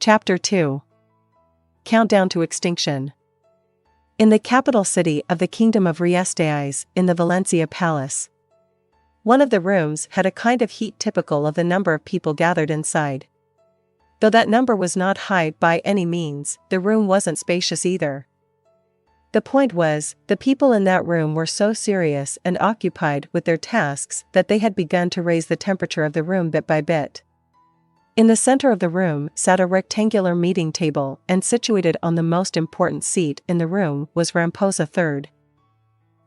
Chapter 2. Countdown to Extinction. In the capital city of the Kingdom of Ainz, in the Valencia Palace. One of the rooms had a kind of heat typical of the number of people gathered inside. Though that number was not high by any means, the room wasn't spacious either. The point was, the people in that room were so serious and occupied with their tasks that they had begun to raise the temperature of the room bit by bit. In the center of the room sat a rectangular meeting table, and situated on the most important seat in the room was Ramposa III.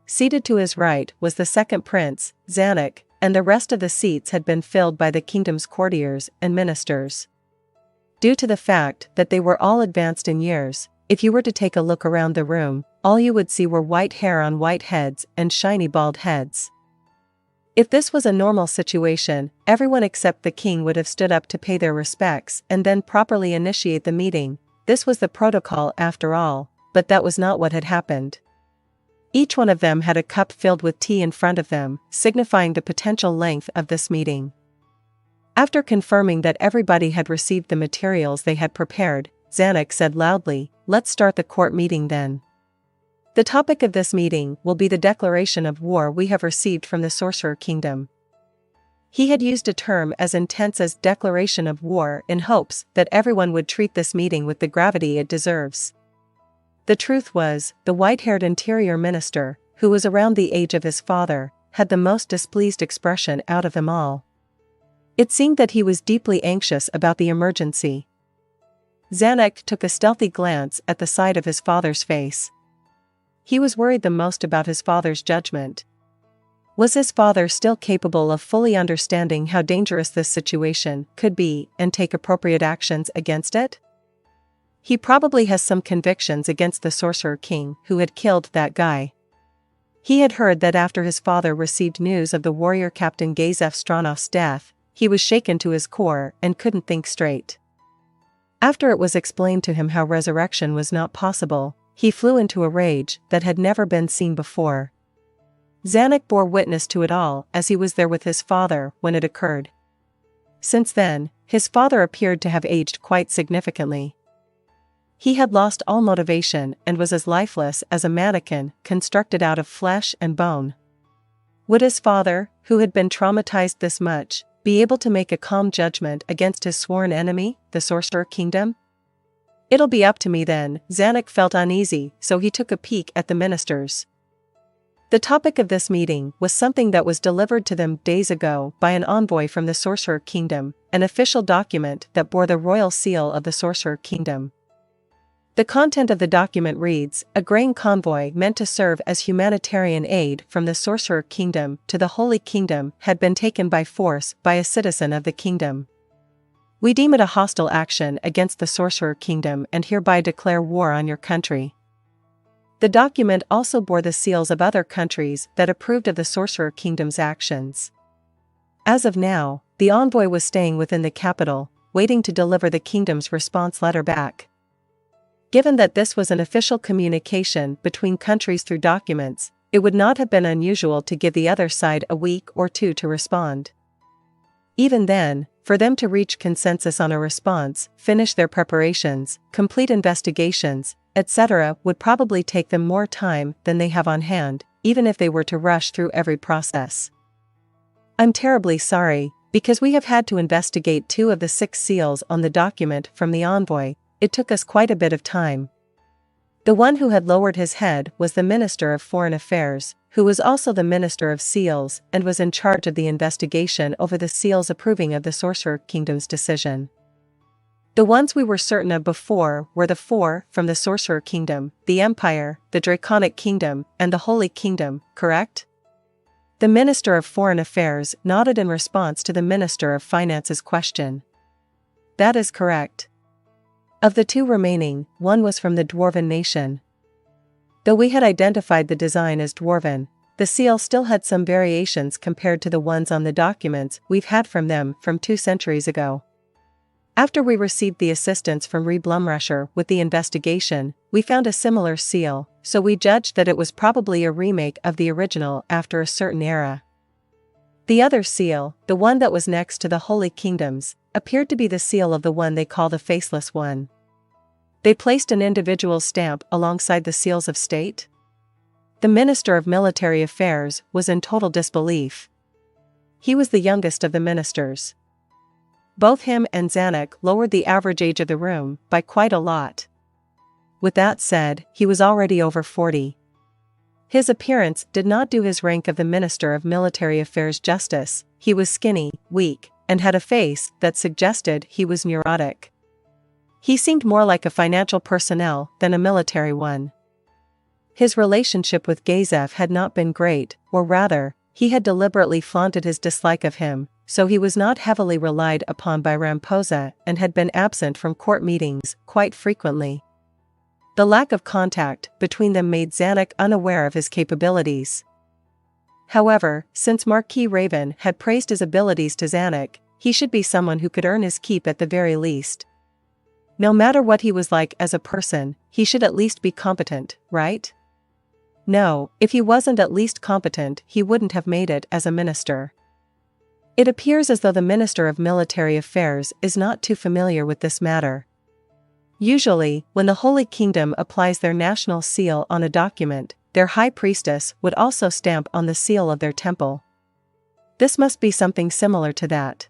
Seated to his right was the second prince, Zanuck, and the rest of the seats had been filled by the kingdom's courtiers and ministers. Due to the fact that they were all advanced in years, if you were to take a look around the room, all you would see were white hair on white heads and shiny bald heads. If this was a normal situation, everyone except the king would have stood up to pay their respects and then properly initiate the meeting. This was the protocol after all, but that was not what had happened. Each one of them had a cup filled with tea in front of them, signifying the potential length of this meeting. After confirming that everybody had received the materials they had prepared, Zanuck said loudly, "Let's start the court meeting then. The topic of this meeting will be the declaration of war we have received from the Sorcerer Kingdom." He had used a term as intense as declaration of war in hopes that everyone would treat this meeting with the gravity it deserves. The truth was, the white-haired interior minister, who was around the age of his father, had the most displeased expression out of them all. It seemed that he was deeply anxious about the emergency. Zanuck took a stealthy glance at the side of his father's face. He was worried the most about his father's judgment. Was his father still capable of fully understanding how dangerous this situation could be and take appropriate actions against it? He probably has some convictions against the Sorcerer King who had killed that guy. He had heard that after his father received news of the warrior captain Gazef Stranov's death, he was shaken to his core and couldn't think straight. After it was explained to him how resurrection was not possible, he flew into a rage that had never been seen before. Zanuck bore witness to it all as he was there with his father when it occurred. Since then, his father appeared to have aged quite significantly. He had lost all motivation and was as lifeless as a mannequin constructed out of flesh and bone. Would his father, who had been traumatized this much, be able to make a calm judgment against his sworn enemy, the Sorcerer Kingdom? "It'll be up to me then." Zanuck felt uneasy, so he took a peek at the ministers. The topic of this meeting was something that was delivered to them days ago by an envoy from the Sorcerer Kingdom, an official document that bore the royal seal of the Sorcerer Kingdom. The content of the document reads, "A grain convoy meant to serve as humanitarian aid from the Sorcerer Kingdom to the Holy Kingdom had been taken by force by a citizen of the kingdom. We deem it a hostile action against the Sorcerer Kingdom and hereby declare war on your country." The document also bore the seals of other countries that approved of the Sorcerer Kingdom's actions. As of now, the envoy was staying within the capital, waiting to deliver the kingdom's response letter back. Given that this was an official communication between countries through documents, it would not have been unusual to give the other side a week or two to respond. Even then, for them to reach consensus on a response, finish their preparations, complete investigations, etc., would probably take them more time than they have on hand, even if they were to rush through every process. "I'm terribly sorry, because we have had to investigate 2 of the 6 seals on the document from the envoy. It took us quite a bit of time." The one who had lowered his head was the Minister of Foreign Affairs, who was also the Minister of Seals and was in charge of the investigation over the seals approving of the Sorcerer Kingdom's decision. "The ones we were certain of before were the 4 from the Sorcerer Kingdom, the Empire, the Draconic Kingdom, and the Holy Kingdom, correct?" The Minister of Foreign Affairs nodded in response to the Minister of Finance's question. "That is correct. Of the 2 remaining, one was from the Dwarven nation. Though we had identified the design as Dwarven, the seal still had some variations compared to the ones on the documents we've had from them from 2 centuries ago. After we received the assistance from Blumrusher with the investigation, we found a similar seal, so we judged that it was probably a remake of the original after a certain era. The other seal, the one that was next to the Holy Kingdoms, appeared to be the seal of the one they call the Faceless One. They placed an individual's stamp alongside the seals of state? The Minister of Military Affairs was in total disbelief. He was the youngest of the ministers. Both him and Zanuck lowered the average age of the room by quite a lot. With that said, he was already over 40. His appearance did not do his rank of the Minister of Military Affairs justice. He was skinny, weak, and had a face that suggested he was neurotic. He seemed more like a financial personnel than a military one. His relationship with Gazef had not been great, or rather, he had deliberately flaunted his dislike of him, so he was not heavily relied upon by Ramposa and had been absent from court meetings quite frequently. The lack of contact between them made Zanuck unaware of his capabilities. However, since Marquis Raven had praised his abilities to Zanuck, he should be someone who could earn his keep at the very least. No matter what he was like as a person, he should at least be competent, right? No, if he wasn't at least competent, he wouldn't have made it as a minister. It appears as though the Minister of Military Affairs is not too familiar with this matter. Usually, when the Holy Kingdom applies their national seal on a document, their high priestess would also stamp on the seal of their temple. This must be something similar to that.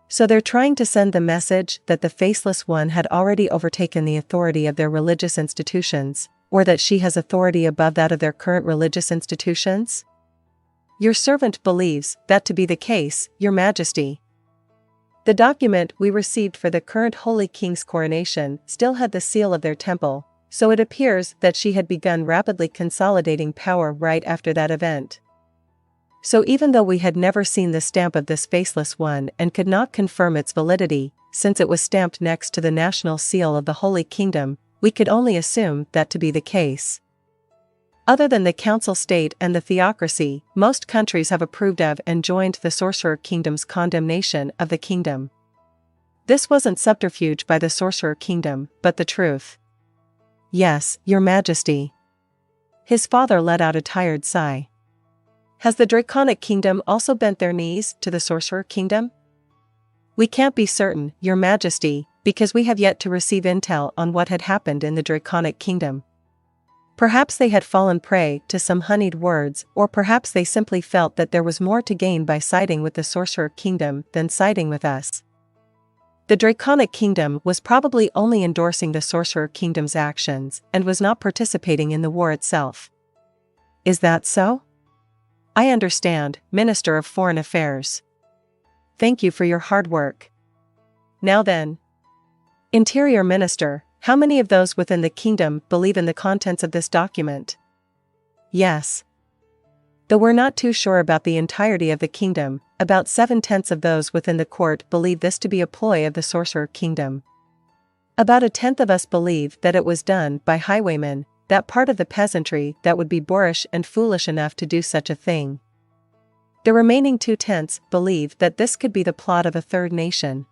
So they're trying to send the message that the Faceless One had already overtaken the authority of their religious institutions, or that she has authority above that of their current religious institutions? Your servant believes that to be the case, Your Majesty. The document we received for the current Holy King's coronation still had the seal of their temple, so it appears that she had begun rapidly consolidating power right after that event. So even though we had never seen the stamp of this Faceless One and could not confirm its validity, since it was stamped next to the national seal of the Holy Kingdom, we could only assume that to be the case. Other than the Council State and the Theocracy, most countries have approved of and joined the Sorcerer Kingdom's condemnation of the kingdom. This wasn't subterfuge by the Sorcerer Kingdom, but the truth. Yes, Your Majesty. His father let out a tired sigh. Has the Draconic Kingdom also bent their knees to the Sorcerer Kingdom? We can't be certain, Your Majesty, because we have yet to receive intel on what had happened in the Draconic Kingdom. Perhaps they had fallen prey to some honeyed words, or perhaps they simply felt that there was more to gain by siding with the Sorcerer Kingdom than siding with us. The Draconic Kingdom was probably only endorsing the Sorcerer Kingdom's actions and was not participating in the war itself. Is that so? I understand, Minister of Foreign Affairs. Thank you for your hard work. Now then. Interior Minister, how many of those within the kingdom believe in the contents of this document? Yes. Though we're not too sure about the entirety of the kingdom, about 7/10 of those within the court believe this to be a ploy of the Sorcerer Kingdom. About 1/10 of us believe that it was done by highwaymen, that part of the peasantry that would be boorish and foolish enough to do such a thing. The remaining 2/10 believe that this could be the plot of a third nation.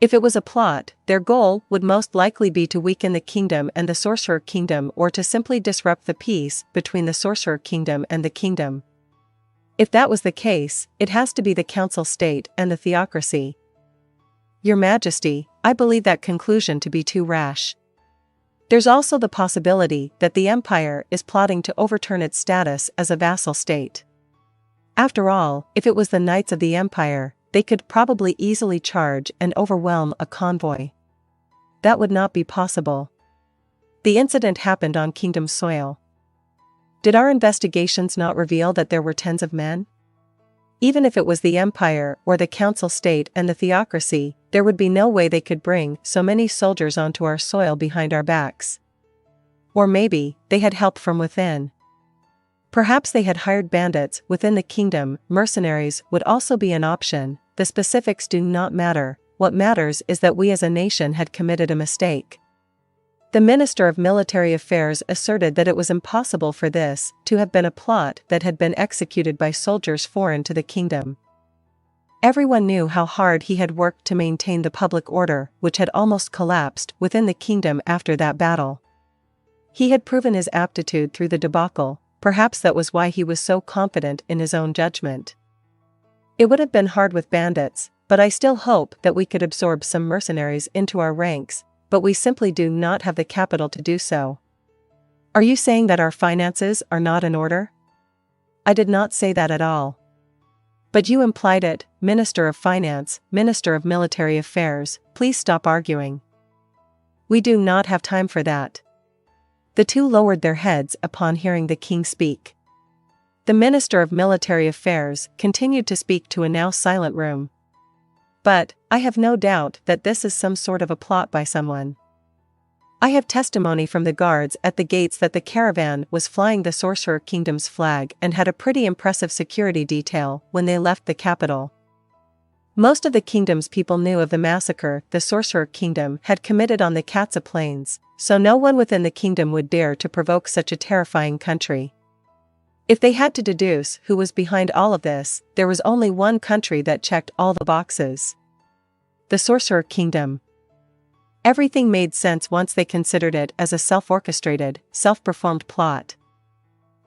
If it was a plot, their goal would most likely be to weaken the kingdom and the Sorcerer Kingdom, or to simply disrupt the peace between the Sorcerer Kingdom and the kingdom. If that was the case, it has to be the Council State and the Theocracy. Your Majesty, I believe that conclusion to be too rash. There's also the possibility that the Empire is plotting to overturn its status as a vassal state. After all, if it was the Knights of the Empire, they could probably easily charge and overwhelm a convoy. That would not be possible. The incident happened on Kingdom soil. Did our investigations not reveal that there were tens of men? Even if it was the Empire or the Council State and the Theocracy, there would be no way they could bring so many soldiers onto our soil behind our backs. Or maybe, they had help from within. Perhaps they had hired bandits within the kingdom. Mercenaries would also be an option. The specifics do not matter. What matters is that we as a nation had committed a mistake. The Minister of Military Affairs asserted that it was impossible for this to have been a plot that had been executed by soldiers foreign to the kingdom. Everyone knew how hard he had worked to maintain the public order, which had almost collapsed within the kingdom after that battle. He had proven his aptitude through the debacle. Perhaps that was why he was so confident in his own judgment. It would have been hard with bandits, but I still hope that we could absorb some mercenaries into our ranks, but we simply do not have the capital to do so. Are you saying that our finances are not in order? I did not say that at all. But you implied it, Minister of Finance, Minister of Military Affairs, please stop arguing. We do not have time for that. The two lowered their heads upon hearing the king speak. The Minister of Military Affairs continued to speak to a now silent room. But, I have no doubt that this is some sort of a plot by someone. I have testimony from the guards at the gates that the caravan was flying the Sorcerer Kingdom's flag and had a pretty impressive security detail when they left the capital. Most of the kingdom's people knew of the massacre the Sorcerer Kingdom had committed on the Katsa Plains, so no one within the kingdom would dare to provoke such a terrifying country. If they had to deduce who was behind all of this, there was only one country that checked all the boxes. The Sorcerer Kingdom. Everything made sense once they considered it as a self-orchestrated, self-performed plot.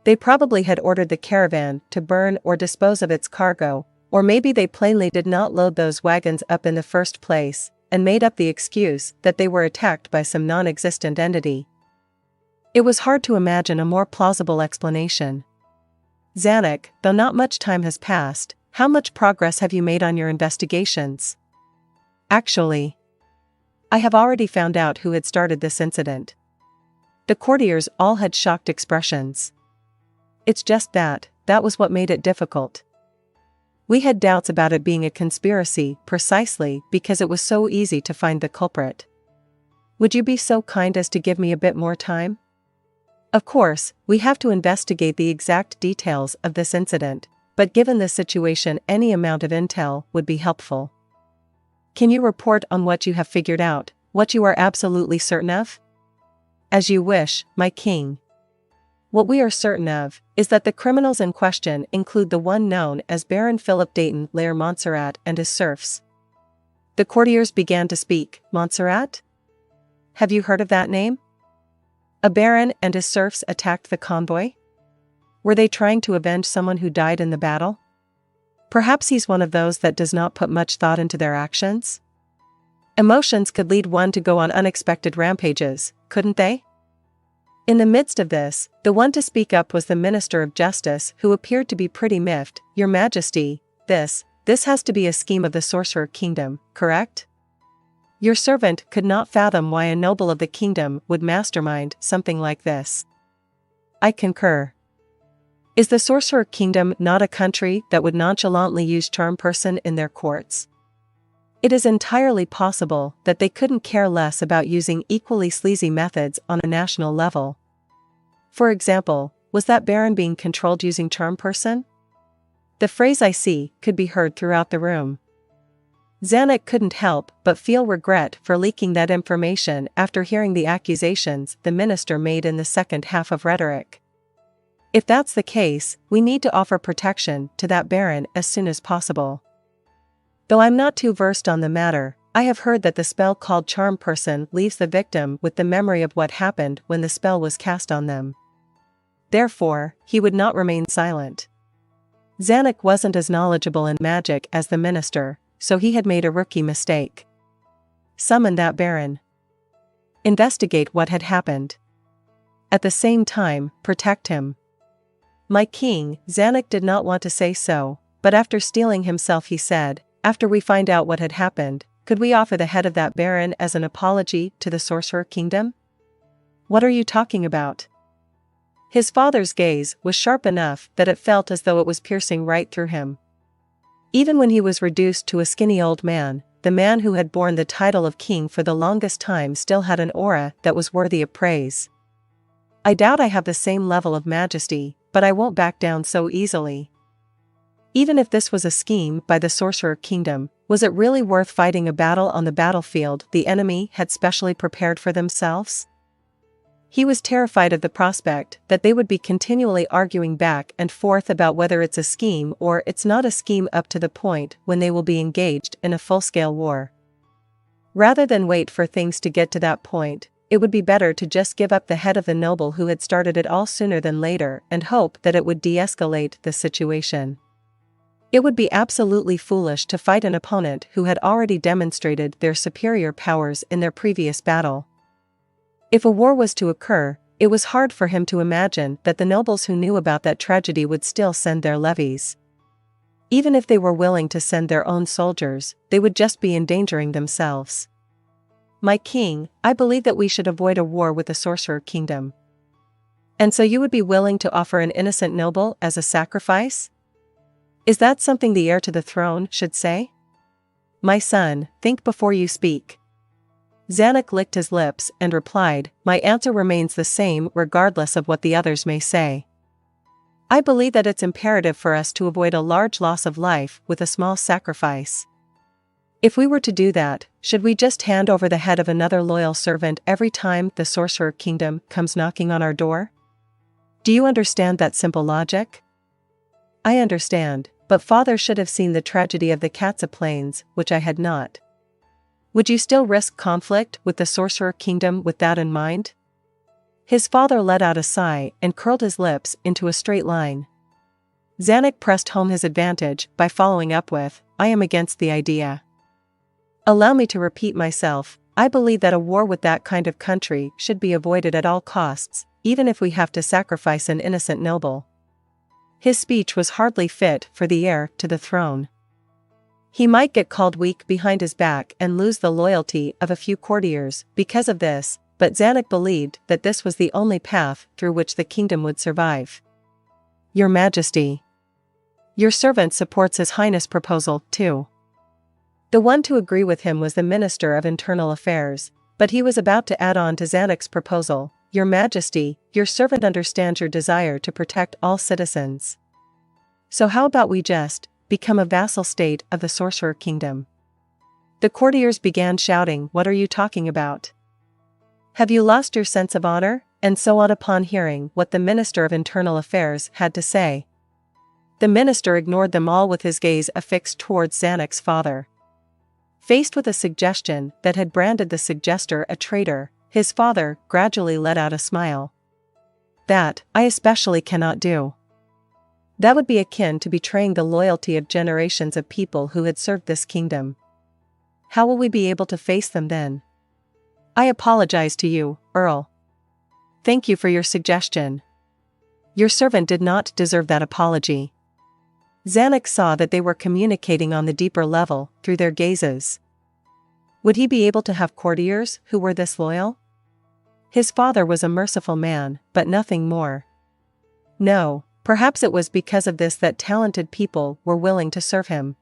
They probably had ordered the caravan to burn or dispose of its cargo, or maybe they plainly did not load those wagons up in the first place, and made up the excuse that they were attacked by some non-existent entity. It was hard to imagine a more plausible explanation. Zanuck, though not much time has passed, how much progress have you made on your investigations? Actually, I have already found out who had started this incident. The courtiers all had shocked expressions. It's just that was what made it difficult. We had doubts about it being a conspiracy precisely because it was so easy to find the culprit. Would you be so kind as to give me a bit more time? Of course, we have to investigate the exact details of this incident, but given the situation, any amount of intel would be helpful. Can you report on what you have figured out, what you are absolutely certain of? As you wish, my king. What we are certain of is that the criminals in question include the one known as Baron Philip Dayton Lair Montserrat and his serfs. The courtiers began to speak. Montserrat? Have you heard of that name? A baron and his serfs attacked the convoy? Were they trying to avenge someone who died in the battle? Perhaps he's one of those that does not put much thought into their actions? Emotions could lead one to go on unexpected rampages, couldn't they? In the midst of this, the one to speak up was the Minister of Justice, who appeared to be pretty miffed. Your Majesty, this has to be a scheme of the Sorcerer Kingdom, correct? Your servant could not fathom why a noble of the kingdom would mastermind something like this. I concur. Is the Sorcerer Kingdom not a country that would nonchalantly use charm person in their courts? It is entirely possible that they couldn't care less about using equally sleazy methods on a national level. For example, was that baron being controlled using charm person? The phrase "I see" could be heard throughout the room. Zanuck couldn't help but feel regret for leaking that information after hearing the accusations the minister made in the second half of Rhetoric. If that's the case, we need to offer protection to that baron as soon as possible. Though I'm not too versed on the matter, I have heard that the spell called Charm Person leaves the victim with the memory of what happened when the spell was cast on them. Therefore, he would not remain silent. Zanuck wasn't as knowledgeable in magic as the minister, so he had made a rookie mistake. Summon that baron. Investigate what had happened. At the same time, protect him. My king, Zanuck did not want to say so, but after steeling himself he said, after we find out what had happened, could we offer the head of that baron as an apology to the Sorcerer Kingdom? What are you talking about? His father's gaze was sharp enough that it felt as though it was piercing right through him. Even when he was reduced to a skinny old man, the man who had borne the title of king for the longest time still had an aura that was worthy of praise. I doubt I have the same level of majesty, but I won't back down so easily. Even if this was a scheme by the Sorcerer Kingdom, was it really worth fighting a battle on the battlefield the enemy had specially prepared for themselves? He was terrified of the prospect that they would be continually arguing back and forth about whether it's a scheme or it's not a scheme up to the point when they will be engaged in a full-scale war. Rather than wait for things to get to that point, it would be better to just give up the head of the noble who had started it all sooner than later and hope that it would de-escalate the situation. It would be absolutely foolish to fight an opponent who had already demonstrated their superior powers in their previous battle. If a war was to occur, it was hard for him to imagine that the nobles who knew about that tragedy would still send their levies. Even if they were willing to send their own soldiers, they would just be endangering themselves. My king, I believe that we should avoid a war with the Sorcerer Kingdom. And so you would be willing to offer an innocent noble as a sacrifice? Is that something the heir to the throne should say? My son, think before you speak. Zanuck licked his lips and replied, my answer remains the same regardless of what the others may say. I believe that it's imperative for us to avoid a large loss of life with a small sacrifice. If we were to do that, should we just hand over the head of another loyal servant every time the Sorcerer Kingdom comes knocking on our door? Do you understand that simple logic? I understand, but father should have seen the tragedy of the Katsa Plains, which I had not. Would you still risk conflict with the Sorcerer Kingdom with that in mind? His father let out a sigh and curled his lips into a straight line. Zanuck pressed home his advantage by following up with, I am against the idea. Allow me to repeat myself, I believe that a war with that kind of country should be avoided at all costs, even if we have to sacrifice an innocent noble. His speech was hardly fit for the heir to the throne. He might get called weak behind his back and lose the loyalty of a few courtiers because of this, but Zanuck believed that this was the only path through which the kingdom would survive. Your Majesty. Your servant supports His Highness' proposal, too. The one to agree with him was the Minister of Internal Affairs, but he was about to add on to Zanuck's proposal, Your Majesty, your servant understands your desire to protect all citizens. So how about we just become a vassal state of the Sorcerer Kingdom? The courtiers began shouting, what are you talking about? Have you lost your sense of honor? And so on. Upon hearing what the Minister of Internal Affairs had to say, the minister ignored them all with his gaze affixed towards Zanuck's father. Faced with a suggestion that had branded the suggester a traitor, his father gradually let out a smile. That, I especially cannot do. That would be akin to betraying the loyalty of generations of people who had served this kingdom. How will we be able to face them then? I apologize to you, Earl. Thank you for your suggestion. Your servant did not deserve that apology. Zanuck saw that they were communicating on the deeper level through their gazes. Would he be able to have courtiers who were this loyal? His father was a merciful man, but nothing more. No, perhaps it was because of this that talented people were willing to serve him.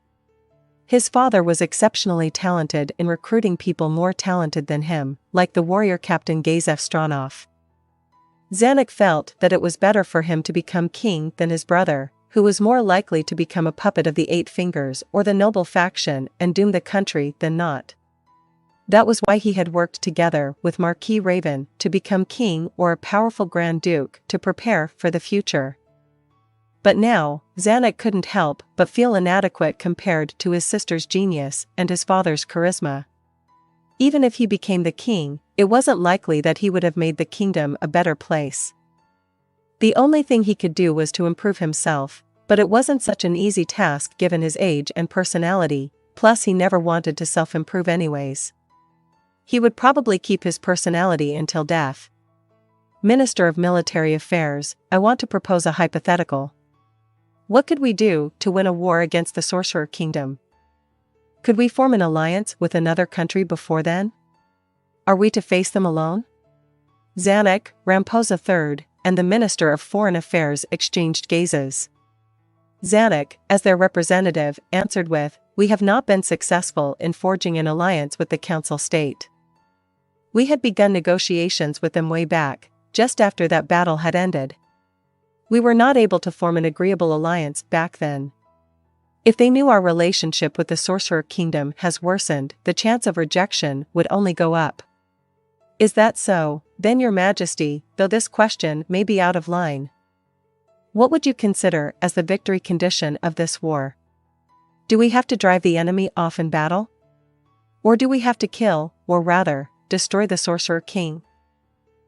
His father was exceptionally talented in recruiting people more talented than him, like the warrior captain Gazef Stronov. Zanuck felt that it was better for him to become king than his brother, who was more likely to become a puppet of the Eight Fingers or the noble faction and doom the country than not. That was why he had worked together with Marquis Raven to become king or a powerful Grand Duke to prepare for the future. But now, Zanuck couldn't help but feel inadequate compared to his sister's genius and his father's charisma. Even if he became the king, it wasn't likely that he would have made the kingdom a better place. The only thing he could do was to improve himself, but it wasn't such an easy task given his age and personality, plus he never wanted to self-improve anyways. He would probably keep his personality until death. Minister of Military Affairs, I want to propose a hypothetical. What could we do to win a war against the Sorcerer Kingdom? Could we form an alliance with another country before then? Are we to face them alone? Zanuck, Ramposa III, and the Minister of Foreign Affairs exchanged gazes. Zanuck, as their representative, answered with, we have not been successful in forging an alliance with the Council State. We had begun negotiations with them way back, just after that battle had ended. We were not able to form an agreeable alliance back then. If they knew our relationship with the Sorcerer Kingdom has worsened, the chance of rejection would only go up. Is that so, then, Your Majesty, though this question may be out of line? What would you consider as the victory condition of this war? Do we have to drive the enemy off in battle? Or do we have to kill, or rather, destroy the Sorcerer King?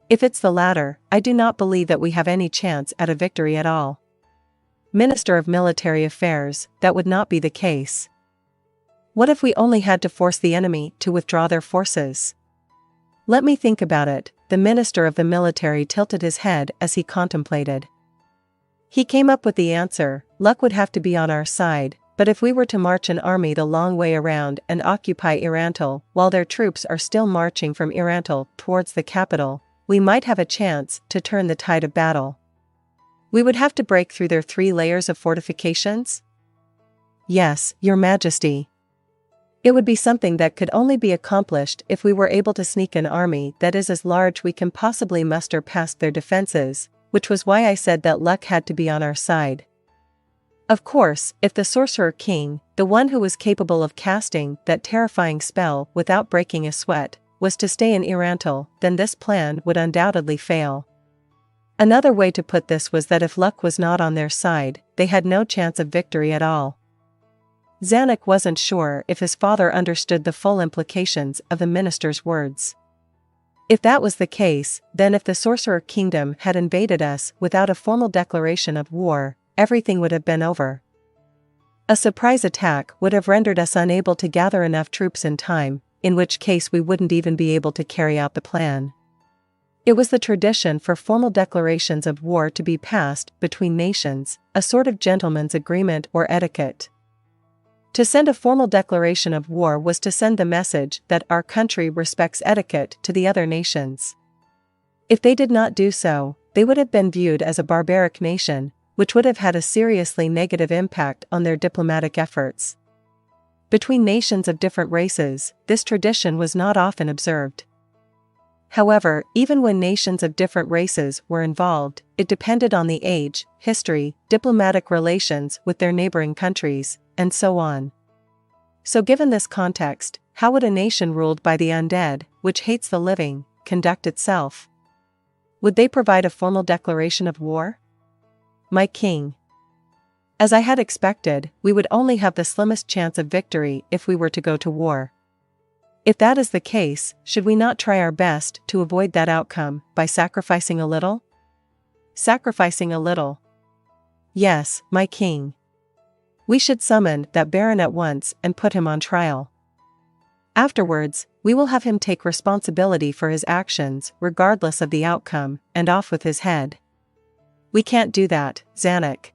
If it's the latter, I do not believe that we have any chance at a victory at all. Minister of Military Affairs, that would not be the case. What if we only had to force the enemy to withdraw their forces? Let me think about it. The Minister of the Military tilted his head as he contemplated. He came up with the answer: luck would have to be on our side, but if we were to march an army the long way around and occupy Irantal while their troops are still marching from Irantal towards the capital, we might have a chance to turn the tide of battle. We would have to break through their 3 layers of fortifications? Yes, Your Majesty. It would be something that could only be accomplished if we were able to sneak an army that is as large we can possibly muster past their defenses, which was why I said that luck had to be on our side. Of course, if the Sorcerer King, the one who was capable of casting that terrifying spell without breaking a sweat, was to stay in Irantal, then this plan would undoubtedly fail. Another way to put this was that if luck was not on their side, they had no chance of victory at all. Zanuck wasn't sure if his father understood the full implications of the minister's words. If that was the case, then if the Sorcerer Kingdom had invaded us without a formal declaration of war, everything would have been over. A surprise attack would have rendered us unable to gather enough troops in time, in which case we wouldn't even be able to carry out the plan. It was the tradition for formal declarations of war to be passed between nations, a sort of gentleman's agreement or etiquette. To send a formal declaration of war was to send the message that our country respects etiquette to the other nations. If they did not do so, they would have been viewed as a barbaric nation, which would have had a seriously negative impact on their diplomatic efforts. Between nations of different races, this tradition was not often observed. However, even when nations of different races were involved, it depended on the age, history, diplomatic relations with their neighboring countries, and so on. So given this context, how would a nation ruled by the undead, which hates the living, conduct itself? Would they provide a formal declaration of war? My king. As I had expected, we would only have the slimmest chance of victory if we were to go to war. If that is the case, should we not try our best to avoid that outcome by sacrificing a little? Sacrificing a little. Yes, my king. We should summon that Baron at once and put him on trial. Afterwards, we will have him take responsibility for his actions regardless of the outcome, and off with his head. We can't do that, Zanuck.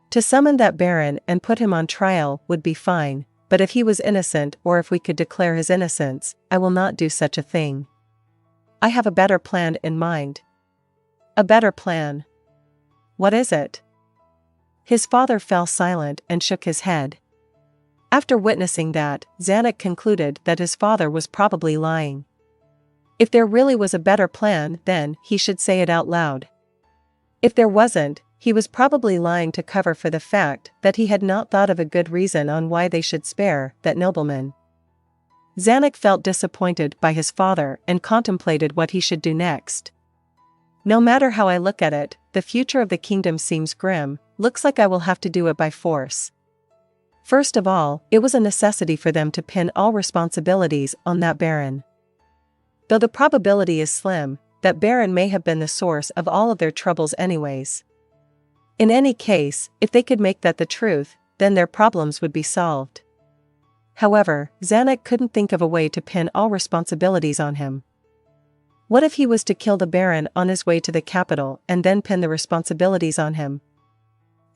To summon that Baron and put him on trial would be fine, but if he was innocent or if we could declare his innocence, I will not do such a thing. I have a better plan in mind. A better plan. What is it? His father fell silent and shook his head. After witnessing that, Zanuck concluded that his father was probably lying. If there really was a better plan, then he should say it out loud. If there wasn't, he was probably lying to cover for the fact that he had not thought of a good reason on why they should spare that nobleman. Zanuck felt disappointed by his father and contemplated what he should do next. No matter how I look at it, the future of the kingdom seems grim. Looks like I will have to do it by force. First of all, it was a necessity for them to pin all responsibilities on that Baron. Though the probability is slim, that Baron may have been the source of all of their troubles anyways. In any case, if they could make that the truth, then their problems would be solved. However, Zanuck couldn't think of a way to pin all responsibilities on him. What if he was to kill the Baron on his way to the capital and then pin the responsibilities on him?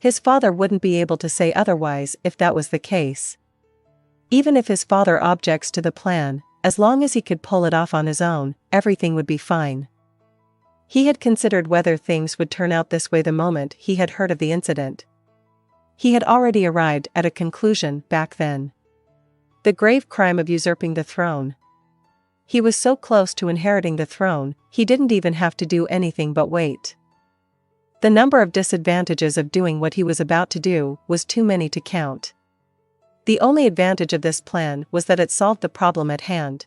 His father wouldn't be able to say otherwise if that was the case. Even if his father objects to the plan, as long as he could pull it off on his own, everything would be fine. He had considered whether things would turn out this way the moment he had heard of the incident. He had already arrived at a conclusion back then. The grave crime of usurping the throne. He was so close to inheriting the throne, he didn't even have to do anything but wait. The number of disadvantages of doing what he was about to do was too many to count. The only advantage of this plan was that it solved the problem at hand.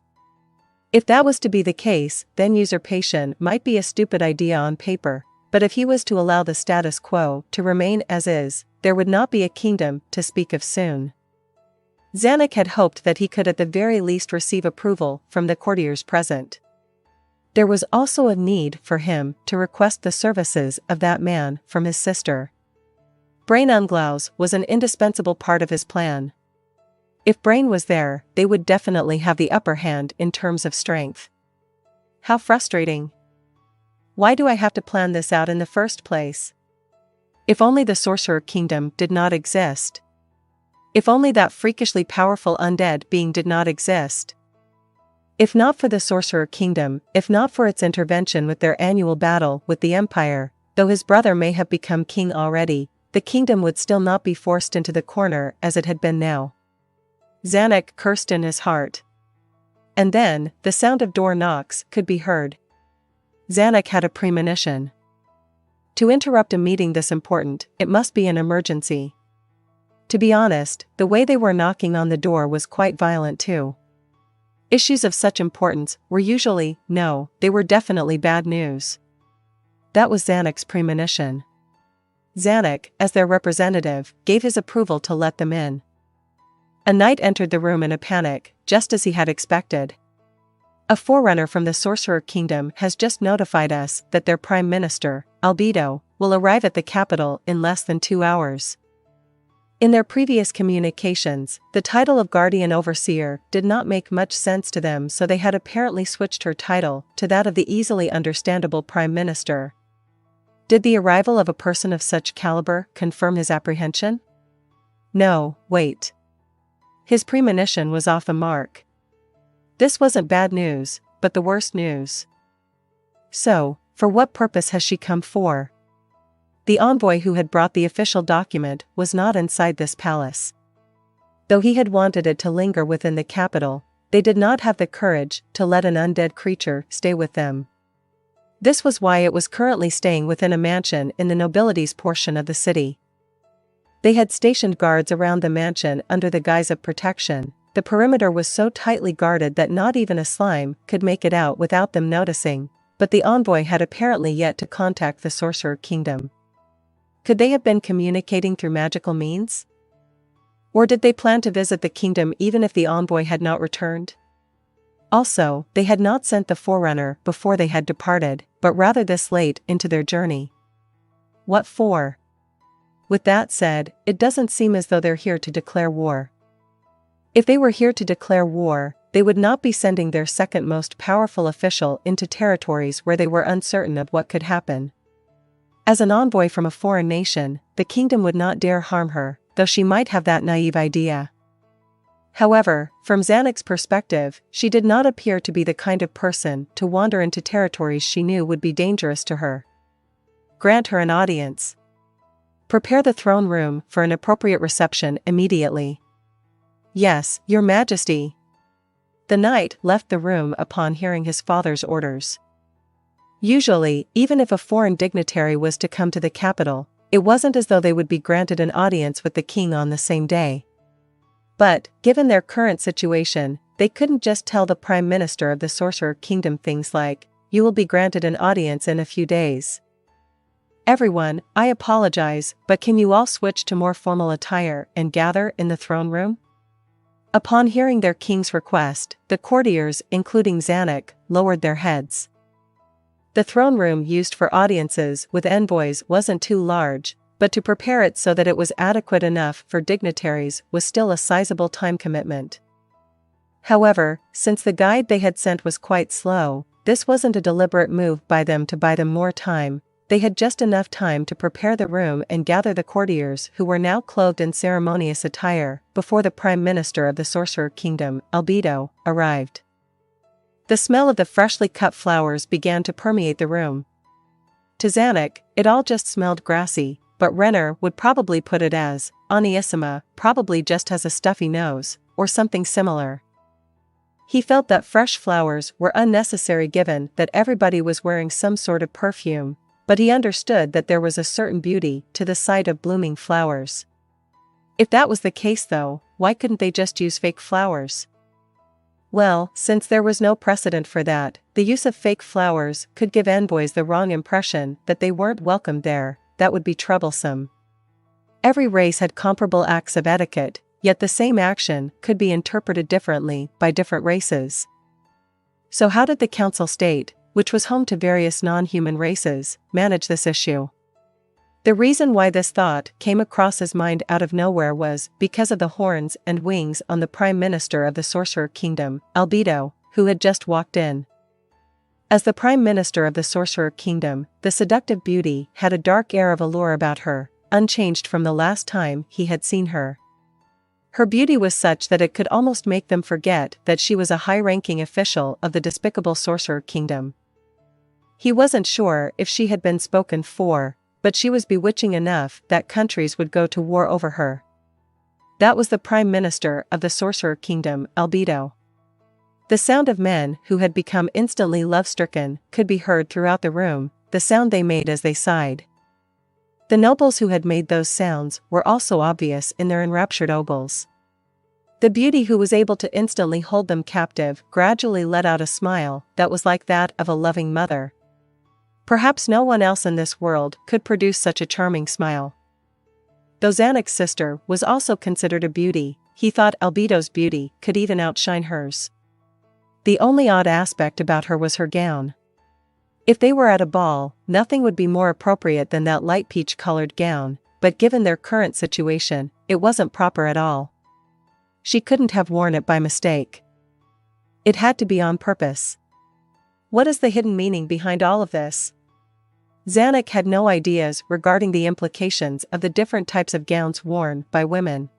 If that was to be the case, then usurpation might be a stupid idea on paper, but if he was to allow the status quo to remain as is, there would not be a kingdom to speak of soon. Zanuck had hoped that he could at the very least receive approval from the courtiers present. There was also a need for him to request the services of that man from his sister. Brain Unglaus was an indispensable part of his plan. If Brain was there, they would definitely have the upper hand in terms of strength. How frustrating. Why do I have to plan this out in the first place? If only the Sorcerer Kingdom did not exist. If only that freakishly powerful undead being did not exist. If not for the Sorcerer Kingdom, if not for its intervention with their annual battle with the Empire, though his brother may have become king already, the kingdom would still not be forced into the corner as it had been now. Zanuck cursed in his heart. And then, the sound of door knocks could be heard. Zanuck had a premonition. To interrupt a meeting this important, it must be an emergency. To be honest, the way they were knocking on the door was quite violent too. Issues of such importance were usually, no, they were definitely bad news. That was Zanuck's premonition. Zanuck, as their representative, gave his approval to let them in. A knight entered the room in a panic, just as he had expected. A forerunner from the Sorcerer Kingdom has just notified us that their Prime Minister, Albedo, will arrive at the capital in less than 2 hours. In their previous communications, the title of Guardian Overseer did not make much sense to them, so they had apparently switched her title to that of the easily understandable Prime Minister. Did the arrival of a person of such caliber confirm his apprehension? No, wait. His premonition was off the mark. This wasn't bad news, but the worst news. So, for what purpose has she come for? The envoy who had brought the official document was not inside this palace. Though he had wanted it to linger within the capital, they did not have the courage to let an undead creature stay with them. This was why it was currently staying within a mansion in the nobility's portion of the city. They had stationed guards around the mansion under the guise of protection. The perimeter was so tightly guarded that not even a slime could make it out without them noticing, but the envoy had apparently yet to contact the Sorcerer Kingdom. Could they have been communicating through magical means? Or did they plan to visit the kingdom even if the envoy had not returned? Also, they had not sent the forerunner before they had departed, but rather this late into their journey. What for? With that said, it doesn't seem as though they're here to declare war. If they were here to declare war, they would not be sending their second most powerful official into territories where they were uncertain of what could happen. As an envoy from a foreign nation, the kingdom would not dare harm her, though she might have that naive idea. However, from Zanuck's perspective, she did not appear to be the kind of person to wander into territories she knew would be dangerous to her. Grant her an audience. Prepare the throne room for an appropriate reception immediately. Yes, Your Majesty. The knight left the room upon hearing his father's orders. Usually, even if a foreign dignitary was to come to the capital, it wasn't as though they would be granted an audience with the king on the same day. But, given their current situation, they couldn't just tell the Prime Minister of the Sorcerer Kingdom things like, "You will be granted an audience in a few days." Everyone, I apologize, but can you all switch to more formal attire and gather in the throne room? Upon hearing their king's request, the courtiers, including Zanuck, lowered their heads. The throne room used for audiences with envoys wasn't too large, but to prepare it so that it was adequate enough for dignitaries was still a sizable time commitment. However, since the guide they had sent was quite slow, this wasn't a deliberate move by them to buy them more time. They had just enough time to prepare the room and gather the courtiers who were now clothed in ceremonious attire before the Prime Minister of the Sorcerer Kingdom, Albedo, arrived. The smell of the freshly cut flowers began to permeate the room. To Zanuck, it all just smelled grassy, but Renner would probably put it as, Aniissima probably just has a stuffy nose, or something similar. He felt that fresh flowers were unnecessary given that everybody was wearing some sort of perfume, but he understood that there was a certain beauty to the sight of blooming flowers. If that was the case though, why couldn't they just use fake flowers? Well, since there was no precedent for that, the use of fake flowers could give envoys the wrong impression that they weren't welcome there. That would be troublesome. Every race had comparable acts of etiquette, yet the same action could be interpreted differently by different races. So how did the Council State, which was home to various non-human races, manage this issue? The reason why this thought came across his mind out of nowhere was because of the horns and wings on the Prime Minister of the Sorcerer Kingdom, Albedo, who had just walked in. As the Prime Minister of the Sorcerer Kingdom, the seductive beauty had a dark air of allure about her, unchanged from the last time he had seen her. Her beauty was such that it could almost make them forget that she was a high-ranking official of the despicable Sorcerer Kingdom. He wasn't sure if she had been spoken for, but she was bewitching enough that countries would go to war over her. That was the Prime Minister of the Sorcerer Kingdom, Albedo. The sound of men who had become instantly love-stricken could be heard throughout the room, the sound they made as they sighed. The nobles who had made those sounds were also obvious in their enraptured ogles. The beauty who was able to instantly hold them captive gradually let out a smile that was like that of a loving mother. Perhaps no one else in this world could produce such a charming smile. Though Zanek's sister was also considered a beauty, he thought Albedo's beauty could even outshine hers. The only odd aspect about her was her gown. If they were at a ball, nothing would be more appropriate than that light peach-colored gown, but given their current situation, it wasn't proper at all. She couldn't have worn it by mistake. It had to be on purpose. What is the hidden meaning behind all of this? Zanek had no ideas regarding the implications of the different types of gowns worn by women.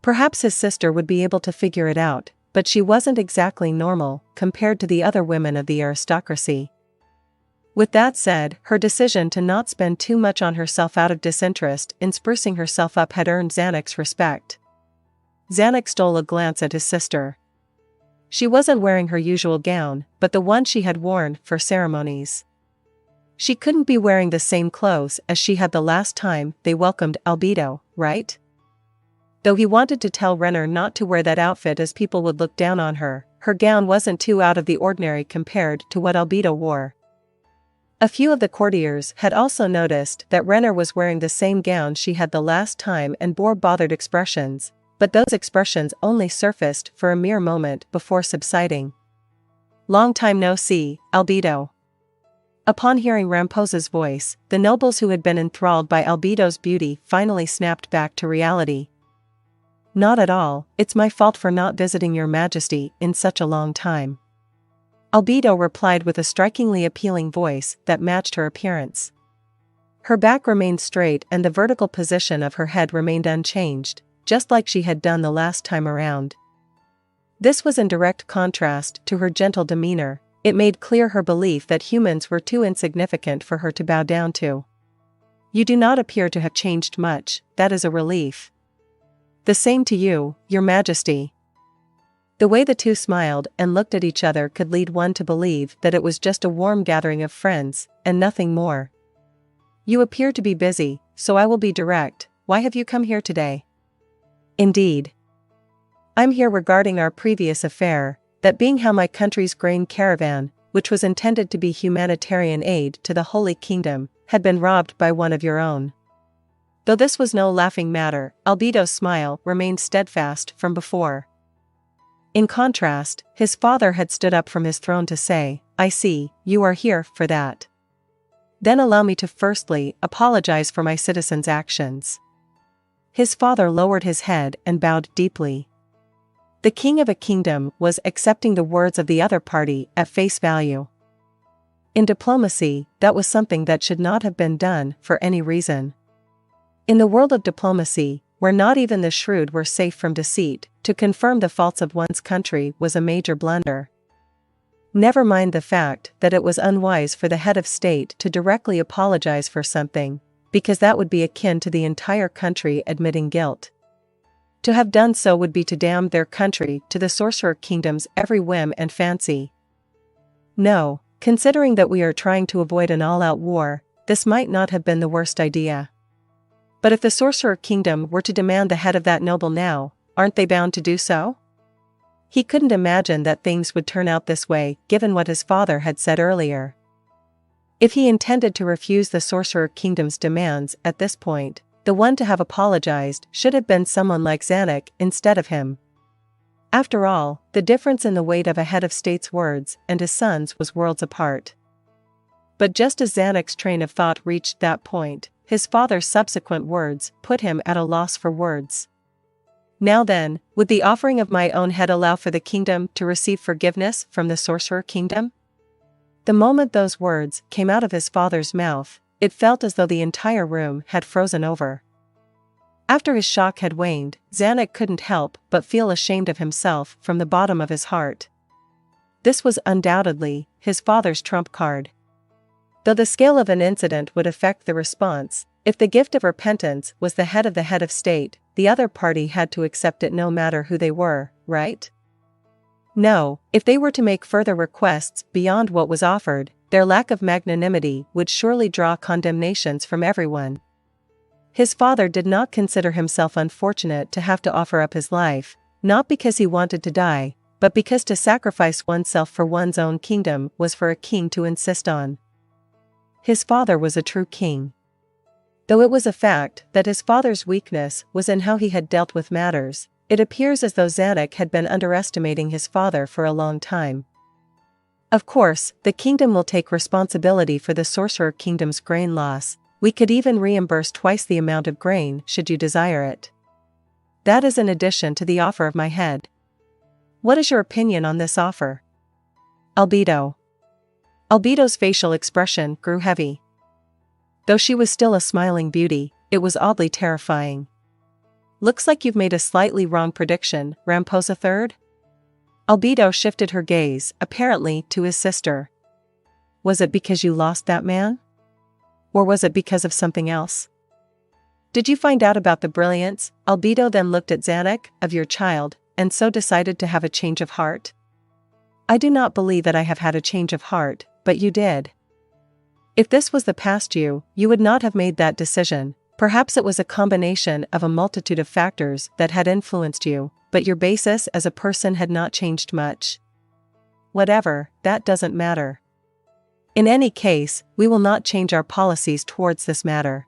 Perhaps his sister would be able to figure it out, but she wasn't exactly normal compared to the other women of the aristocracy. With that said, her decision to not spend too much on herself out of disinterest in sprucing herself up had earned Zanek's respect. Zanek stole a glance at his sister. She wasn't wearing her usual gown, but the one she had worn for ceremonies. She couldn't be wearing the same clothes as she had the last time they welcomed Albedo, right? Though he wanted to tell Renner not to wear that outfit as people would look down on her, her gown wasn't too out of the ordinary compared to what Albedo wore. A few of the courtiers had also noticed that Renner was wearing the same gown she had the last time and bore bothered expressions, but those expressions only surfaced for a mere moment before subsiding. Long time no see, Albedo. Upon hearing Ramposa's voice, the nobles who had been enthralled by Albedo's beauty finally snapped back to reality. Not at all, it's my fault for not visiting your majesty in such a long time. Albedo replied with a strikingly appealing voice that matched her appearance. Her back remained straight and the vertical position of her head remained unchanged, just like she had done the last time around. This was in direct contrast to her gentle demeanor. It made clear her belief that humans were too insignificant for her to bow down to. You do not appear to have changed much, that is a relief. The same to you, your majesty. The way the two smiled and looked at each other could lead one to believe that it was just a warm gathering of friends, and nothing more. You appear to be busy, so I will be direct. Why have you come here today? Indeed. I'm here regarding our previous affair, that being how my country's grain caravan, which was intended to be humanitarian aid to the Holy Kingdom, had been robbed by one of your own. Though this was no laughing matter, Albedo's smile remained steadfast from before. In contrast, his father had stood up from his throne to say, I see, you are here for that. Then allow me to firstly apologize for my citizens' actions. His father lowered his head and bowed deeply. The king of a kingdom was accepting the words of the other party at face value. In diplomacy, that was something that should not have been done for any reason. In the world of diplomacy, where not even the shrewd were safe from deceit, to confirm the faults of one's country was a major blunder. Never mind the fact that it was unwise for the head of state to directly apologize for something, because that would be akin to the entire country admitting guilt. To have done so would be to damn their country to the Sorcerer Kingdom's every whim and fancy. No, considering that we are trying to avoid an all-out war, this might not have been the worst idea. But if the Sorcerer Kingdom were to demand the head of that noble now, aren't they bound to do so? He couldn't imagine that things would turn out this way, given what his father had said earlier. If he intended to refuse the Sorcerer Kingdom's demands at this point, the one to have apologized should have been someone like Zanek instead of him. After all, the difference in the weight of a head of state's words and his son's was worlds apart. But just as Zanek's train of thought reached that point, his father's subsequent words put him at a loss for words. Now then, would the offering of my own head allow for the kingdom to receive forgiveness from the sorcerer kingdom? The moment those words came out of his father's mouth, it felt as though the entire room had frozen over. After his shock had waned, Zanuck couldn't help but feel ashamed of himself from the bottom of his heart. This was undoubtedly his father's trump card. Though the scale of an incident would affect the response, if the gift of repentance was the head of state, the other party had to accept it no matter who they were, right? No, if they were to make further requests beyond what was offered, their lack of magnanimity would surely draw condemnations from everyone. His father did not consider himself unfortunate to have to offer up his life, not because he wanted to die, but because to sacrifice oneself for one's own kingdom was for a king to insist on. His father was a true king. Though it was a fact that his father's weakness was in how he had dealt with matters, it appears as though Zanuck had been underestimating his father for a long time. Of course, the kingdom will take responsibility for the sorcerer kingdom's grain loss. We could even reimburse twice the amount of grain should you desire it. That is in addition to the offer of my head. What is your opinion on this offer? Albedo. Albedo's facial expression grew heavy. Though she was still a smiling beauty, it was oddly terrifying. Looks like you've made a slightly wrong prediction, Ramposa III? Albedo shifted her gaze, apparently, to his sister. Was it because you lost that man? Or was it because of something else? Did you find out about the brilliance, Albedo then looked at Zanuck, of your child, and so decided to have a change of heart? I do not believe that I have had a change of heart, but you did. If this was the past you would not have made that decision. Perhaps it was a combination of a multitude of factors that had influenced you, but your basis as a person had not changed much. Whatever, that doesn't matter. In any case, we will not change our policies towards this matter.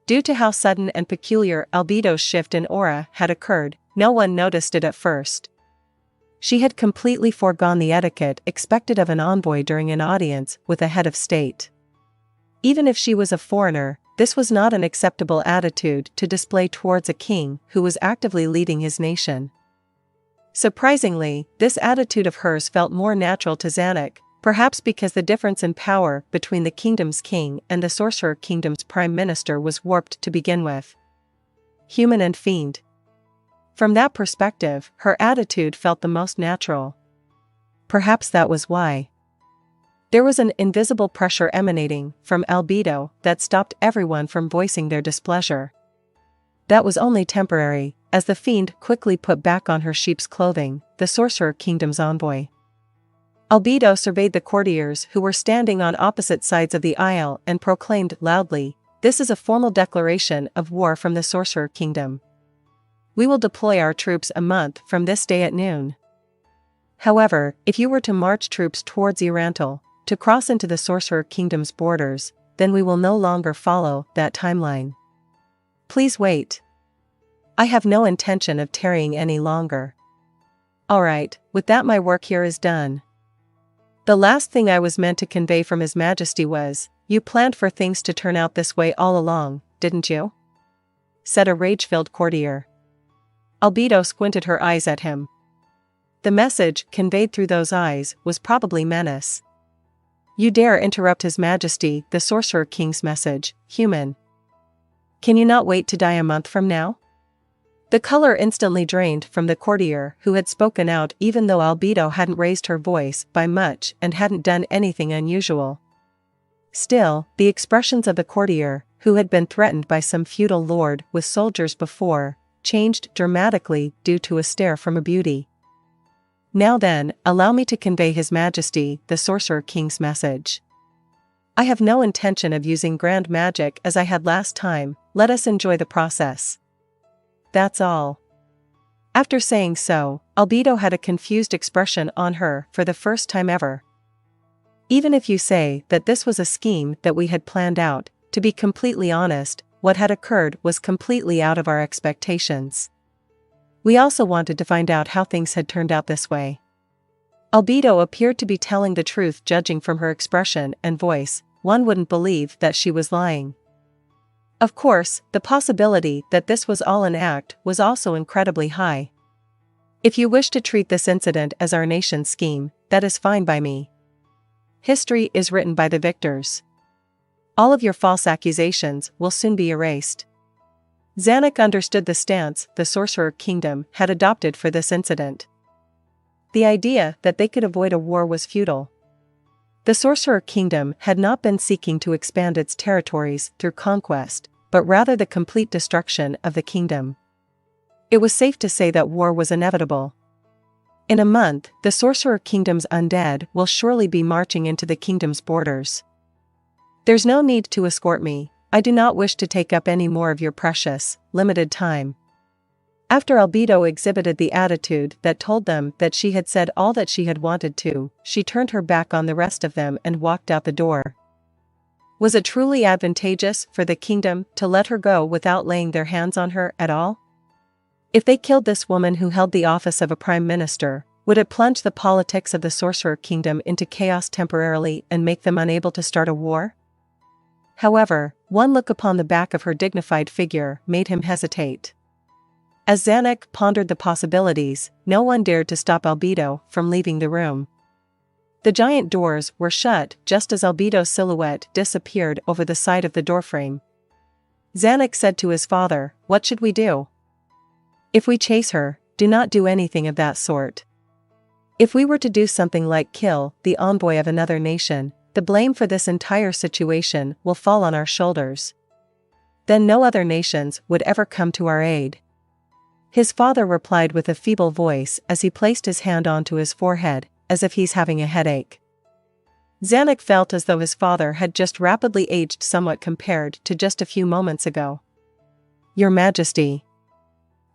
Due to how sudden and peculiar Albedo's shift in aura had occurred, no one noticed it at first. She had completely foregone the etiquette expected of an envoy during an audience with a head of state. Even if she was a foreigner, this was not an acceptable attitude to display towards a king who was actively leading his nation. Surprisingly, this attitude of hers felt more natural to Zanuck, perhaps because the difference in power between the kingdom's king and the sorcerer kingdom's prime minister was warped to begin with. Human and fiend. From that perspective, her attitude felt the most natural. Perhaps that was why. There was an invisible pressure emanating from Albedo that stopped everyone from voicing their displeasure. That was only temporary, as the fiend quickly put back on her sheep's clothing, the sorcerer kingdom's envoy. Albedo surveyed the courtiers who were standing on opposite sides of the aisle and proclaimed loudly, "This is a formal declaration of war from the sorcerer kingdom. We will deploy our troops a month from this day at noon. However, if you were to march troops towards Irantal, to cross into the sorcerer kingdom's borders, then we will no longer follow that timeline. Please wait. I have no intention of tarrying any longer. Alright, with that my work here is done." The last thing I was meant to convey from His Majesty was, "You planned for things to turn out this way all along, didn't you?" said a rage-filled courtier. Albedo squinted her eyes at him. The message conveyed through those eyes was probably menace. "You dare interrupt His Majesty, the Sorcerer King's message, human. Can you not wait to die a month from now?" The color instantly drained from the courtier who had spoken out, even though Albedo hadn't raised her voice by much and hadn't done anything unusual. Still, the expressions of the courtier, who had been threatened by some feudal lord with soldiers before, changed dramatically due to a stare from a beauty. "Now then, allow me to convey His Majesty, the Sorcerer King's message. I have no intention of using grand magic as I had last time, let us enjoy the process. That's all." After saying so, Albedo had a confused expression on her for the first time ever. "Even if you say that this was a scheme that we had planned out, to be completely honest, what had occurred was completely out of our expectations. We also wanted to find out how things had turned out this way." Albedo appeared to be telling the truth, judging from her expression and voice. One wouldn't believe that she was lying. Of course, the possibility that this was all an act was also incredibly high. If you wish to treat this incident as our nation's scheme, that is fine by me. History is written by the victors. All of your false accusations will soon be erased. Zanuck understood the stance the Sorcerer Kingdom had adopted for this incident. The idea that they could avoid a war was futile. The Sorcerer Kingdom had not been seeking to expand its territories through conquest, but rather the complete destruction of the kingdom. It was safe to say that war was inevitable. In a month, the Sorcerer Kingdom's undead will surely be marching into the kingdom's borders. There's no need to escort me. I do not wish to take up any more of your precious, limited time. After Albedo exhibited the attitude that told them that she had said all that she had wanted to, she turned her back on the rest of them and walked out the door. Was it truly advantageous for the kingdom to let her go without laying their hands on her at all? If they killed this woman who held the office of a prime minister, would it plunge the politics of the Sorcerer Kingdom into chaos temporarily and make them unable to start a war? However, one look upon the back of her dignified figure made him hesitate. As Zanuck pondered the possibilities, no one dared to stop Albedo from leaving the room. The giant doors were shut just as Albedo's silhouette disappeared over the side of the doorframe. Zanuck said to his father, "What should we do? If we chase her, do not do anything of that sort. If we were to do something like kill the envoy of another nation, the blame for this entire situation will fall on our shoulders. Then no other nations would ever come to our aid." His father replied with a feeble voice as he placed his hand onto his forehead, as if he's having a headache. Zanuck felt as though his father had just rapidly aged somewhat compared to just a few moments ago. "Your Majesty,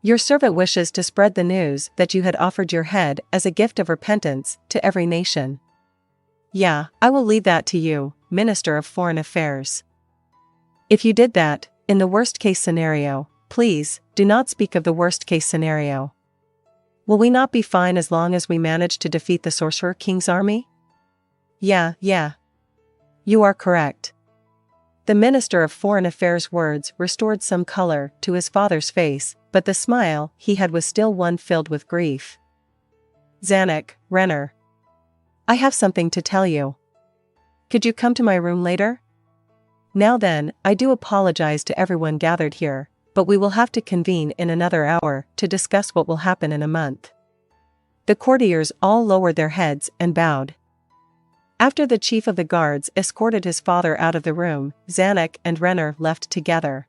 your servant wishes to spread the news that you had offered your head as a gift of repentance to every nation." "Yeah, I will leave that to you, Minister of Foreign Affairs. If you did that, in the worst-case scenario, please, do not speak of the worst-case scenario. Will we not be fine as long as we manage to defeat the Sorcerer King's army?" Yeah. You are correct." The Minister of Foreign Affairs' words restored some color to his father's face, but the smile he had was still one filled with grief. "Zanuck, Renner, I have something to tell you. Could you come to my room later? Now then, I do apologize to everyone gathered here, but we will have to convene in another hour to discuss what will happen in a month." The courtiers all lowered their heads and bowed. After the chief of the guards escorted his father out of the room, Zanuck and Renner left together.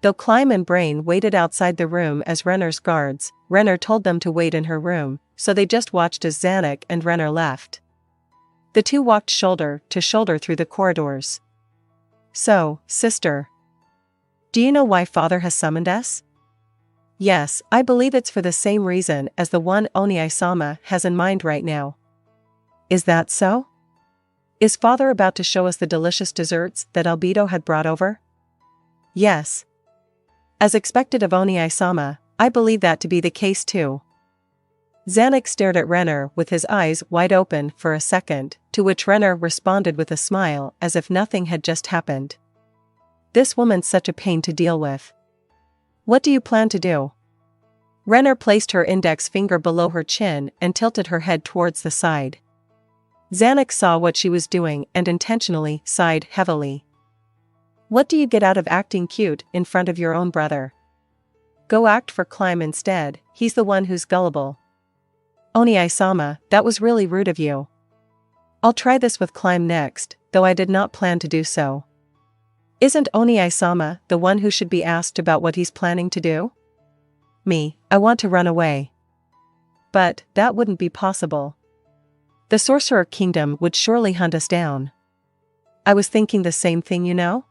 Though Clyme and Brain waited outside the room as Renner's guards, Renner told them to wait in her room, so they just watched as Zanuck and Renner left. The two walked shoulder to shoulder through the corridors. "So, sister, do you know why father has summoned us?" "Yes, I believe it's for the same reason as the one Oni-sama has in mind right now." "Is that so? Is father about to show us the delicious desserts that Albedo had brought over?" "Yes. As expected of Oni-sama, I believe that to be the case too." Zanuck stared at Renner with his eyes wide open for a second, to which Renner responded with a smile as if nothing had just happened. "This woman's such a pain to deal with. What do you plan to do?" Renner placed her index finger below her chin and tilted her head towards the side. Zanuck saw what she was doing and intentionally sighed heavily. "What do you get out of acting cute in front of your own brother? Go act for Clyme instead, he's the one who's gullible." "Oni-sama, that was really rude of you. I'll try this with Clyme next, though I did not plan to do so." "Isn't Oni-sama the one who should be asked about what he's planning to do?" "Me, I want to run away." "But that wouldn't be possible. The Sorcerer Kingdom would surely hunt us down." "I was thinking the same thing, you know.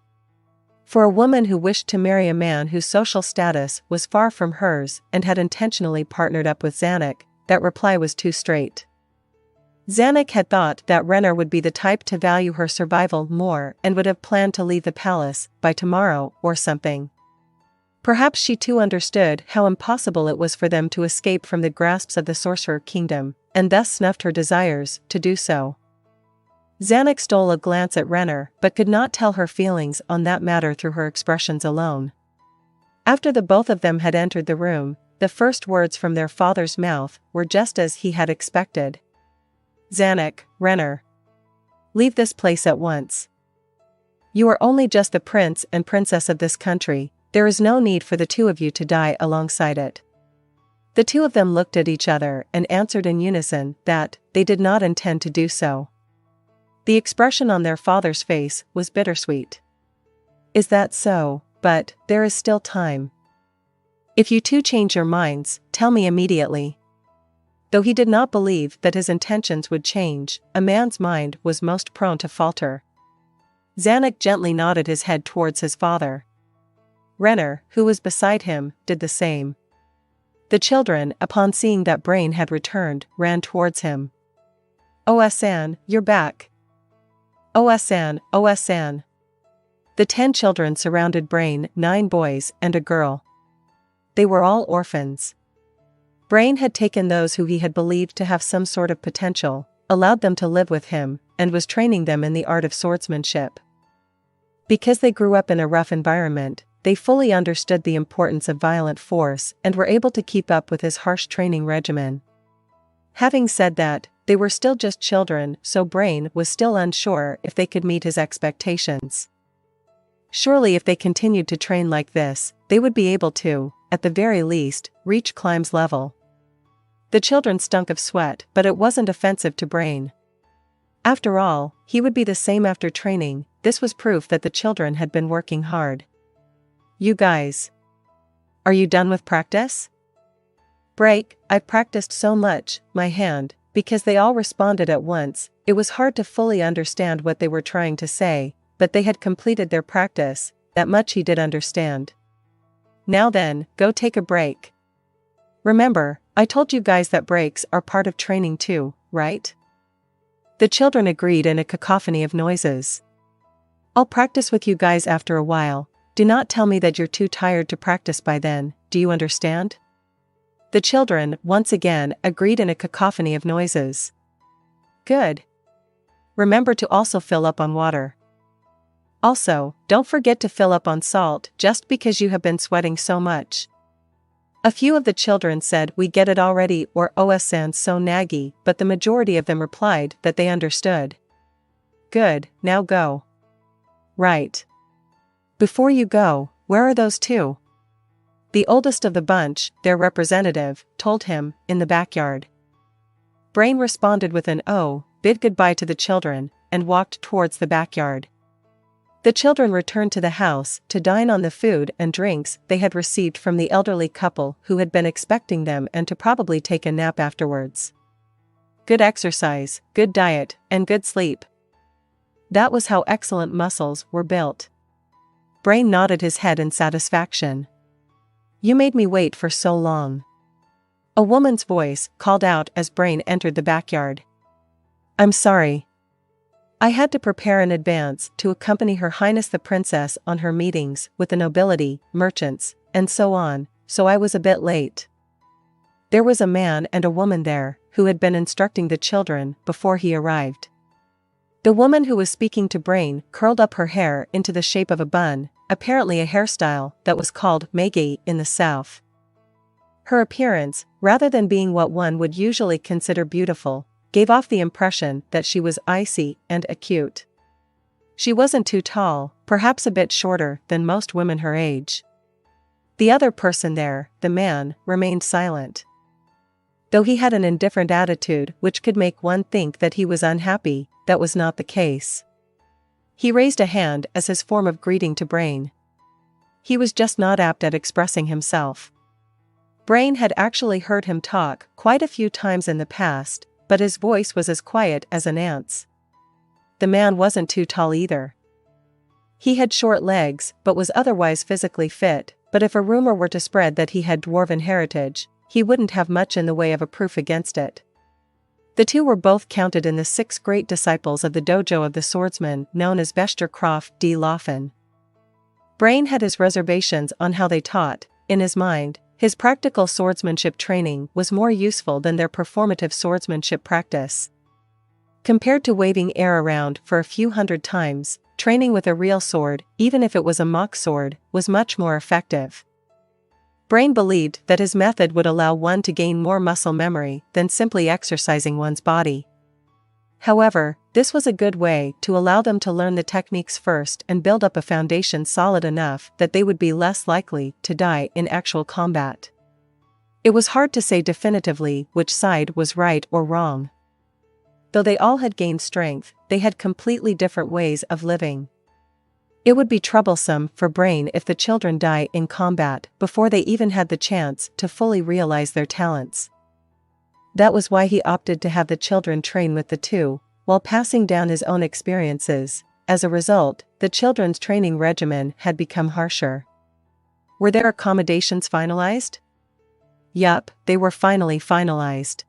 For a woman who wished to marry a man whose social status was far from hers and had intentionally partnered up with Zanuck, that reply was too straight. Zanuck had thought that Renner would be the type to value her survival more and would have planned to leave the palace by tomorrow or something. Perhaps she too understood how impossible it was for them to escape from the grasps of the Sorcerer Kingdom, and thus snuffed her desires to do so. Zanuck stole a glance at Renner but could not tell her feelings on that matter through her expressions alone. After the both of them had entered the room, the first words from their father's mouth were just as he had expected. Zanuck, Renner. Leave this place at once. You are only just the prince and princess of this country, there is no need for the two of you to die alongside it. The two of them looked at each other and answered in unison that they did not intend to do so. The expression on their father's face was bittersweet. Is that so? But there is still time. If you two change your minds, tell me immediately. Though he did not believe that his intentions would change, a man's mind was most prone to falter. Zanuck gently nodded his head towards his father. Renner, who was beside him, did the same. The children, upon seeing that Brain had returned, ran towards him. "Osan, you're back. Osan, Osan." The 10 children surrounded Brain, 9 boys and a girl. They were all orphans. Brain had taken those who he had believed to have some sort of potential, allowed them to live with him, and was training them in the art of swordsmanship. Because they grew up in a rough environment, they fully understood the importance of violent force and were able to keep up with his harsh training regimen. Having said that, they were still just children, so Brain was still unsure if they could meet his expectations. Surely if they continued to train like this, they would be able to, at the very least, reach Climb's level. The children stunk of sweat, but it wasn't offensive to Brain. After all, he would be the same after training. This was proof that the children had been working hard. You guys. Are you done with practice? Break, I've practiced so much, my hand, because they all responded at once. It was hard to fully understand what they were trying to say, but they had completed their practice, that much he did understand. Now then, go take a break. Remember, I told you guys that breaks are part of training too, right? The children agreed in a cacophony of noises. I'll practice with you guys after a while. Do not tell me that you're too tired to practice by then, do you understand? The children, once again, agreed in a cacophony of noises. Good. Remember to also fill up on water. Also, don't forget to fill up on salt just because you have been sweating so much. A few of the children said we get it already or Osan so naggy, but the majority of them replied that they understood. Good, now go. Right. Before you go, where are those two? The oldest of the bunch, their representative, told him, in the backyard. Brain responded with an "oh," bid goodbye to the children, and walked towards the backyard. The children returned to the house to dine on the food and drinks they had received from the elderly couple who had been expecting them and to probably take a nap afterwards. Good exercise, good diet, and good sleep. That was how excellent muscles were built. Brain nodded his head in satisfaction. You made me wait for so long. A woman's voice called out as Brain entered the backyard. I'm sorry. I had to prepare in advance to accompany Her Highness the Princess on her meetings with the nobility, merchants, and so on, so I was a bit late. There was a man and a woman there, who had been instructing the children before he arrived. The woman who was speaking to Brain curled up her hair into the shape of a bun, apparently a hairstyle that was called mege in the south. Her appearance, rather than being what one would usually consider beautiful, gave off the impression that she was icy and acute. She wasn't too tall, perhaps a bit shorter than most women her age. The other person there, the man, remained silent. Though he had an indifferent attitude which could make one think that he was unhappy, that was not the case. He raised a hand as his form of greeting to Brain. He was just not apt at expressing himself. Brain had actually heard him talk quite a few times in the past, but his voice was as quiet as an ant's. The man wasn't too tall either. He had short legs but was otherwise physically fit, but if a rumor were to spread that he had dwarven heritage, he wouldn't have much in the way of a proof against it. The two were both counted in the 6 great disciples of the dojo of the swordsman known as Bestercroft D. Laufen. Brain had his reservations on how they taught. In his mind, his practical swordsmanship training was more useful than their performative swordsmanship practice. Compared to waving air around for a few hundred times, training with a real sword, even if it was a mock sword, was much more effective. Brain believed that his method would allow one to gain more muscle memory than simply exercising one's body. However, this was a good way to allow them to learn the techniques first and build up a foundation solid enough that they would be less likely to die in actual combat. It was hard to say definitively which side was right or wrong. Though they all had gained strength, they had completely different ways of living. It would be troublesome for Brain if the children die in combat before they even had the chance to fully realize their talents. That was why he opted to have the children train with the two, while passing down his own experiences. As a result, the children's training regimen had become harsher. Were their accommodations finalized? Yup, they were finally finalized.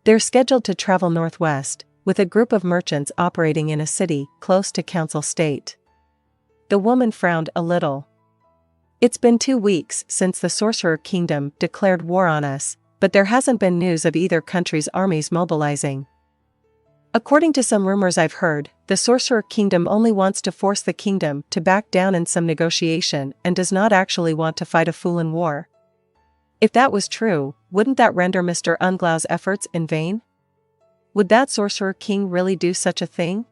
They're scheduled to travel northwest, with a group of merchants operating in a city close to Council State. The woman frowned a little. It's been 2 weeks since the Sorcerer Kingdom declared war on us, but there hasn't been news of either country's armies mobilizing. According to some rumors I've heard, the Sorcerer Kingdom only wants to force the kingdom to back down in some negotiation and does not actually want to fight a fool-in war. If that was true, wouldn't that render Mr. Unglow's efforts in vain? Would that Sorcerer King really do such a thing?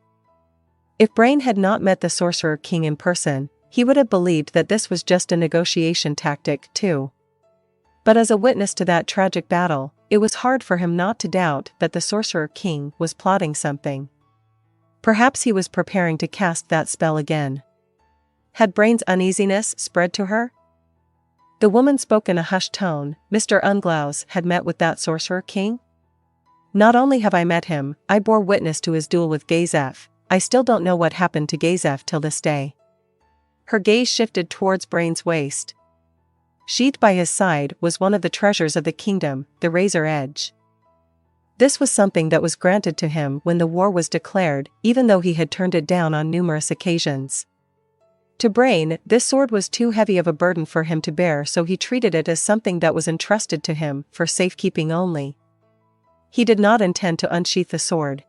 If Brain had not met the Sorcerer King in person, he would have believed that this was just a negotiation tactic too. But as a witness to that tragic battle, it was hard for him not to doubt that the Sorcerer King was plotting something. Perhaps he was preparing to cast that spell again. Had Brain's uneasiness spread to her? The woman spoke in a hushed tone. Mr. Unglaus had met with that Sorcerer King? Not only have I met him, I bore witness to his duel with Gazef. I still don't know what happened to Gazef till this day. Her gaze shifted towards Brain's waist. Sheathed by his side was one of the treasures of the kingdom, the razor edge. This was something that was granted to him when the war was declared, even though he had turned it down on numerous occasions. To Brain, this sword was too heavy of a burden for him to bear, so he treated it as something that was entrusted to him for safekeeping only. He did not intend to unsheath the sword.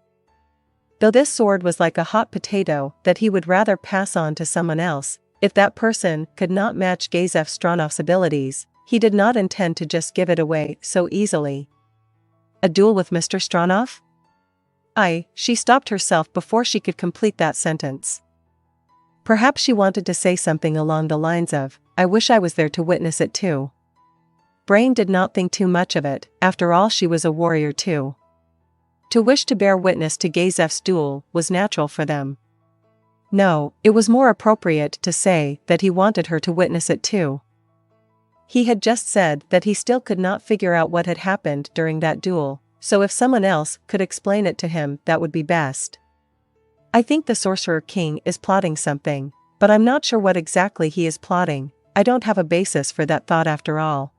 Though this sword was like a hot potato that he would rather pass on to someone else, if that person could not match Gazef Stranov's abilities, he did not intend to just give it away so easily. A duel with Mr. Stranov? She stopped herself before she could complete that sentence. Perhaps she wanted to say something along the lines of, I wish I was there to witness it too. Brain did not think too much of it, after all she was a warrior too. To wish to bear witness to Gazef's duel was natural for them. No, it was more appropriate to say that he wanted her to witness it too. He had just said that he still could not figure out what had happened during that duel, so if someone else could explain it to him, that would be best. I think the Sorcerer King is plotting something, but I'm not sure what exactly he is plotting. I don't have a basis for that thought after all.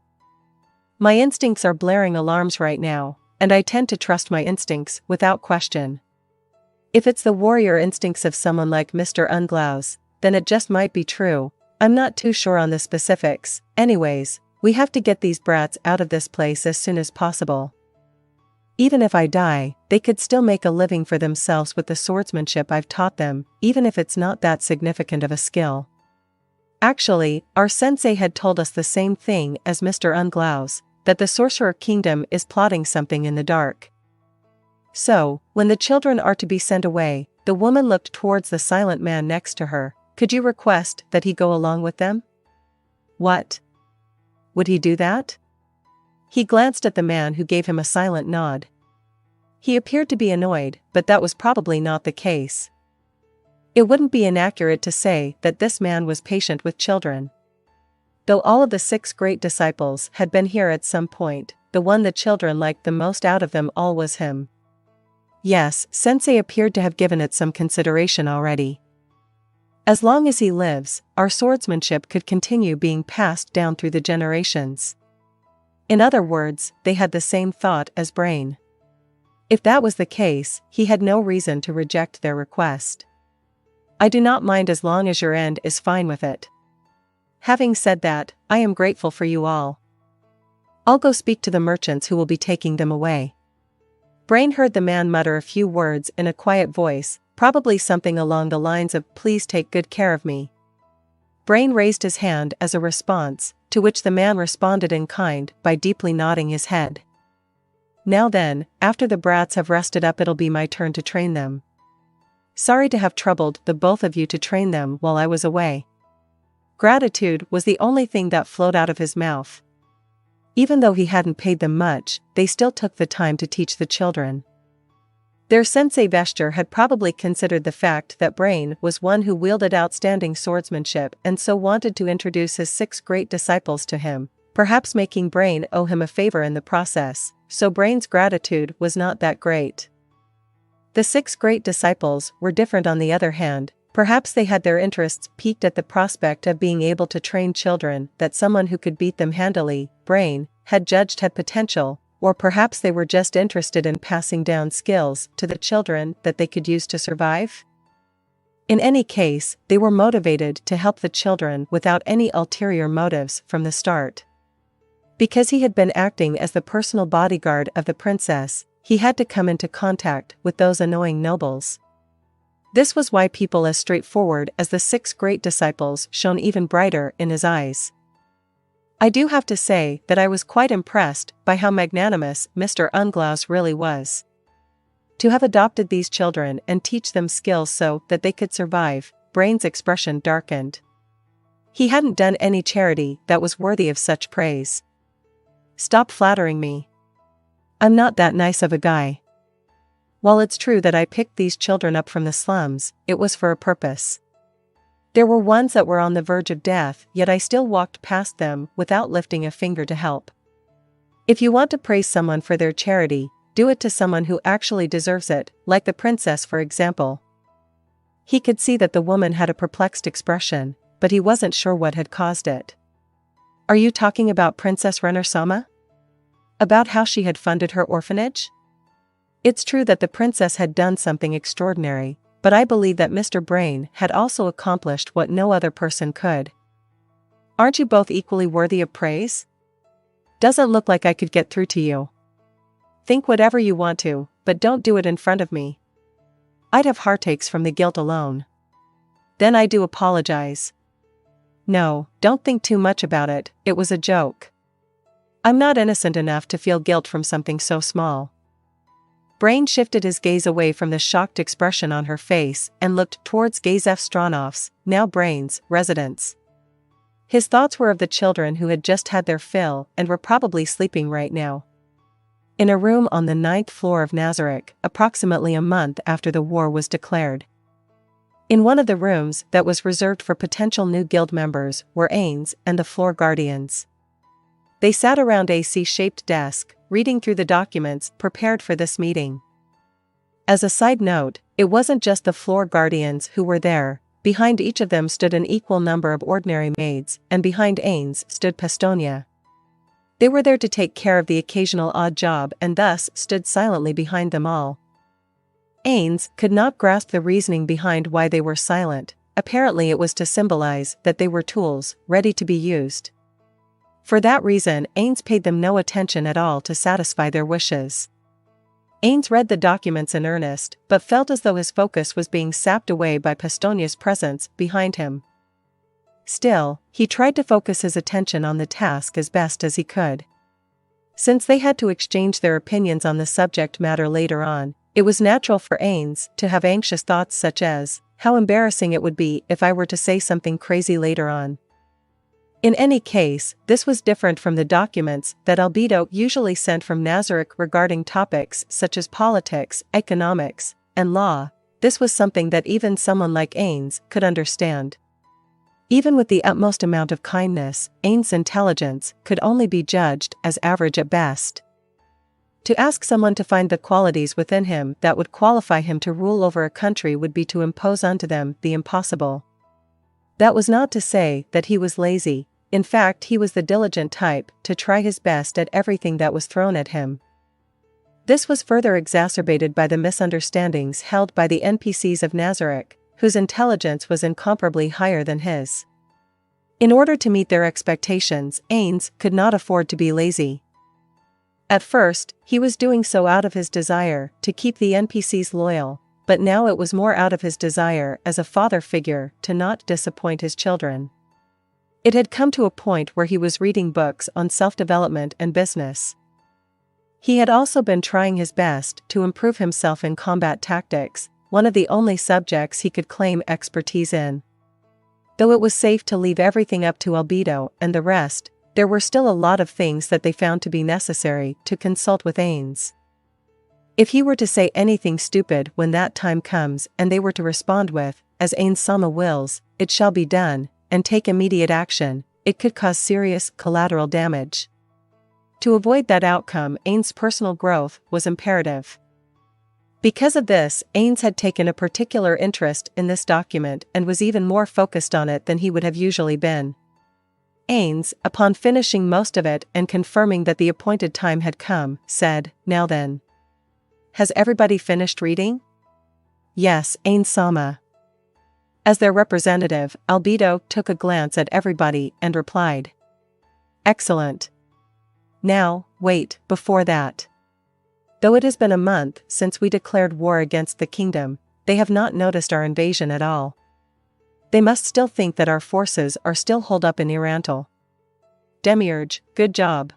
My instincts are blaring alarms right now, and I tend to trust my instincts without question. If it's the warrior instincts of someone like Mr. Unglaus, then it just might be true. I'm not too sure on the specifics. Anyways, we have to get these brats out of this place as soon as possible. Even if I die, they could still make a living for themselves with the swordsmanship I've taught them, even if it's not that significant of a skill. Actually, our sensei had told us the same thing as Mr. Unglaus, that the Sorcerer Kingdom is plotting something in the dark. So, when the children are to be sent away, the woman looked towards the silent man next to her. Could you request that he go along with them? What? Would he do that? He glanced at the man who gave him a silent nod. He appeared to be annoyed, but that was probably not the case. It wouldn't be inaccurate to say that this man was patient with children. Though all of the 6 great disciples had been here at some point, the one the children liked the most out of them all was him. Yes, Sensei appeared to have given it some consideration already. As long as he lives, our swordsmanship could continue being passed down through the generations. In other words, they had the same thought as Brain. If that was the case, he had no reason to reject their request. I do not mind as long as your end is fine with it. Having said that, I am grateful for you all. I'll go speak to the merchants who will be taking them away. Brain heard the man mutter a few words in a quiet voice, probably something along the lines of, "Please take good care of me." Brain raised his hand as a response, to which the man responded in kind by deeply nodding his head. "Now then, after the brats have rested up, it'll be my turn to train them. Sorry to have troubled the both of you to train them while I was away." Gratitude was the only thing that flowed out of his mouth. Even though he hadn't paid them much, they still took the time to teach the children. Their sensei Vesture had probably considered the fact that Brain was one who wielded outstanding swordsmanship and so wanted to introduce his 6 great disciples to him, perhaps making Brain owe him a favor in the process, so Brain's gratitude was not that great. The 6 great disciples were different on the other hand. Perhaps they had their interests piqued at the prospect of being able to train children that someone who could beat them handily, Brain, had judged had potential, or perhaps they were just interested in passing down skills to the children that they could use to survive. In any case, they were motivated to help the children without any ulterior motives from the start. Because he had been acting as the personal bodyguard of the princess, he had to come into contact with those annoying nobles. This was why people as straightforward as the 6 great disciples shone even brighter in his eyes. I do have to say that I was quite impressed by how magnanimous Mr. Unglaus really was. To have adopted these children and teach them skills so that they could survive, Brain's expression darkened. He hadn't done any charity that was worthy of such praise. "Stop flattering me. I'm not that nice of a guy. While it's true that I picked these children up from the slums, it was for a purpose. There were ones that were on the verge of death, yet I still walked past them without lifting a finger to help. If you want to praise someone for their charity, do it to someone who actually deserves it, like the princess for example." He could see that the woman had a perplexed expression, but he wasn't sure what had caused it. "Are you talking about Princess Renner-sama? About how she had funded her orphanage? It's true that the princess had done something extraordinary, but I believe that Mr. Brain had also accomplished what no other person could. Aren't you both equally worthy of praise? Doesn't look like I could get through to you. Think whatever you want to, but don't do it in front of me. I'd have heartaches from the guilt alone. Then I do apologize. No, don't think too much about it, it was a joke. I'm not innocent enough to feel guilt from something so small." Brain shifted his gaze away from the shocked expression on her face and looked towards Gazef Stronov's, now Brain's, residence. His thoughts were of the children who had just had their fill and were probably sleeping right now. In a room on the 9th floor of Nazarick, approximately a month after the war was declared. In one of the rooms that was reserved for potential new guild members were Ainz and the floor guardians. They sat around a C-shaped desk, reading through the documents prepared for this meeting. As a side note, it wasn't just the floor guardians who were there. Behind each of them stood an equal number of ordinary maids, and behind Ainz stood Pestonia. They were there to take care of the occasional odd job and thus stood silently behind them all. Ainz could not grasp the reasoning behind why they were silent. Apparently it was to symbolize that they were tools, ready to be used. For that reason, Ainz paid them no attention at all to satisfy their wishes. Ainz read the documents in earnest, but felt as though his focus was being sapped away by Pestonia's presence behind him. Still, he tried to focus his attention on the task as best as he could. Since they had to exchange their opinions on the subject matter later on, it was natural for Ainz to have anxious thoughts such as, how embarrassing it would be if I were to say something crazy later on. In any case, this was different from the documents that Albedo usually sent from Nazarick regarding topics such as politics, economics, and law. This was something that even someone like Ainz could understand. Even with the utmost amount of kindness, Ainz's intelligence could only be judged as average at best. To ask someone to find the qualities within him that would qualify him to rule over a country would be to impose onto them the impossible. That was not to say that he was lazy. In fact, he was the diligent type to try his best at everything that was thrown at him. This was further exacerbated by the misunderstandings held by the NPCs of Nazarick, whose intelligence was incomparably higher than his. In order to meet their expectations, Ainz could not afford to be lazy. At first, he was doing so out of his desire to keep the NPCs loyal, but now it was more out of his desire as a father figure to not disappoint his children. It had come to a point where he was reading books on self-development and business. He had also been trying his best to improve himself in combat tactics, one of the only subjects he could claim expertise in. Though it was safe to leave everything up to Albedo and the rest, there were still a lot of things that they found to be necessary to consult with Ainz. If he were to say anything stupid when that time comes and they were to respond with, "As Ainz Sama wills, it shall be done," and take immediate action, it could cause serious collateral damage. To avoid that outcome, Ainz's personal growth was imperative. Because of this, Ainz had taken a particular interest in this document and was even more focused on it than he would have usually been. Ainz, upon finishing most of it and confirming that the appointed time had come, said, "Now then. Has everybody finished reading?" "Yes, Ainz Sama." As their representative, Albedo took a glance at everybody and replied, "Excellent. Now, wait, before that. Though it has been a month since we declared war against the kingdom, they have not noticed our invasion at all. They must still think that our forces are still holed up in Irantal. Demiurge, good job.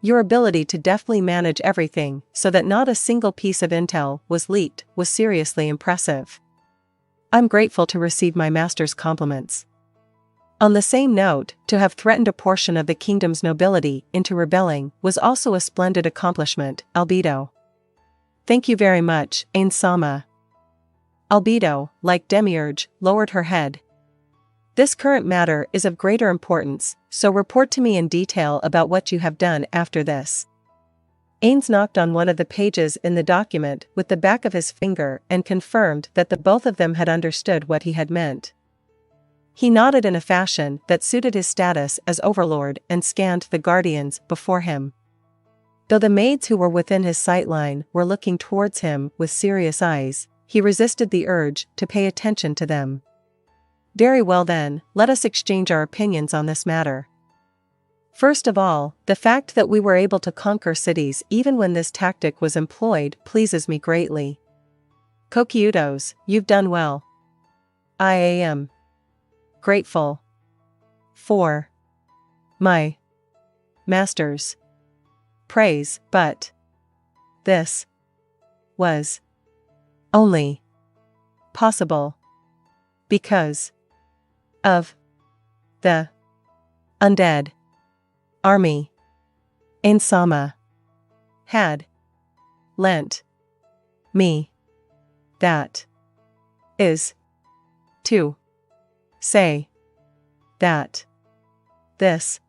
Your ability to deftly manage everything so that not a single piece of intel was leaked was seriously impressive. I'm grateful to receive my master's compliments. On the same note, to have threatened a portion of the kingdom's nobility into rebelling was also a splendid accomplishment, Albedo. Thank you very much, Ainz Sama." Albedo, like Demiurge, lowered her head. "This current matter is of greater importance, so report to me in detail about what you have done after this." Ainz knocked on one of the pages in the document with the back of his finger and confirmed that the both of them had understood what he had meant. He nodded in a fashion that suited his status as Overlord and scanned the guardians before him. Though the maids who were within his sightline were looking towards him with serious eyes, he resisted the urge to pay attention to them. "Very well then, let us exchange our opinions on this matter. First of all, the fact that we were able to conquer cities even when this tactic was employed pleases me greatly. Kokyudos, you've done well. I am grateful for my master's praise, but this was only possible because of the undead army Ainz Sama had lent me. That is to say that this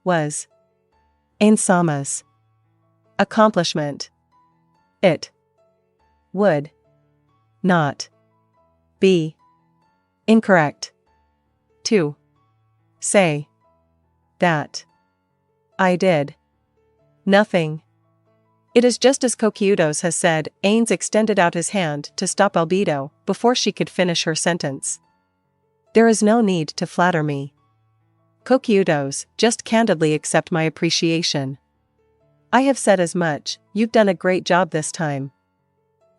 was Ainz Sama's accomplishment. It would not be incorrect to say that I did nothing. It is just as Kokyudos has said." Ainz extended out his hand to stop Albedo before she could finish her sentence. "There is no need to flatter me. Kokyudos, just candidly accept my appreciation. I have said as much, you've done a great job this time."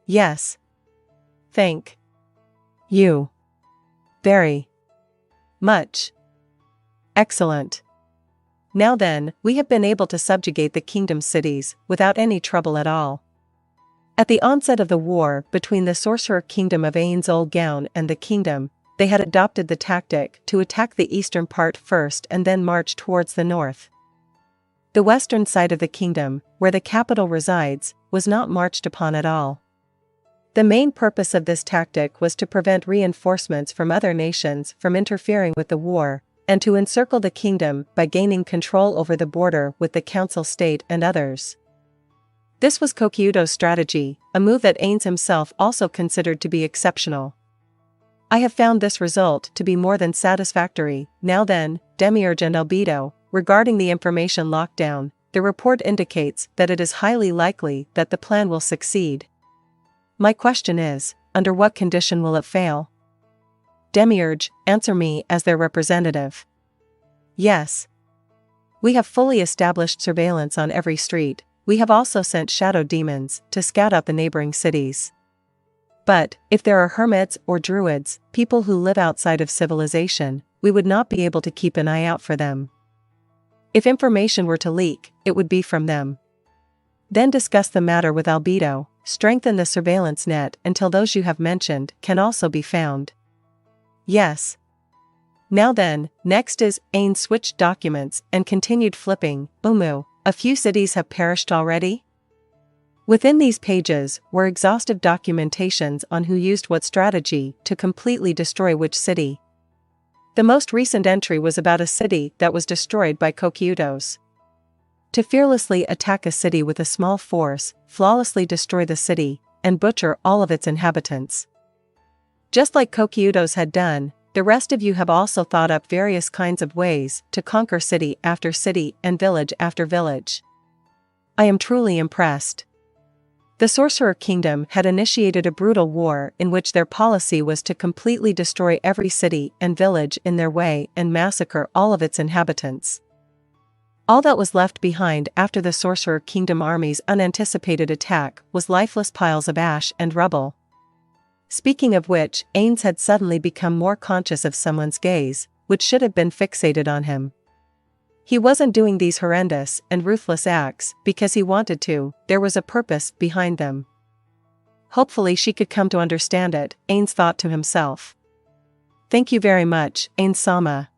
"Yes. Thank you very much." "Excellent. Now then, we have been able to subjugate the kingdom's cities without any trouble at all. At the onset of the war between the sorcerer kingdom of Ainz Ooal Gown and the kingdom, they had adopted the tactic to attack the eastern part first and then march towards the north. The western side of the kingdom, where the capital resides, was not marched upon at all. The main purpose of this tactic was to prevent reinforcements from other nations from interfering with the war, and to encircle the kingdom by gaining control over the border with the council state and others. This was Kokyudo's strategy, a move that Ainz himself also considered to be exceptional. I have found this result to be more than satisfactory. Now then, Demiurge and Albedo, regarding the information lockdown, the report indicates that it is highly likely that the plan will succeed. My question is, under what condition will it fail? Demiurge, answer me as their representative. Yes. We have fully established surveillance on every street. We have also sent shadow demons to scout out the neighboring cities. But, if there are hermits or druids, people who live outside of civilization, we would not be able to keep an eye out for them. If information were to leak, it would be from them. Then discuss the matter with Albedo, strengthen the surveillance net until those you have mentioned can also be found. Yes. Now then, next is, Ainz switched documents and continued flipping. A few cities have perished already? Within these pages were exhaustive documentations on who used what strategy to completely destroy which city. The most recent entry was about a city that was destroyed by Kokyudos. To fearlessly attack a city with a small force, flawlessly destroy the city, and butcher all of its inhabitants. Just like Kokyudos had done, the rest of you have also thought up various kinds of ways to conquer city after city and village after village. I am truly impressed. The Sorcerer Kingdom had initiated a brutal war in which their policy was to completely destroy every city and village in their way and massacre all of its inhabitants. All that was left behind after the Sorcerer Kingdom army's unanticipated attack was lifeless piles of ash and rubble. Speaking of which, Ainz had suddenly become more conscious of someone's gaze, which should have been fixated on him. He wasn't doing these horrendous and ruthless acts because he wanted to, there was a purpose behind them. Hopefully she could come to understand it, Ainz thought to himself. Thank you very much, Ainz-sama.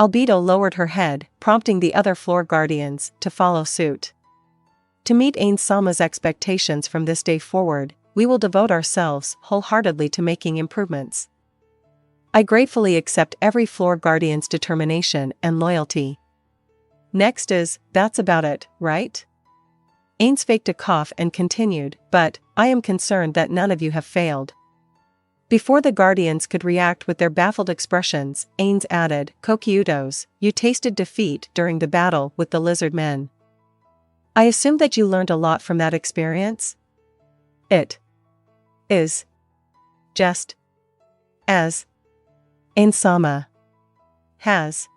Albedo lowered her head, prompting the other floor guardians to follow suit. To meet Ainz-sama's expectations from this day forward, we will devote ourselves wholeheartedly to making improvements. I gratefully accept every floor guardian's determination and loyalty. Next is, that's about it, right? Ainz faked a cough and continued, but, I am concerned that none of you have failed. Before the guardians could react with their baffled expressions, Ainz added, Kokyudos, you tasted defeat during the battle with the lizard men. I assume that you learned a lot from that experience? It is just as Ainz-sama has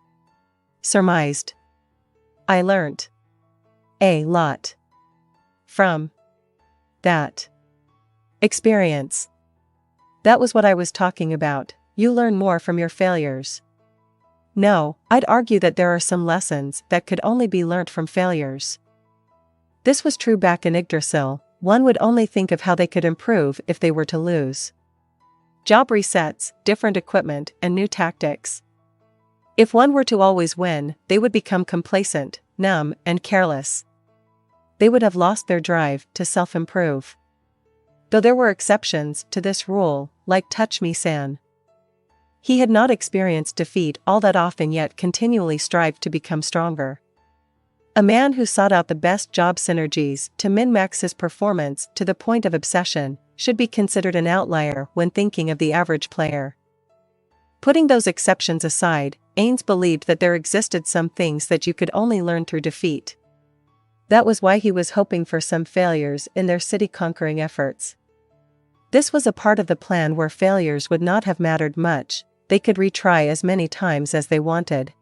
surmised. I learned a lot from that experience. That was what I was talking about. You learn more from your failures. No, I'd argue that there are some lessons that could only be learnt from failures. This was true back in Yggdrasil. One would only think of how they could improve if they were to lose. Job resets, different equipment, and new tactics. If one were to always win, they would become complacent, numb, and careless. They would have lost their drive to self-improve. Though there were exceptions to this rule, like Touch Me-san. He had not experienced defeat all that often yet continually strived to become stronger. A man who sought out the best job synergies to min-max his performance to the point of obsession should be considered an outlier when thinking of the average player. Putting those exceptions aside, Ainz believed that there existed some things that you could only learn through defeat. That was why he was hoping for some failures in their city-conquering efforts. This was a part of the plan where failures would not have mattered much, they could retry as many times as they wanted.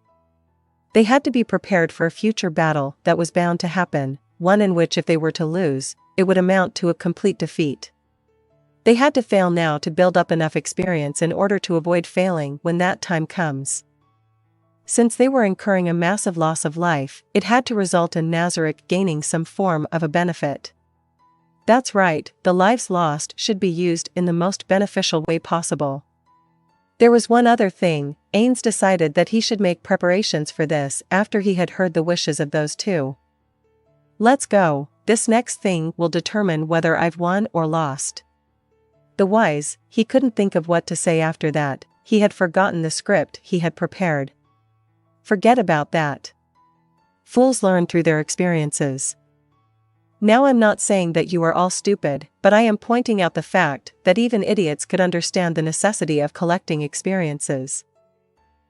They had to be prepared for a future battle that was bound to happen, one in which if they were to lose, it would amount to a complete defeat. They had to fail now to build up enough experience in order to avoid failing when that time comes. Since they were incurring a massive loss of life, it had to result in Nazarick gaining some form of a benefit. That's right, the lives lost should be used in the most beneficial way possible. There was one other thing, Ainz decided that he should make preparations for this after he had heard the wishes of those two. Let's go, this next thing will determine whether I've won or lost. The wise, he couldn't think of what to say after that, he had forgotten the script he had prepared. Forget about that. Fools learn through their experiences. Now I'm not saying that you are all stupid, but I am pointing out the fact that even idiots could understand the necessity of collecting experiences.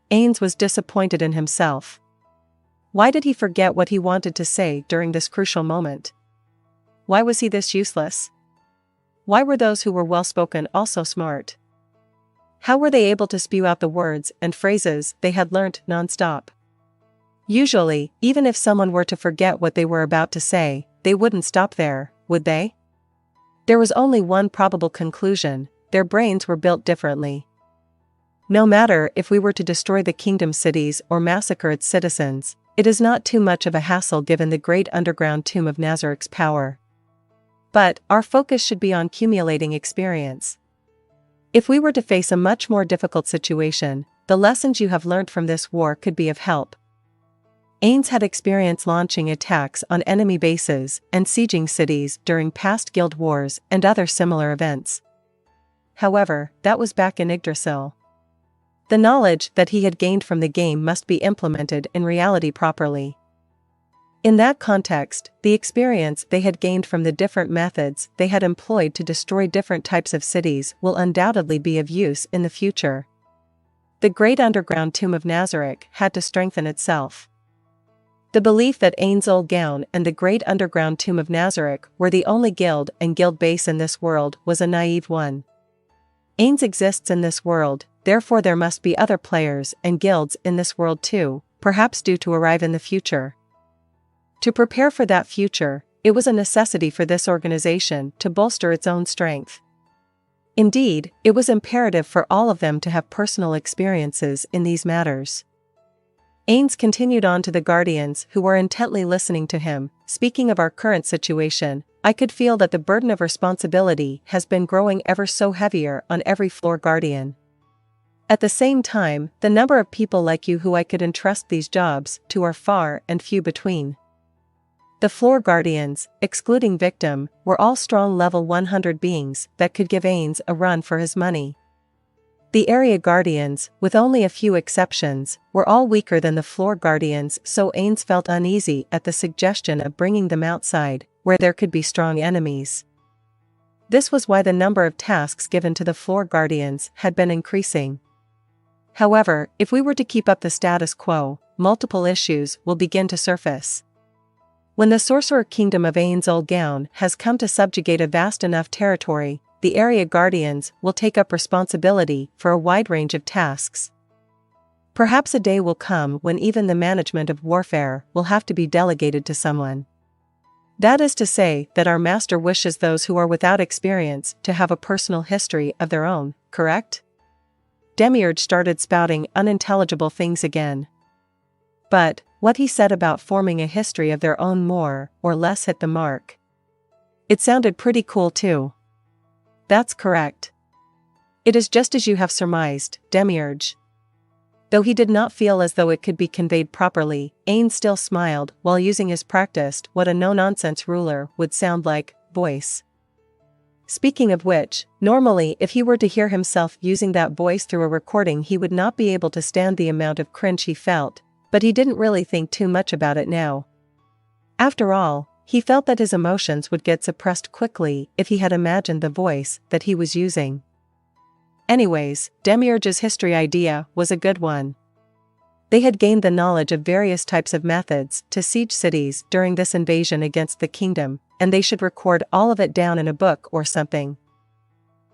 Ainz was disappointed in himself. Why did he forget what he wanted to say during this crucial moment? Why was he this useless? Why were those who were well-spoken also smart? How were they able to spew out the words and phrases they had learnt non-stop? Usually, even if someone were to forget what they were about to say, they wouldn't stop there, would they? There was only one probable conclusion: their brains were built differently. No matter if we were to destroy the kingdom cities or massacre its citizens, it is not too much of a hassle given the great underground tomb of Nazaryk's power. But our focus should be on accumulating experience. If we were to face a much more difficult situation, the lessons you have learned from this war could be of help. Ainz had experience launching attacks on enemy bases and sieging cities during past guild wars and other similar events. However, that was back in Yggdrasil. The knowledge that he had gained from the game must be implemented in reality properly. In that context, the experience they had gained from the different methods they had employed to destroy different types of cities will undoubtedly be of use in the future. The great underground tomb of Nazaryk had to strengthen itself. The belief that Ainz Ooal Gown and the great underground tomb of Nazaryk were the only guild and guild base in this world was a naive one. Ainz exists in this world, therefore there must be other players and guilds in this world too, perhaps due to arrive in the future. To prepare for that future, it was a necessity for this organization to bolster its own strength. Indeed, it was imperative for all of them to have personal experiences in these matters. Ainz continued on to the Guardians who were intently listening to him. Speaking of our current situation, I could feel that the burden of responsibility has been growing ever so heavier on every floor Guardian. At the same time, the number of people like you who I could entrust these jobs to are far and few between. The floor Guardians, excluding Victim, were all strong level 100 beings that could give Ainz a run for his money. The area Guardians, with only a few exceptions, were all weaker than the floor Guardians, so Ainz felt uneasy at the suggestion of bringing them outside, where there could be strong enemies. This was why the number of tasks given to the floor Guardians had been increasing. However, if we were to keep up the status quo, multiple issues will begin to surface. When the Sorcerer Kingdom of Ainz Ooal Gown has come to subjugate a vast enough territory, the area Guardians will take up responsibility for a wide range of tasks. Perhaps a day will come when even the management of warfare will have to be delegated to someone. That is to say that our master wishes those who are without experience to have a personal history of their own, correct? Demiurge started spouting unintelligible things again. But what he said about forming a history of their own more or less hit the mark. It sounded pretty cool too. That's correct. It is just as you have surmised, Demiurge. Though he did not feel as though it could be conveyed properly, Ainz still smiled while using his practiced what a no-nonsense ruler would sound like voice. Speaking of which, normally if he were to hear himself using that voice through a recording he would not be able to stand the amount of cringe he felt, but he didn't really think too much about it now. After all, he felt that his emotions would get suppressed quickly if he had imagined the voice that he was using. Anyways, Demiurge's history idea was a good one. They had gained the knowledge of various types of methods to siege cities during this invasion against the kingdom, and they should record all of it down in a book or something.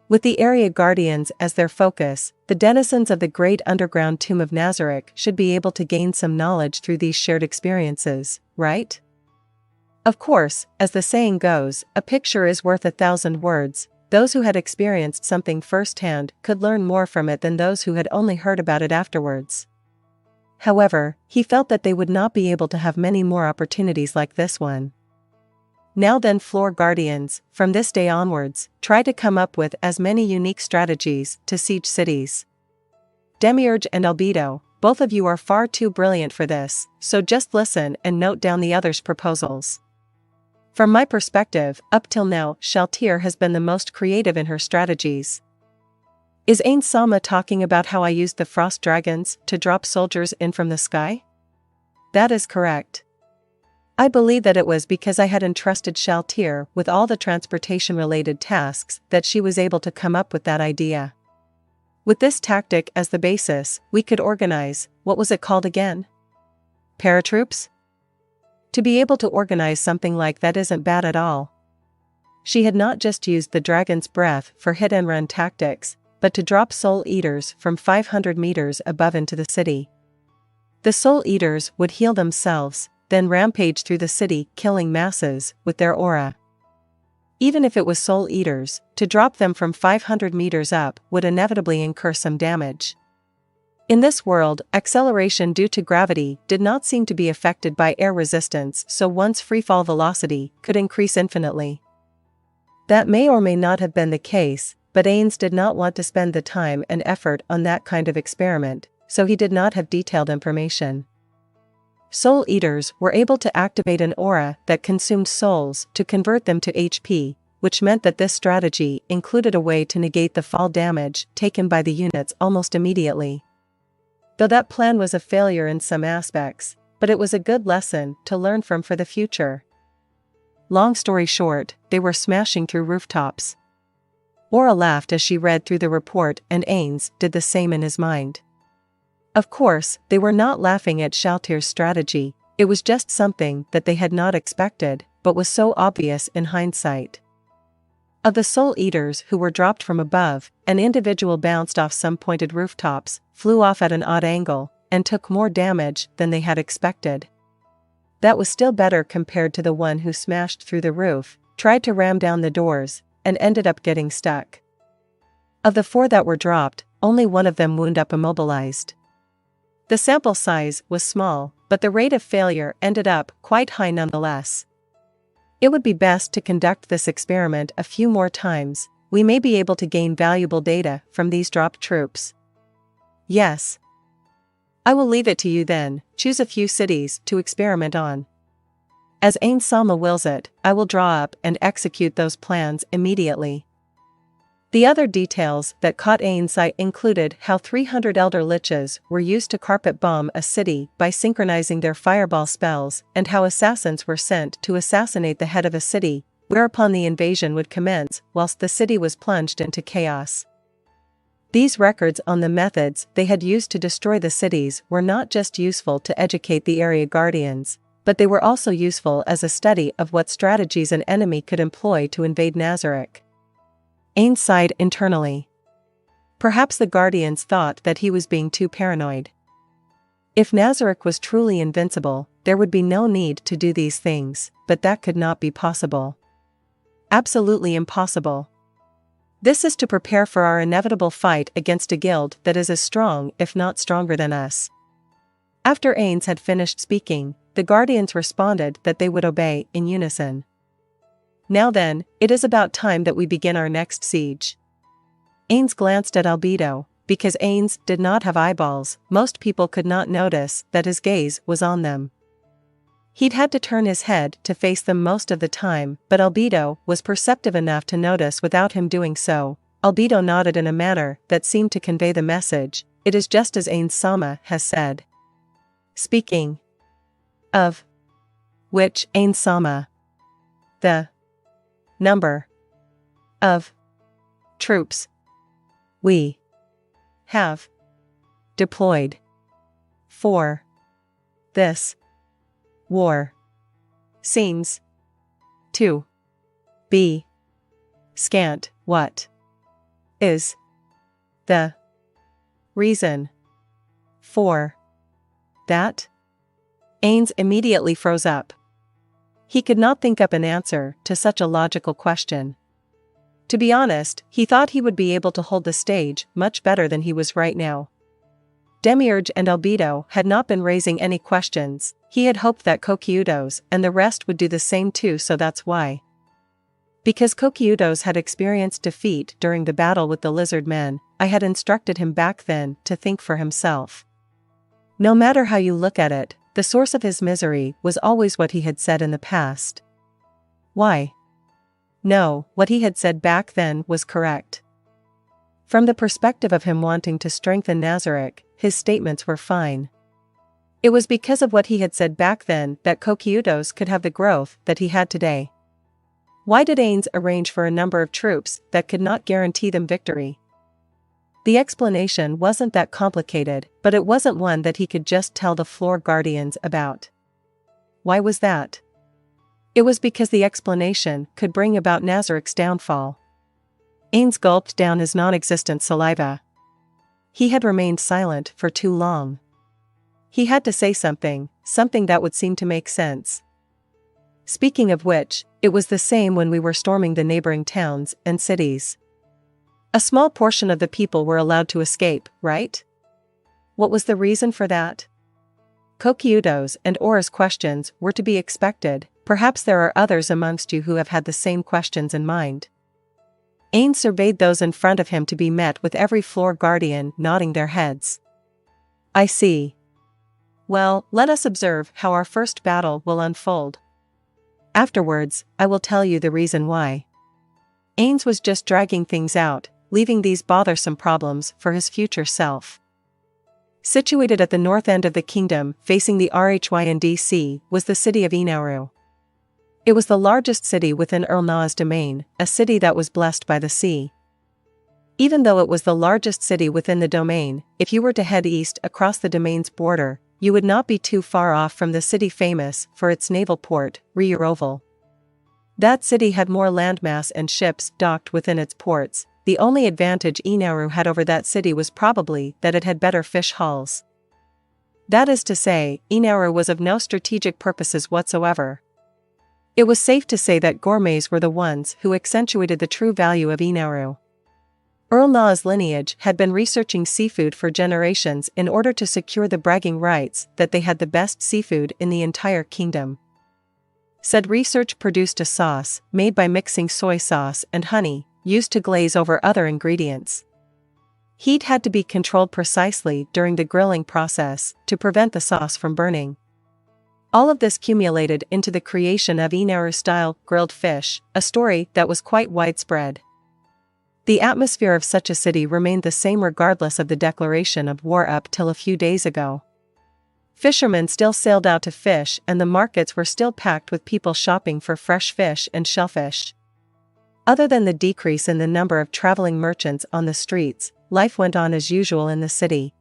With the area Guardians as their focus, the denizens of the great underground tomb of Nazaryk should be able to gain some knowledge through these shared experiences, right? Of course, as the saying goes, a picture is worth 1,000 words. Those who had experienced something firsthand could learn more from it than those who had only heard about it afterwards. However, he felt that they would not be able to have many more opportunities like this one. Now then, floor Guardians, from this day onwards, try to come up with as many unique strategies to siege cities. Demiurge and Albedo, both of you are far too brilliant for this, so just listen and note down the others' proposals. From my perspective, up till now, Shaltir has been the most creative in her strategies. Is Ainz Sama talking about how I used the frost dragons to drop soldiers in from the sky? That is correct. I believe that it was because I had entrusted Shaltir with all the transportation-related tasks that she was able to come up with that idea. With this tactic as the basis, we could organize, what was it called again? Paratroops? To be able to organize something like that isn't bad at all. She had not just used the dragon's breath for hit-and-run tactics, but to drop soul eaters from 500 meters above into the city. The Soul Eaters would heal themselves, then rampage through the city killing masses with their aura. Even if it was Soul Eaters, to drop them from 500 meters up would inevitably incur some damage. In this world, acceleration due to gravity did not seem to be affected by air resistance, so one's freefall velocity could increase infinitely. That may or may not have been the case, but Ainz did not want to spend the time and effort on that kind of experiment, so he did not have detailed information. Soul Eaters were able to activate an aura that consumed souls to convert them to HP, which meant that this strategy included a way to negate the fall damage taken by the units almost immediately. Though that plan was a failure in some aspects, but it was a good lesson to learn from for the future. Long story short, they were smashing through rooftops. Aura laughed as she read through the report, and Ainz did the same in his mind. Of course, they were not laughing at Shaltir's strategy, it was just something that they had not expected, but was so obvious in hindsight. Of the Soul Eaters who were dropped from above, an individual bounced off some pointed rooftops, flew off at an odd angle, and took more damage than they had expected. That was still better compared to the one who smashed through the roof, tried to ram down the doors, and ended up getting stuck. Of the 4 that were dropped, only one of them wound up immobilized. The sample size was small, but the rate of failure ended up quite high nonetheless. It would be best to conduct this experiment a few more times, we may be able to gain valuable data from these dropped troops. Yes. I will leave it to you then, choose a few cities to experiment on. As Ainz Ooal wills it, I will draw up and execute those plans immediately. The other details that caught Ainz's eye included how 300 elder liches were used to carpet bomb a city by synchronizing their fireball spells, and how assassins were sent to assassinate the head of a city, whereupon the invasion would commence whilst the city was plunged into chaos. These records on the methods they had used to destroy the cities were not just useful to educate the area guardians, but they were also useful as a study of what strategies an enemy could employ to invade Nazarick. Ainz sighed internally. Perhaps the Guardians thought that he was being too paranoid. If Nazarick was truly invincible, there would be no need to do these things, but that could not be possible. Absolutely impossible. This is to prepare for our inevitable fight against a guild that is as strong if not stronger than us. After Ainz had finished speaking, the Guardians responded that they would obey in unison. Now then, it is about time that we begin our next siege. Ainz glanced at Albedo. Because Ainz did not have eyeballs, most people could not notice that his gaze was on them. He'd had to turn his head to face them most of the time, but Albedo was perceptive enough to notice without him doing so. Albedo nodded in a manner that seemed to convey the message, it is just as Ainz Ooal has said. Speaking of which, Ainz Ooal, the number of troops we have deployed for this war seems to be scant. What is the reason for that? Ainz immediately froze up. He could not think up an answer to such a logical question. To be honest, he thought he would be able to hold the stage much better than he was right now. Demiurge and Albedo had not been raising any questions, he had hoped that Kokyudos and the rest would do the same too, so that's why. Because Kokyudos had experienced defeat during the battle with the lizard men, I had instructed him back then to think for himself. No matter how you look at it, the source of his misery was always what he had said in the past. Why? No, what he had said back then was correct. From the perspective of him wanting to strengthen Nazarick, his statements were fine. It was because of what he had said back then that Kokyudos could have the growth that he had today. Why did Ainz arrange for a number of troops that could not guarantee them victory? The explanation wasn't that complicated, but it wasn't one that he could just tell the floor guardians about. Why was that? It was because the explanation could bring about Nazarick's downfall. Ainz gulped down his non-existent saliva. He had remained silent for too long. He had to say something that would seem to make sense. Speaking of which, it was the same when we were storming the neighboring towns and cities. A small portion of the people were allowed to escape, right? What was the reason for that? Kokyudo's and Aura's questions were to be expected. Perhaps there are others amongst you who have had the same questions in mind. Ainz surveyed those in front of him to be met with every floor guardian nodding their heads. I see. Well, let us observe how our first battle will unfold. Afterwards, I will tell you the reason why. Ainz was just dragging things out, leaving these bothersome problems for his future self. Situated at the north end of the kingdom, facing the Rhynd Sea, was the city of Inaru. It was the largest city within Earl Na's domain, a city that was blessed by the sea. Even though it was the largest city within the domain, if you were to head east across the domain's border, you would not be too far off from the city famous for its naval port, Ainz Ooal. That city had more landmass and ships docked within its ports. The only advantage Inaru had over that city was probably that it had better fish hauls. That is to say, Inaru was of no strategic purposes whatsoever. It was safe to say that gourmets were the ones who accentuated the true value of Inaru. Earl Na's lineage had been researching seafood for generations in order to secure the bragging rights that they had the best seafood in the entire kingdom. Said research produced a sauce, made by mixing soy sauce and honey, used to glaze over other ingredients. Heat had to be controlled precisely during the grilling process to prevent the sauce from burning. All of this cumulated into the creation of Inaru-style grilled fish, a story that was quite widespread. The atmosphere of such a city remained the same regardless of the declaration of war up till a few days ago. Fishermen still sailed out to fish and the markets were still packed with people shopping for fresh fish and shellfish. Other than the decrease in the number of traveling merchants on the streets, life went on as usual in the city.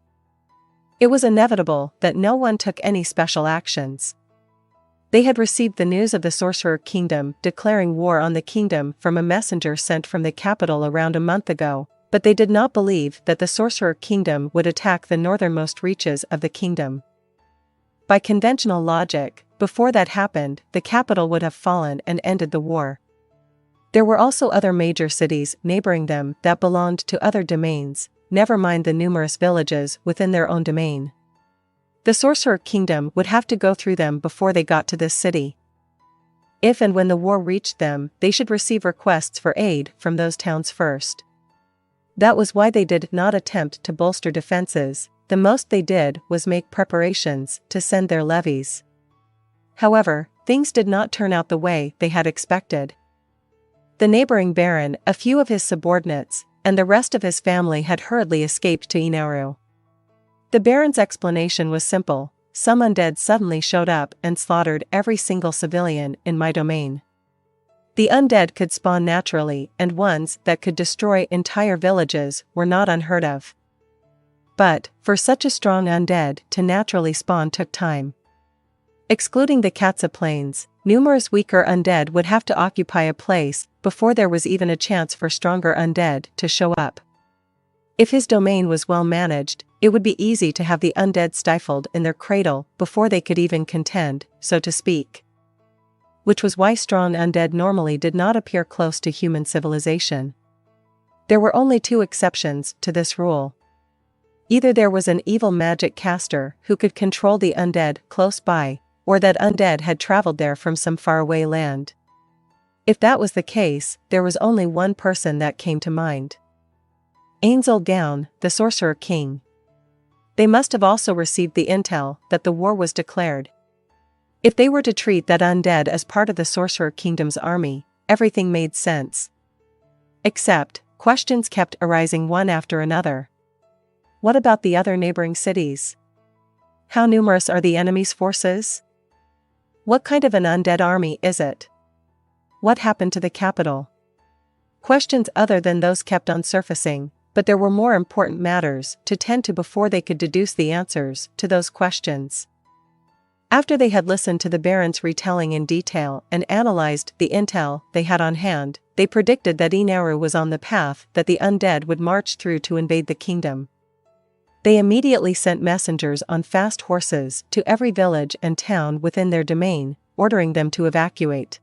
It was inevitable that no one took any special actions. They had received the news of the Sorcerer Kingdom declaring war on the kingdom from a messenger sent from the capital around a month ago, but they did not believe that the Sorcerer Kingdom would attack the northernmost reaches of the kingdom. By conventional logic, before that happened, the capital would have fallen and ended the war. There were also other major cities neighboring them that belonged to other domains, never mind the numerous villages within their own domain. The Sorcerer Kingdom would have to go through them before they got to this city. If and when the war reached them, they should receive requests for aid from those towns first. That was why they did not attempt to bolster defenses. The most they did was make preparations to send their levies. However, things did not turn out the way they had expected. The neighboring baron, a few of his subordinates, and the rest of his family had hurriedly escaped to Inaru. The baron's explanation was simple: some undead suddenly showed up and slaughtered every single civilian in my domain. The undead could spawn naturally, and ones that could destroy entire villages were not unheard of. But, for such a strong undead to naturally spawn took time. Excluding the Katsa Plains, numerous weaker undead would have to occupy a place before there was even a chance for stronger undead to show up. If his domain was well managed, it would be easy to have the undead stifled in their cradle before they could even contend, so to speak. Which was why strong undead normally did not appear close to human civilization. There were only two exceptions to this rule. Either there was an evil magic caster who could control the undead close by, or that undead had traveled there from some faraway land. If that was the case, there was only one person that came to mind. Ainz Ooal Gown, the Sorcerer King. They must have also received the intel that the war was declared. If they were to treat that undead as part of the Sorcerer Kingdom's army, everything made sense. Except, questions kept arising one after another. What about the other neighboring cities? How numerous are the enemy's forces? What kind of an undead army is it? What happened to the capital? Questions other than those kept on surfacing, but there were more important matters to tend to before they could deduce the answers to those questions. After they had listened to the baron's retelling in detail and analyzed the intel they had on hand, they predicted that Inaru was on the path that the undead would march through to invade the kingdom. They immediately sent messengers on fast horses to every village and town within their domain, ordering them to evacuate.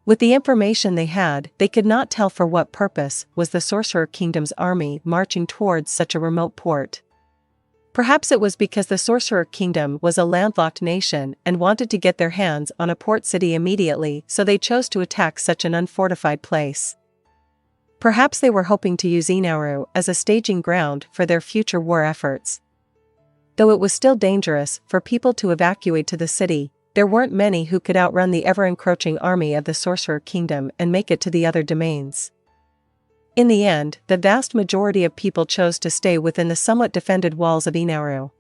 With the information they had, they could not tell for what purpose was the Sorcerer Kingdom's army marching towards such a remote port. Perhaps it was because the Sorcerer Kingdom was a landlocked nation and wanted to get their hands on a port city immediately, so they chose to attack such an unfortified place. Perhaps they were hoping to use Ainz Ooal as a staging ground for their future war efforts. Though it was still dangerous for people to evacuate to the city, there weren't many who could outrun the ever-encroaching army of the Sorcerer Kingdom and make it to the other domains. In the end, the vast majority of people chose to stay within the somewhat defended walls of Ainz Ooal.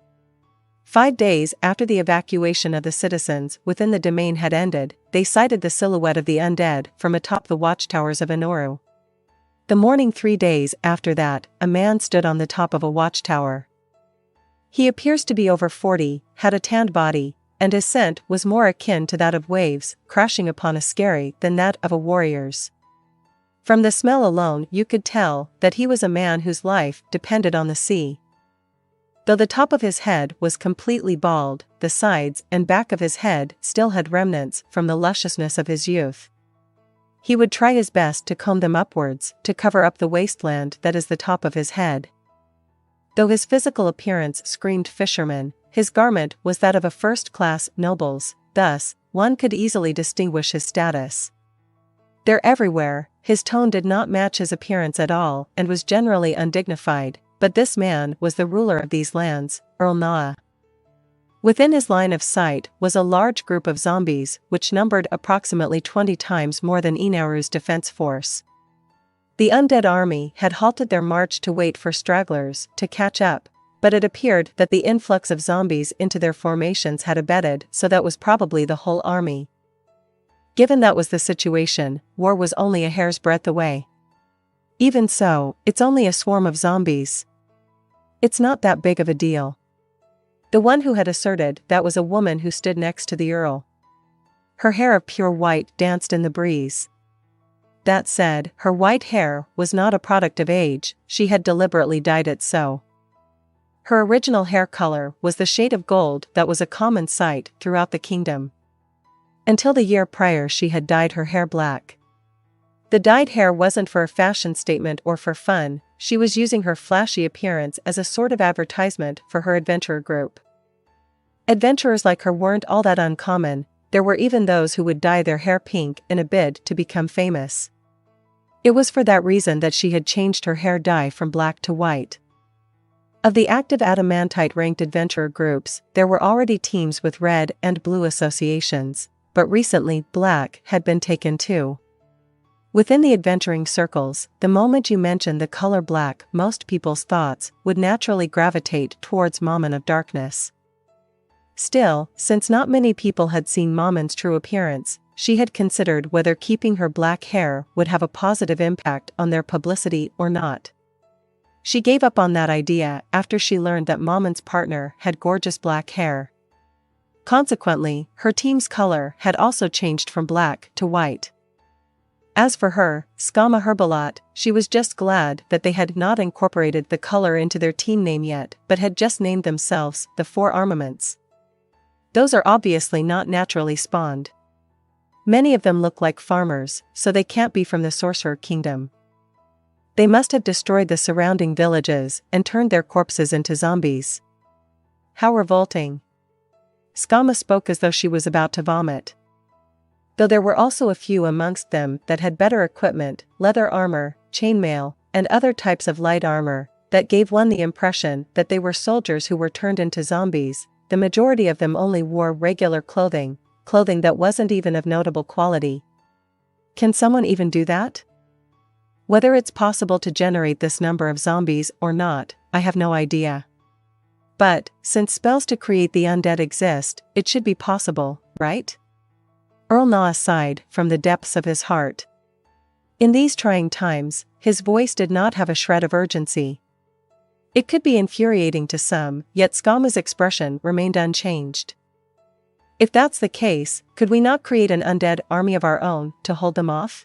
5 days after the evacuation of the citizens within the domain had ended, they sighted the silhouette of the undead from atop the watchtowers of Ainz Ooal. The morning 3 days after that, a man stood on the top of a watchtower. He appears to be over 40, had a tanned body, and his scent was more akin to that of waves crashing upon a skerry than that of a warrior's. From the smell alone you could tell that he was a man whose life depended on the sea. Though the top of his head was completely bald, the sides and back of his head still had remnants from the lusciousness of his youth. He would try his best to comb them upwards to cover up the wasteland that is the top of his head. Though his physical appearance screamed fisherman, his garment was that of a first-class noble's, thus, one could easily distinguish his status. There everywhere, his tone did not match his appearance at all and was generally undignified, but this man was the ruler of these lands, Earl Naa. Within his line of sight was a large group of zombies which numbered approximately 20 times more than Ainz Ooal's defense force. The undead army had halted their march to wait for stragglers to catch up, but it appeared that the influx of zombies into their formations had abated, so that was probably the whole army. Given that was the situation, war was only a hair's breadth away. Even so, it's only a swarm of zombies. It's not that big of a deal. The one who had asserted that was a woman who stood next to the Earl. Her hair of pure white danced in the breeze. That said, her white hair was not a product of age, she had deliberately dyed it so. Her original hair color was the shade of gold that was a common sight throughout the kingdom. Until the year prior she had dyed her hair black. The dyed hair wasn't for a fashion statement or for fun, she was using her flashy appearance as a sort of advertisement for her adventurer group. Adventurers like her weren't all that uncommon, there were even those who would dye their hair pink in a bid to become famous. It was for that reason that she had changed her hair dye from black to white. Of the active adamantite-ranked adventurer groups, there were already teams with red and blue associations, but recently black had been taken too. Within the adventuring circles, the moment you mentioned the color black, most people's thoughts would naturally gravitate towards Mammon of Darkness. Still, since not many people had seen Mammon's true appearance, she had considered whether keeping her black hair would have a positive impact on their publicity or not. She gave up on that idea after she learned that Mammon's partner had gorgeous black hair. Consequently, her team's color had also changed from black to white. As for her, Skama Herbalot, she was just glad that they had not incorporated the color into their team name yet, but had just named themselves the Four Armaments. Those are obviously not naturally spawned. Many of them look like farmers, so they can't be from the Sorcerer Kingdom. They must have destroyed the surrounding villages and turned their corpses into zombies. How revolting. Skama spoke as though she was about to vomit. Though there were also a few amongst them that had better equipment, leather armor, chainmail, and other types of light armor, that gave one the impression that they were soldiers who were turned into zombies, the majority of them only wore regular clothing that wasn't even of notable quality. Can someone even do that? Whether it's possible to generate this number of zombies or not, I have no idea. But, since spells to create the undead exist, it should be possible, right? Earl Naa sighed from the depths of his heart. In these trying times, his voice did not have a shred of urgency. It could be infuriating to some, yet Skama's expression remained unchanged. If that's the case, could we not create an undead army of our own to hold them off?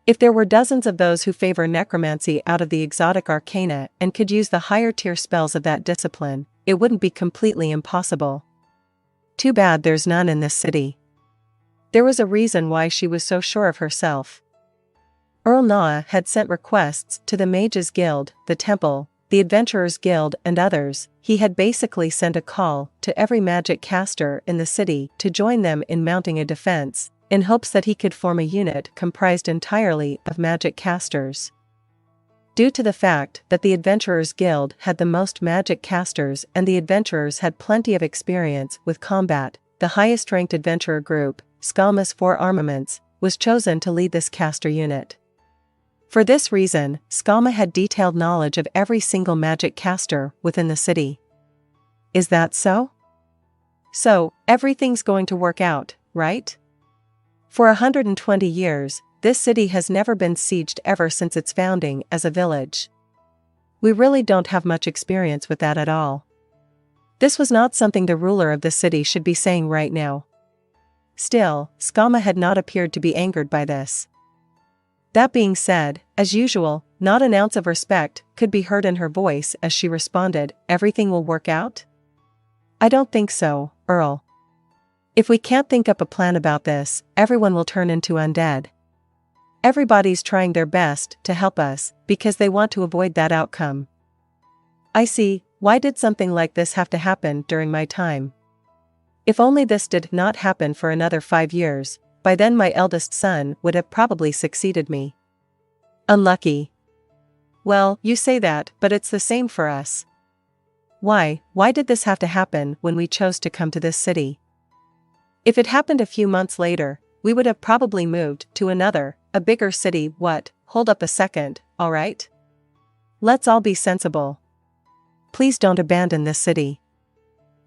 If there were dozens of those who favor necromancy out of the exotic arcana and could use the higher tier spells of that discipline, it wouldn't be completely impossible. Too bad there's none in this city. There was a reason why she was so sure of herself. Earl Naa had sent requests to the Mages Guild, the Temple, the Adventurers Guild and others. He had basically sent a call to every magic caster in the city to join them in mounting a defense, in hopes that he could form a unit comprised entirely of magic casters. Due to the fact that the Adventurers Guild had the most magic casters and the adventurers had plenty of experience with combat, the highest-ranked adventurer group, Skalma's 4 Armaments, was chosen to lead this caster unit. For this reason, Skalma had detailed knowledge of every single magic caster within the city. Is that so? So, everything's going to work out, right? For 120 years, this city has never been sieged ever since its founding as a village. We really don't have much experience with that at all. This was not something the ruler of the city should be saying right now. Still, Skalma had not appeared to be angered by this. That being said, as usual, not an ounce of respect could be heard in her voice as she responded, "Everything will work out?" "I don't think so, Earl. If we can't think up a plan about this, everyone will turn into undead. Everybody's trying their best to help us, because they want to avoid that outcome." "I see. Why did something like this have to happen during my time? If only this did not happen for another 5 years, by then my eldest son would have probably succeeded me." "Unlucky." "Well, you say that, but it's the same for us. Why did this have to happen when we chose to come to this city? If it happened a few months later, we would have probably moved to another, a bigger city." "What? Hold up a second, alright? Let's all be sensible. Please don't abandon this city.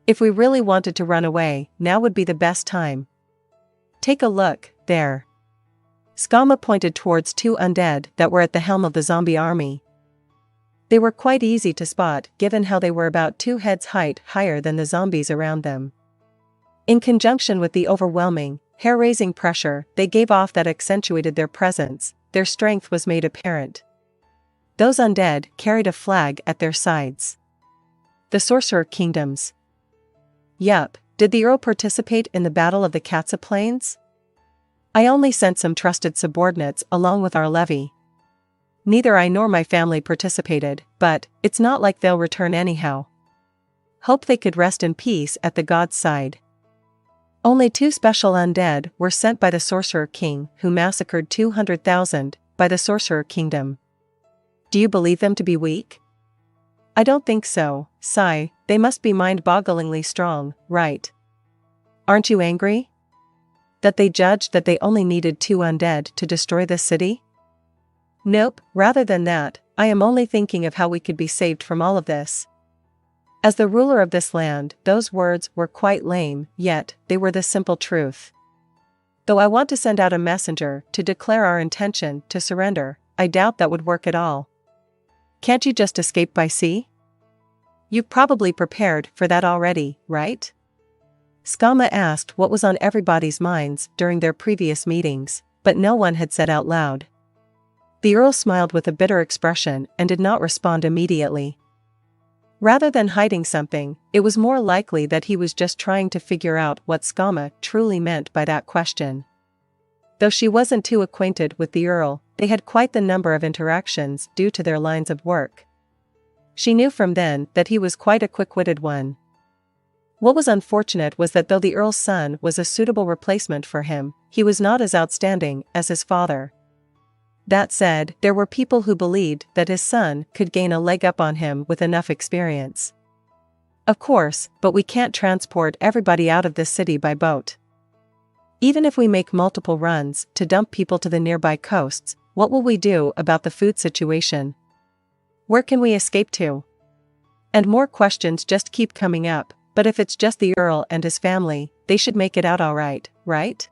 If we really wanted to run away, now would be the best time. Take a look, there." Skalma pointed towards 2 undead that were at the helm of the zombie army. They were quite easy to spot given how they were about 2 heads height higher than the zombies around them. In conjunction with the overwhelming, hair-raising pressure they gave off that accentuated their presence, their strength was made apparent. Those undead carried a flag at their sides. The Sorcerer Kingdoms. Yup. Did the Earl participate in the Battle of the Katsa Plains? "I only sent some trusted subordinates along with our levy. Neither I nor my family participated, but it's not like they'll return anyhow. Hope they could rest in peace at the god's side." Only 2 special undead were sent by the Sorcerer King, who massacred 200,000 by the Sorcerer Kingdom. Do you believe them to be weak? "I don't think so, Sai. They must be mind-bogglingly strong, right? Aren't you angry? That they judged that they only needed 2 undead to destroy this city?" "Nope, rather than that, I am only thinking of how we could be saved from all of this." As the ruler of this land, those words were quite lame, yet they were the simple truth. "Though I want to send out a messenger to declare our intention to surrender, I doubt that would work at all. Can't you just escape by sea? You've probably prepared for that already, right?" Skalma asked what was on everybody's minds during their previous meetings, but no one had said out loud. The Earl smiled with a bitter expression and did not respond immediately. Rather than hiding something, it was more likely that he was just trying to figure out what Skalma truly meant by that question. Though she wasn't too acquainted with the Earl, they had quite the number of interactions due to their lines of work. She knew from then that he was quite a quick-witted one. What was unfortunate was that though the Earl's son was a suitable replacement for him, he was not as outstanding as his father. That said, there were people who believed that his son could gain a leg up on him with enough experience. "Of course, but we can't transport everybody out of this city by boat. Even if we make multiple runs to dump people to the nearby coasts, what will we do about the food situation? Where can we escape to?" And more questions just keep coming up, but if it's just the Earl and his family, they should make it out alright, right?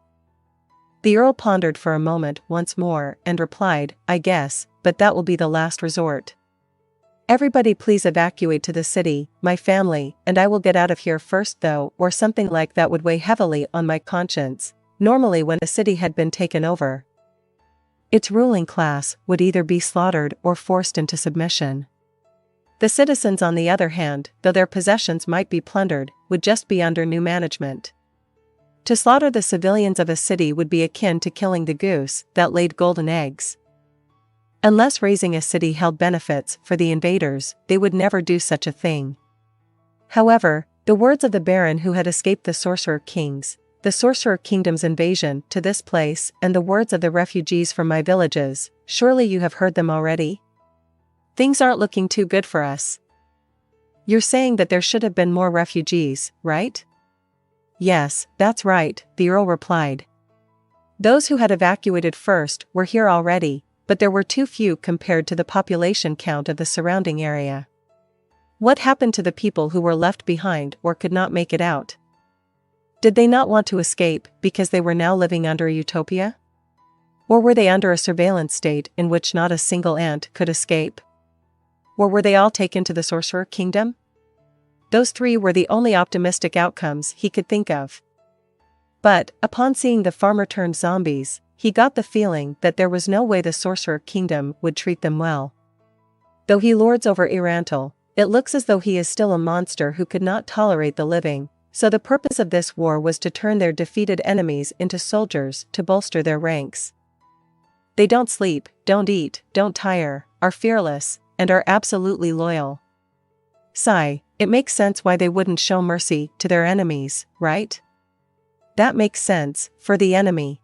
The Earl pondered for a moment once more and replied, "I guess, but that will be the last resort. Everybody please evacuate to the city, my family and I will get out of here first though, or something like that would weigh heavily on my conscience, normally when a city had been taken over. Its ruling class would either be slaughtered or forced into submission. The citizens, on the other hand, though their possessions might be plundered, would just be under new management. To slaughter the civilians of a city would be akin to killing the goose that laid golden eggs. Unless raising a city held benefits for the invaders, they would never do such a thing. However, the words of the Baron who had escaped the Sorcerer Kingdom's invasion to this place, and the words of the refugees from my villages, surely you have heard them already? Things aren't looking too good for us. You're saying that there should have been more refugees, right? Yes, that's right, the Earl replied. Those who had evacuated first were here already, but there were too few compared to the population count of the surrounding area. What happened to the people who were left behind or could not make it out? Did they not want to escape because they were now living under a utopia? Or were they under a surveillance state in which not a single ant could escape? Or were they all taken to the Sorcerer Kingdom? Those three were the only optimistic outcomes he could think of. But, upon seeing the farmer turned zombies, he got the feeling that there was no way the Sorcerer Kingdom would treat them well. Though he lords over Irantal, it looks as though he is still a monster who could not tolerate the living, so the purpose of this war was to turn their defeated enemies into soldiers to bolster their ranks. They don't sleep, don't eat, don't tire, are fearless, and are absolutely loyal. Sigh, it makes sense why they wouldn't show mercy to their enemies, right? That makes sense, for the enemy.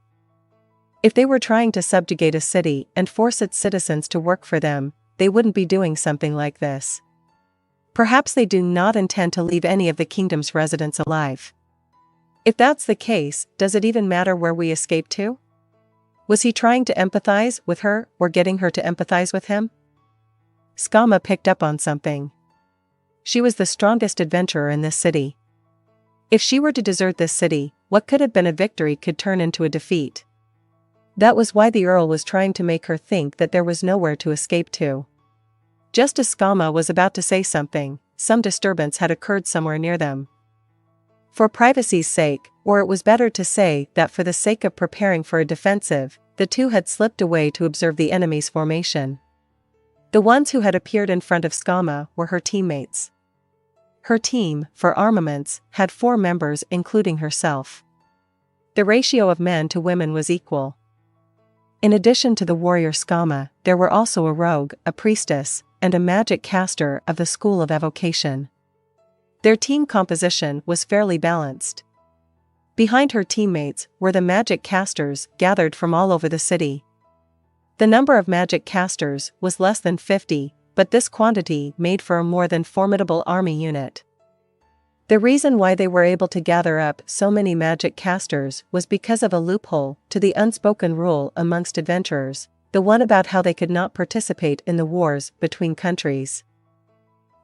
If they were trying to subjugate a city and force its citizens to work for them, they wouldn't be doing something like this. Perhaps they do not intend to leave any of the kingdom's residents alive. If that's the case, does it even matter where we escape to? Was he trying to empathize with her or getting her to empathize with him? Skama picked up on something. She was the strongest adventurer in this city. If she were to desert this city, what could have been a victory could turn into a defeat. That was why the Earl was trying to make her think that there was nowhere to escape to. Just as Skama was about to say something, some disturbance had occurred somewhere near them. For privacy's sake, or it was better to say that for the sake of preparing for a defensive, the two had slipped away to observe the enemy's formation. The ones who had appeared in front of Skama were her teammates. Her team, for armaments, had 4 members including herself. The ratio of men to women was equal. In addition to the warrior Skama, there were also a rogue, a priestess, and a magic caster of the School of Evocation. Their team composition was fairly balanced. Behind her teammates were the magic casters gathered from all over the city. The number of magic casters was less than 50, but this quantity made for a more than formidable army unit. The reason why they were able to gather up so many magic casters was because of a loophole to the unspoken rule amongst adventurers, the one about how they could not participate in the wars between countries.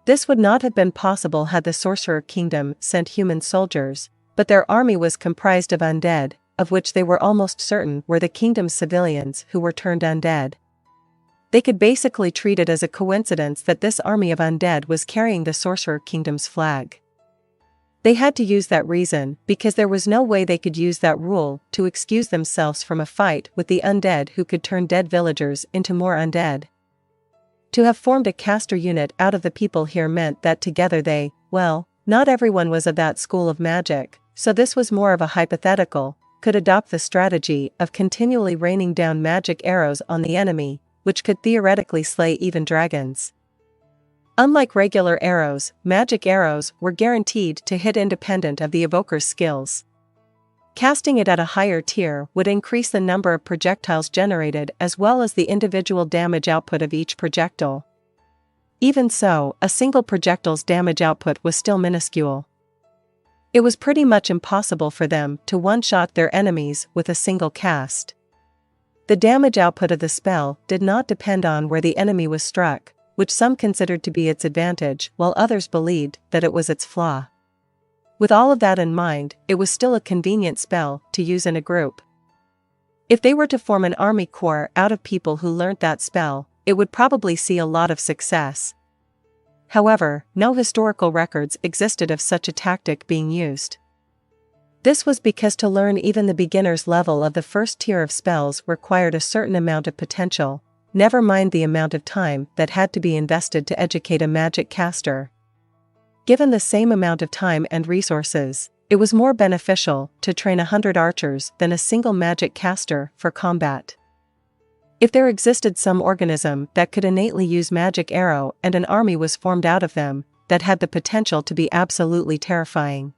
This would not have been possible had the Sorcerer Kingdom sent human soldiers, but their army was comprised of undead, of which they were almost certain were the kingdom's civilians who were turned undead. They could basically treat it as a coincidence that this army of undead was carrying the Sorcerer Kingdom's flag. They had to use that reason because there was no way they could use that rule to excuse themselves from a fight with the undead who could turn dead villagers into more undead. To have formed a caster unit out of the people here meant that together they, well, not everyone was of that school of magic, so this was more of a hypothetical, could adopt the strategy of continually raining down magic arrows on the enemy, which could theoretically slay even dragons. Unlike regular arrows, magic arrows were guaranteed to hit independent of the evoker's skills. Casting it at a higher tier would increase the number of projectiles generated as well as the individual damage output of each projectile. Even so, a single projectile's damage output was still minuscule. It was pretty much impossible for them to one-shot their enemies with a single cast. The damage output of the spell did not depend on where the enemy was struck, which some considered to be its advantage while others believed that it was its flaw. With all of that in mind, it was still a convenient spell to use in a group. If they were to form an army corps out of people who learnt that spell, it would probably see a lot of success. However, no historical records existed of such a tactic being used. This was because to learn even the beginner's level of the first tier of spells required a certain amount of potential, never mind the amount of time that had to be invested to educate a magic caster. Given the same amount of time and resources, it was more beneficial to train 100 archers than a single magic caster for combat. If there existed some organism that could innately use magic arrow and an army was formed out of them, that had the potential to be absolutely terrifying.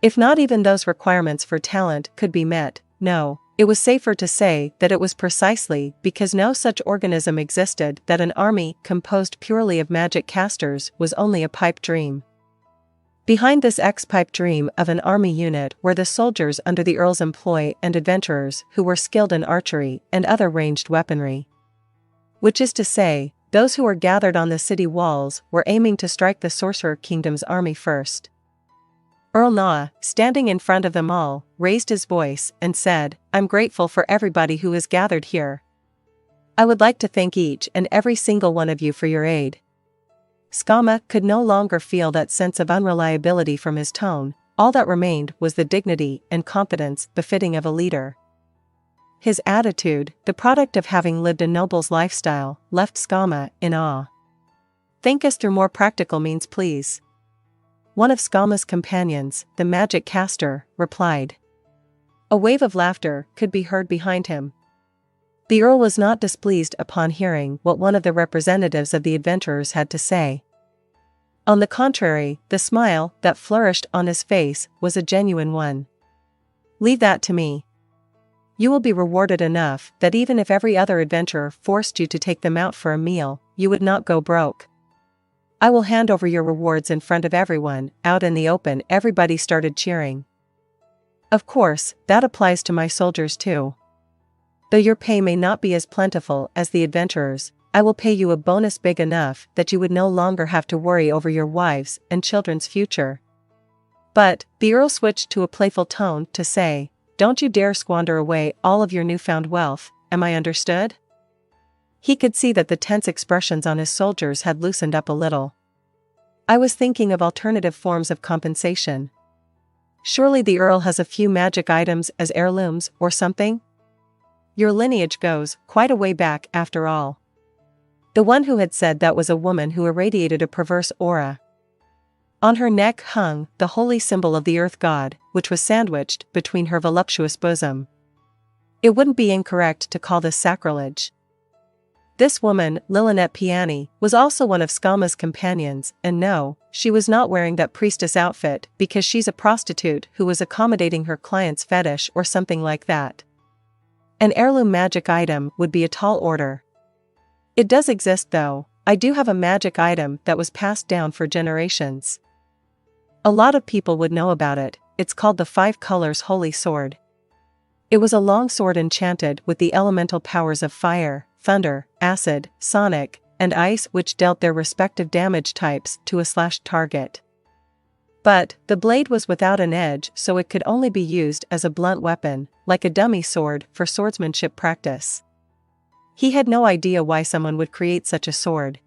If not even those requirements for talent could be met, no, it was safer to say that it was precisely because no such organism existed that an army composed purely of magic casters was only a pipe dream. Behind this ex-pipe dream of an army unit were the soldiers under the Earl's employ and adventurers who were skilled in archery and other ranged weaponry. Which is to say, those who were gathered on the city walls were aiming to strike the Sorcerer Kingdom's army first. Earl Naa, standing in front of them all, raised his voice and said, "I'm grateful for everybody who is gathered here. I would like to thank each and every single one of you for your aid." Skama could no longer feel that sense of unreliability from his tone. All that remained was the dignity and confidence befitting of a leader. His attitude, the product of having lived a noble's lifestyle, left Skama in awe. "Think us through more practical means, please." One of Skama's companions, the magic caster, replied. A wave of laughter could be heard behind him. The Earl was not displeased upon hearing what one of the representatives of the adventurers had to say. On the contrary, the smile that flourished on his face was a genuine one. "Leave that to me. You will be rewarded enough that even if every other adventurer forced you to take them out for a meal, you would not go broke. I will hand over your rewards in front of everyone." Out in the open, everybody started cheering. "Of course, that applies to my soldiers too. Though your pay may not be as plentiful as the adventurers, I will pay you a bonus big enough that you would no longer have to worry over your wives' and children's future." But, the Earl switched to a playful tone to say, "Don't you dare squander away all of your newfound wealth, am I understood?" He could see that the tense expressions on his soldiers had loosened up a little. "I was thinking of alternative forms of compensation. Surely the Earl has a few magic items as heirlooms or something? Your lineage goes quite a way back after all." The one who had said that was a woman who irradiated a perverse aura. On her neck hung the holy symbol of the Earth God, which was sandwiched between her voluptuous bosom. It wouldn't be incorrect to call this sacrilege. This woman, Lilynette Piani, was also one of Skama's companions, and no, she was not wearing that priestess outfit because she's a prostitute who was accommodating her client's fetish or something like that. An heirloom magic item would be a tall order. It does exist though. I do have a magic item that was passed down for generations. A lot of people would know about it. It's called the Five Colors Holy Sword. It was a long sword enchanted with the elemental powers of fire, thunder, acid, sonic, and ice, which dealt their respective damage types to a slashed target. But, the blade was without an edge, so it could only be used as a blunt weapon, like a dummy sword for swordsmanship practice. He had no idea why someone would create such a sword.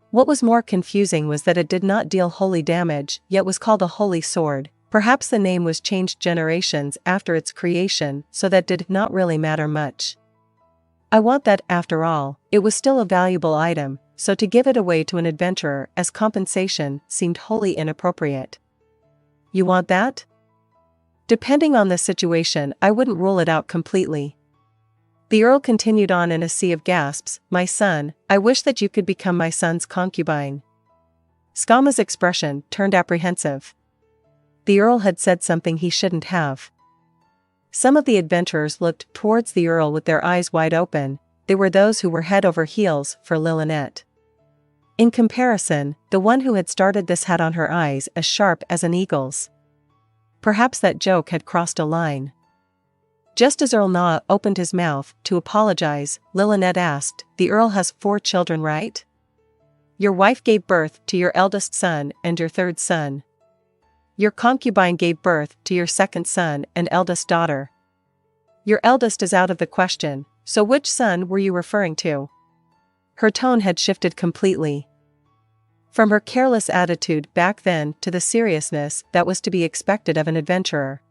What was more confusing was that it did not deal holy damage, yet was called a holy sword. Perhaps the name was changed generations after its creation, so that did not really matter much. I want that after all, it was still a valuable item, so to give it away to an adventurer as compensation seemed wholly inappropriate. You want that? Depending on the situation, I wouldn't rule it out completely. The Earl continued on in a sea of gasps, "My son, I wish that you could become my son's concubine." Skama's expression turned apprehensive. The Earl had said something he shouldn't have. Some of the adventurers looked towards the Earl with their eyes wide open. They were those who were head over heels for Lilynette. In comparison, the one who had started this had on her eyes as sharp as an eagle's. Perhaps that joke had crossed a line. Just as Earl Naa opened his mouth to apologize, Lilynette asked, "The Earl has 4 children, right? Your wife gave birth to your eldest son and your third son. Your concubine gave birth to your second son and eldest daughter. Your eldest is out of the question, so which son were you referring to?" Her tone had shifted completely. From her careless attitude back then to the seriousness that was to be expected of an adventurer.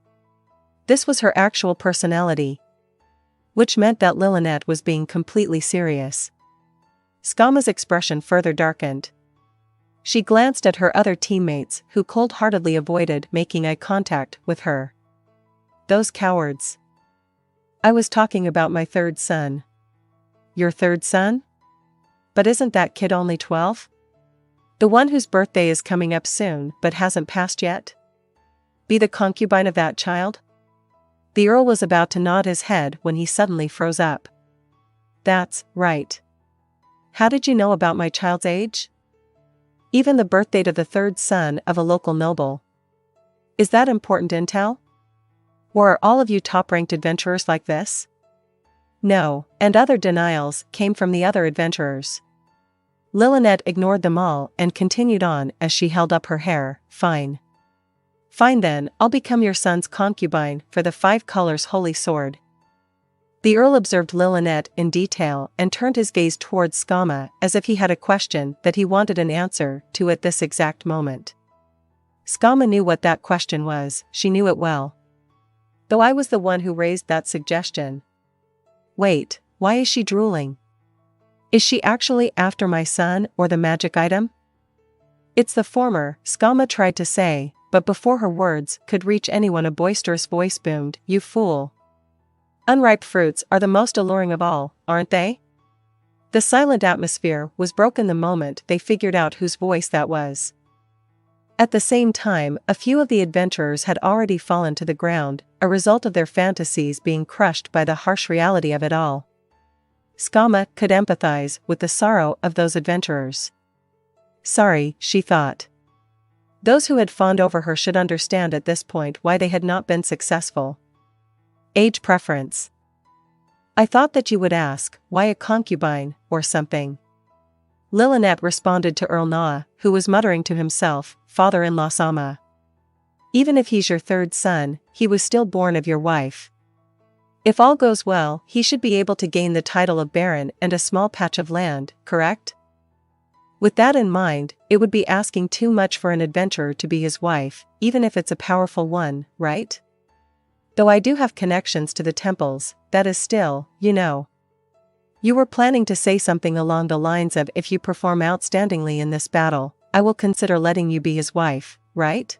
This was her actual personality. Which meant that Lilynette was being completely serious. Skama's expression further darkened. She glanced at her other teammates who cold-heartedly avoided making eye contact with her. Those cowards. I was talking about my third son. Your third son? But isn't that kid only 12? The one whose birthday is coming up soon but hasn't passed yet? Be the concubine of that child? The Earl was about to nod his head when he suddenly froze up. That's right. How did you know about my child's age? Even the birthdate of the third son of a local noble. Is that important intel? Or are all of you top-ranked adventurers like this? No, and other denials came from the other adventurers. Lilynette ignored them all and continued on as she held up her hair. Fine. Fine then, I'll become your son's concubine for the 5 colors holy sword. The Earl observed Lilynette in detail and turned his gaze towards Skama as if he had a question that he wanted an answer to at this exact moment. Skama knew what that question was, she knew it well. Though I was the one who raised that suggestion. Wait, why is she drooling? Is she actually after my son or the magic item? It's the former, Skama tried to say, but before her words could reach anyone a boisterous voice boomed, you fool. Unripe fruits are the most alluring of all, aren't they? The silent atmosphere was broken the moment they figured out whose voice that was. At the same time, a few of the adventurers had already fallen to the ground, a result of their fantasies being crushed by the harsh reality of it all. Skama could empathize with the sorrow of those adventurers. Sorry, she thought. Those who had fawned over her should understand at this point why they had not been successful. Age preference. I thought that you would ask, why a concubine, or something. Lilynette responded to Earl Naa, who was muttering to himself, father-in-law Sama. Even if he's your third son, he was still born of your wife. If all goes well, he should be able to gain the title of Baron and a small patch of land, correct? With that in mind, it would be asking too much for an adventurer to be his wife, even if it's a powerful one, right? Though I do have connections to the temples, that is still, you know. You were planning to say something along the lines of if you perform outstandingly in this battle, I will consider letting you be his wife, right?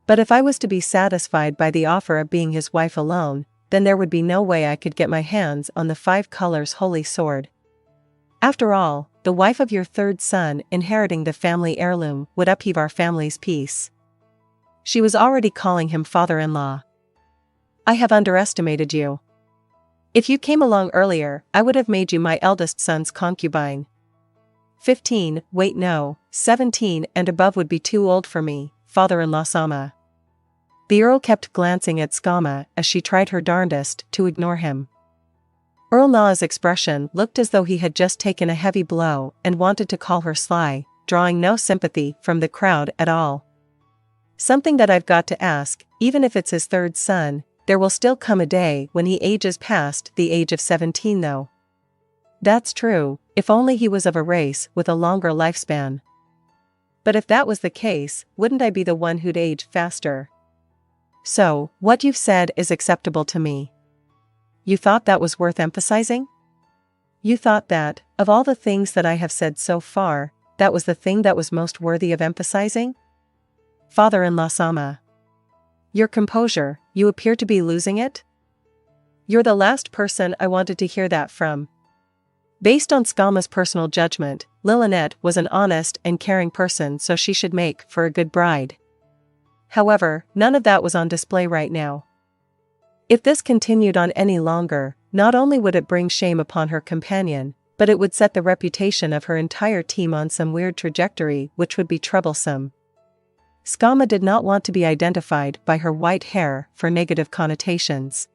But if I was to be satisfied by the offer of being his wife alone, then there would be no way I could get my hands on the 5 colors holy sword. After all, the wife of your third son inheriting the family heirloom would upheave our family's peace. She was already calling him father-in-law. I have underestimated you. If you came along earlier, I would have made you my eldest son's concubine. 15, wait no, 17 and above would be too old for me, father-in-law Sama. The Earl kept glancing at Skama as she tried her darndest to ignore him. Earl Naa's expression looked as though he had just taken a heavy blow and wanted to call her sly, drawing no sympathy from the crowd at all. Something that I've got to ask, even if it's his third son, there will still come a day when he ages past the age of 17 though. That's true, if only he was of a race with a longer lifespan. But if that was the case, wouldn't I be the one who'd age faster? So, what you've said is acceptable to me. You thought that was worth emphasizing? You thought that, of all the things that I have said so far, that was the thing that was most worthy of emphasizing? Father-in-law Sama. Your composure, you appear to be losing it? You're the last person I wanted to hear that from. Based on Skama's personal judgment, Lilynette was an honest and caring person, so she should make for a good bride. However, none of that was on display right now. If this continued on any longer, not only would it bring shame upon her companion, but it would set the reputation of her entire team on some weird trajectory which would be troublesome. Skama did not want to be identified by her white hair for negative connotations.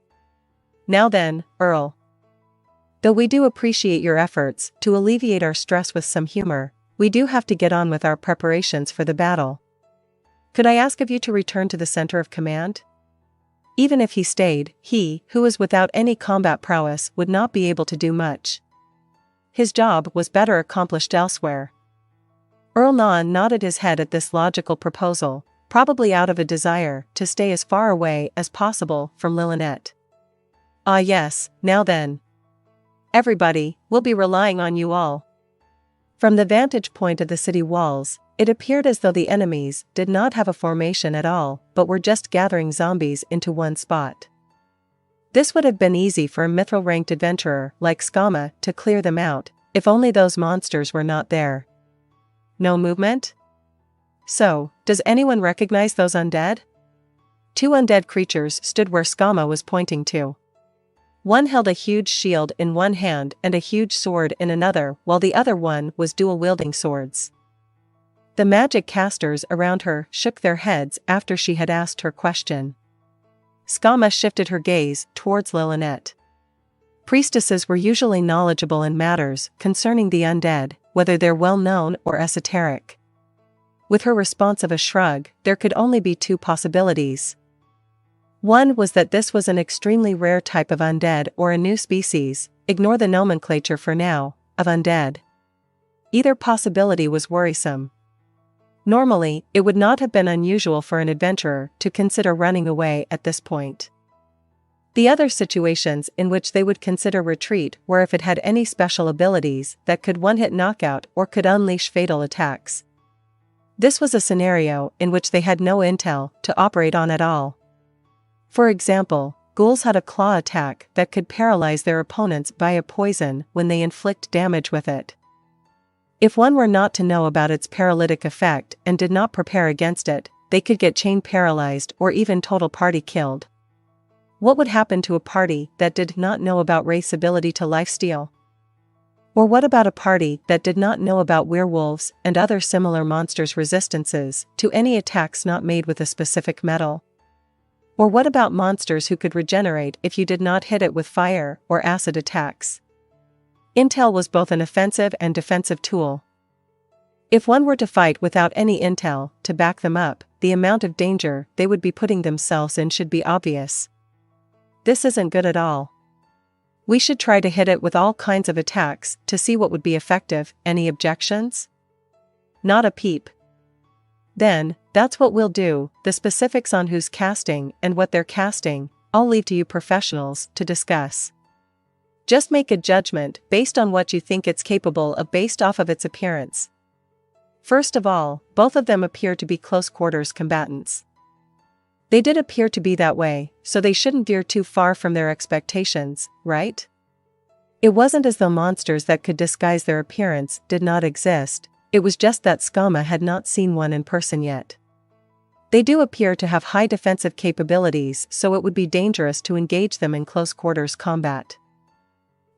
Now then, Earl. Though we do appreciate your efforts to alleviate our stress with some humor, we do have to get on with our preparations for the battle. Could I ask of you to return to the center of command? Even if he stayed, he, who was without any combat prowess, would not be able to do much. His job was better accomplished elsewhere. Erlnan nodded his head at this logical proposal, probably out of a desire to stay as far away as possible from Lilinet. Ah yes, now then. Everybody, we'll be relying on you all. From the vantage point of the city walls, it appeared as though the enemies did not have a formation at all, but were just gathering zombies into one spot. This would have been easy for a mithril-ranked adventurer like Skama to clear them out, if only those monsters were not there. No movement? So, does anyone recognize those undead? Two undead creatures stood where Skama was pointing to. One held a huge shield in one hand and a huge sword in another, while the other one was dual-wielding swords. The magic casters around her shook their heads after she had asked her question. Skama shifted her gaze towards Lilinet. Priestesses were usually knowledgeable in matters concerning the undead, whether they're well-known or esoteric. With her response of a shrug, there could only be two possibilities. One was that this was an extremely rare type of undead or a new species, ignore the nomenclature for now, of undead. Either possibility was worrisome. Normally, it would not have been unusual for an adventurer to consider running away at this point. The other situations in which they would consider retreat were if it had any special abilities that could one-hit knockout or could unleash fatal attacks. This was a scenario in which they had no intel to operate on at all. For example, ghouls had a claw attack that could paralyze their opponents via poison when they inflict damage with it. If one were not to know about its paralytic effect and did not prepare against it, they could get chain paralyzed or even total party killed. What would happen to a party that did not know about Wraith's ability to lifesteal? Or what about a party that did not know about werewolves and other similar monsters' resistances to any attacks not made with a specific metal? Or what about monsters who could regenerate if you did not hit it with fire or acid attacks? Intel was both an offensive and defensive tool. If one were to fight without any intel to back them up, the amount of danger they would be putting themselves in should be obvious. This isn't good at all. We should try to hit it with all kinds of attacks to see what would be effective. Any objections? Not a peep. Then, that's what we'll do. The specifics on who's casting and what they're casting, I'll leave to you professionals to discuss. Just make a judgment based on what you think it's capable of based off of its appearance. First of all, both of them appear to be close-quarters combatants. They did appear to be that way, so they shouldn't veer too far from their expectations, right? It wasn't as though monsters that could disguise their appearance did not exist, it was just that Skama had not seen one in person yet. They do appear to have high defensive capabilities, so it would be dangerous to engage them in close-quarters combat.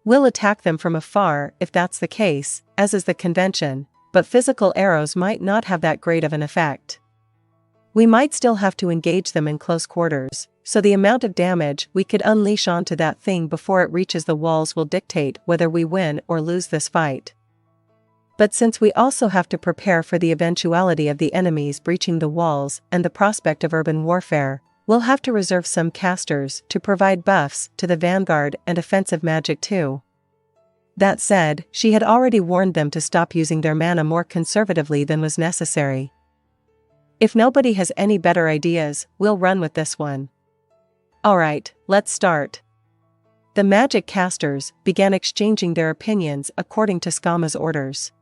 We'll attack them from afar if that's the case, as is the convention, but physical arrows might not have that great of an effect. We might still have to engage them in close quarters, so the amount of damage we could unleash onto that thing before it reaches the walls will dictate whether we win or lose this fight. But since we also have to prepare for the eventuality of the enemies breaching the walls and the prospect of urban warfare, we'll have to reserve some casters to provide buffs to the vanguard and offensive magic too. That said, she had already warned them to stop using their mana more conservatively than was necessary. If nobody has any better ideas, we'll run with this one. Alright, let's start. The magic casters began exchanging their opinions according to Skama's orders.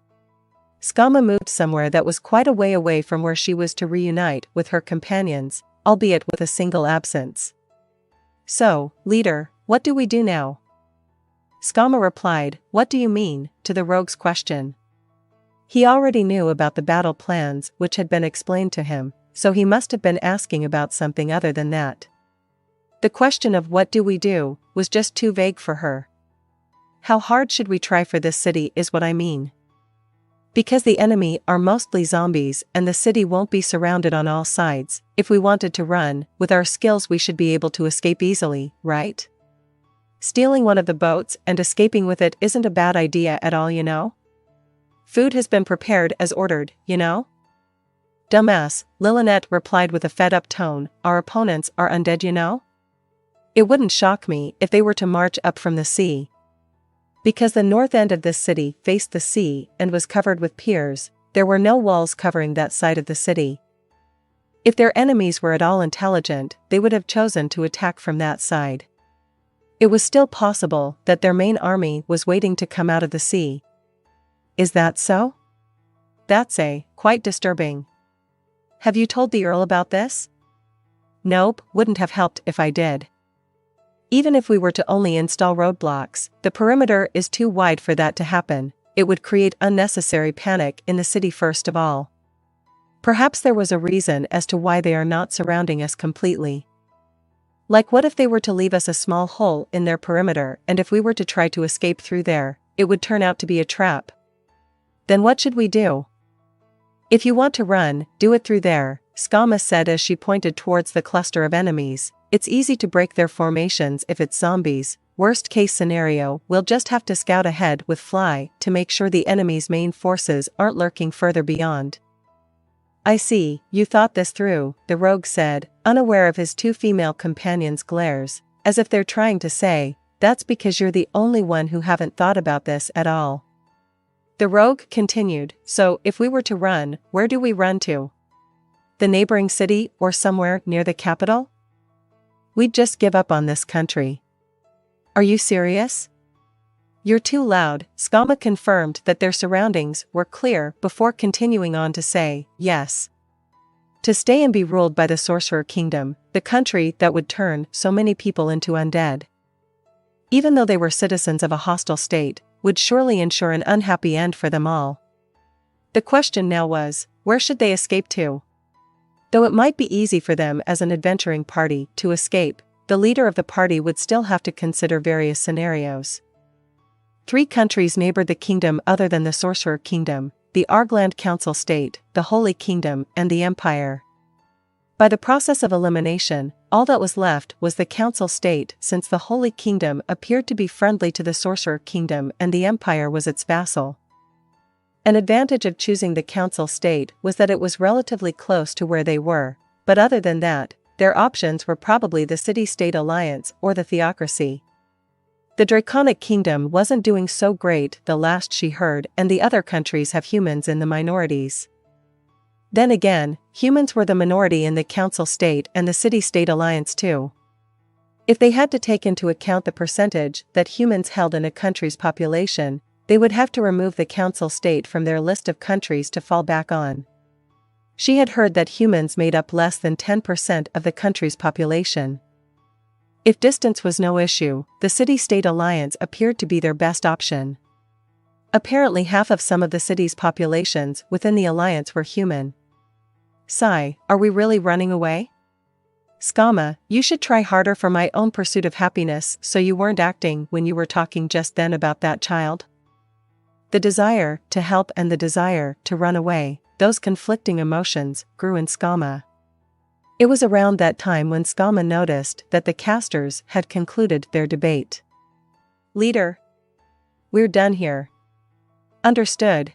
Skama moved somewhere that was quite a way away from where she was to reunite with her companions, albeit with a single absence. So, leader, what do we do now? Skama replied, "What do you mean?" to the rogue's question. He already knew about the battle plans which had been explained to him, so he must have been asking about something other than that. The question of what do we do was just too vague for her. How hard should we try for this city is what I mean. Because the enemy are mostly zombies and the city won't be surrounded on all sides, if we wanted to run, with our skills we should be able to escape easily, right? Stealing one of the boats and escaping with it isn't a bad idea at all, you know? Food has been prepared as ordered, you know? Dumbass, Lilinet replied with a fed-up tone, our opponents are undead, you know? It wouldn't shock me if they were to march up from the sea. Because the north end of this city faced the sea and was covered with piers, There were no walls covering that side of the city. If their enemies were at all intelligent, they would have chosen to attack from that side. It was still possible that their main army was waiting to come out of the sea. Is that so? That's quite disturbing. Have you told the Earl about this? Nope, wouldn't have helped if I did. Even if we were to only install roadblocks, the perimeter is too wide for that to happen. It would create unnecessary panic in the city first of all. Perhaps there was a reason as to why they are not surrounding us completely. Like what if they were to leave us a small hole in their perimeter, and if we were to try to escape through there, it would turn out to be a trap? Then what should we do? If you want to run, do it through there, Skama said as she pointed towards the cluster of enemies. It's easy to break their formations if it's zombies. Worst case scenario, we'll just have to scout ahead with Fly to make sure the enemy's main forces aren't lurking further beyond. I see, you thought this through, the rogue said, unaware of his two female companions' glares, as if they're trying to say, that's because you're the only one who haven't thought about this at all. The rogue continued, so if we were to run, where do we run to? The neighboring city or somewhere near the capital? We'd just give up on this country. Are you serious? You're too loud. Skama confirmed that their surroundings were clear before continuing on to say, yes. To stay and be ruled by the Sorcerer Kingdom, the country that would turn so many people into undead. Even though they were citizens of a hostile state, would surely ensure an unhappy end for them all. The question now was, where should they escape to? Though it might be easy for them as an adventuring party to escape, the leader of the party would still have to consider various scenarios. 3 countries neighbored the kingdom other than the Sorcerer Kingdom: the Argland Council State, the Holy Kingdom, and the Empire. By the process of elimination, all that was left was the Council State, since the Holy Kingdom appeared to be friendly to the Sorcerer Kingdom and the Empire was its vassal. An advantage of choosing the Council State was that it was relatively close to where they were, but other than that, their options were probably the City-State Alliance or the Theocracy. The Draconic Kingdom wasn't doing so great the last she heard, and the other countries have humans in the minorities. Then again, humans were the minority in the Council State and the City-State Alliance too. If they had to take into account the percentage that humans held in a country's population, they would have to remove the Council State from their list of countries to fall back on. She had heard that humans made up less than 10% of the country's population. If distance was no issue, the City-State Alliance appeared to be their best option. Apparently half of some of the city's populations within the alliance were human. Sigh, are we really running away? Skama, you should try harder for my own pursuit of happiness, so you weren't acting when you were talking just then about that child. The desire to help and the desire to run away, those conflicting emotions, grew in Skama. It was around that time when Skama noticed that the casters had concluded their debate. Leader. We're done here. Understood.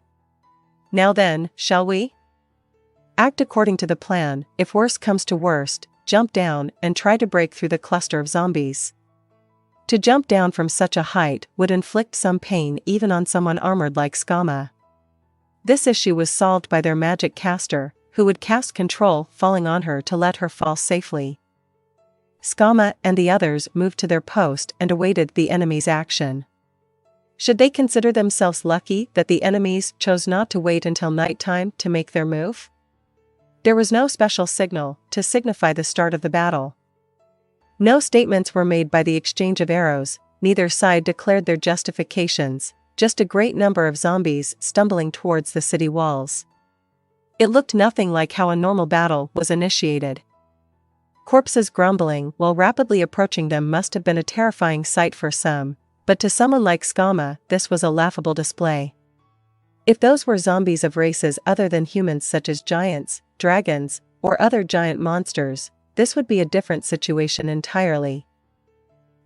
Now then, shall we? Act according to the plan. If worst comes to worst, jump down and try to break through the cluster of zombies. To jump down from such a height would inflict some pain even on someone armored like Skama. This issue was solved by their magic caster, who would cast control falling on her to let her fall safely. Skama and the others moved to their post and awaited the enemy's action. Should they consider themselves lucky that the enemies chose not to wait until nighttime to make their move? There was no special signal to signify the start of the battle. No statements were made by the exchange of arrows, neither side declared their justifications, just a great number of zombies stumbling towards the city walls. It looked nothing like how a normal battle was initiated. Corpses grumbling while rapidly approaching them must have been a terrifying sight for some, but to someone like Skama, this was a laughable display. If those were zombies of races other than humans such as giants, dragons, or other giant monsters, this would be a different situation entirely.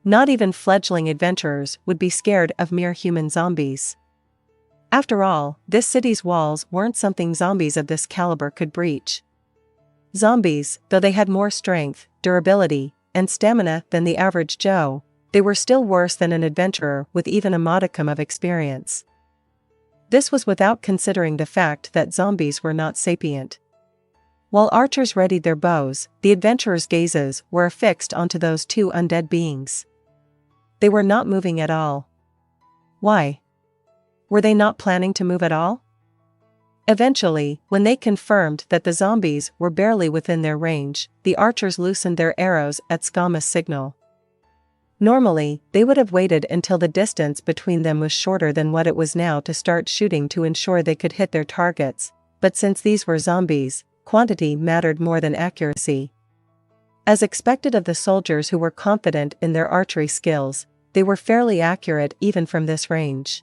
Not even fledgling adventurers would be scared of mere human zombies. After all, this city's walls weren't something zombies of this caliber could breach. Zombies, though they had more strength, durability, and stamina than the average Joe, they were still worse than an adventurer with even a modicum of experience. This was without considering the fact that zombies were not sapient. While archers readied their bows, the adventurers' gazes were affixed onto those two undead beings. They were not moving at all. Why? Were they not planning to move at all? Eventually, when they confirmed that the zombies were barely within their range, the archers loosened their arrows at Skama's signal. Normally, they would have waited until the distance between them was shorter than what it was now to start shooting to ensure they could hit their targets, but since these were zombies, quantity mattered more than accuracy. As expected of the soldiers who were confident in their archery skills, they were fairly accurate even from this range.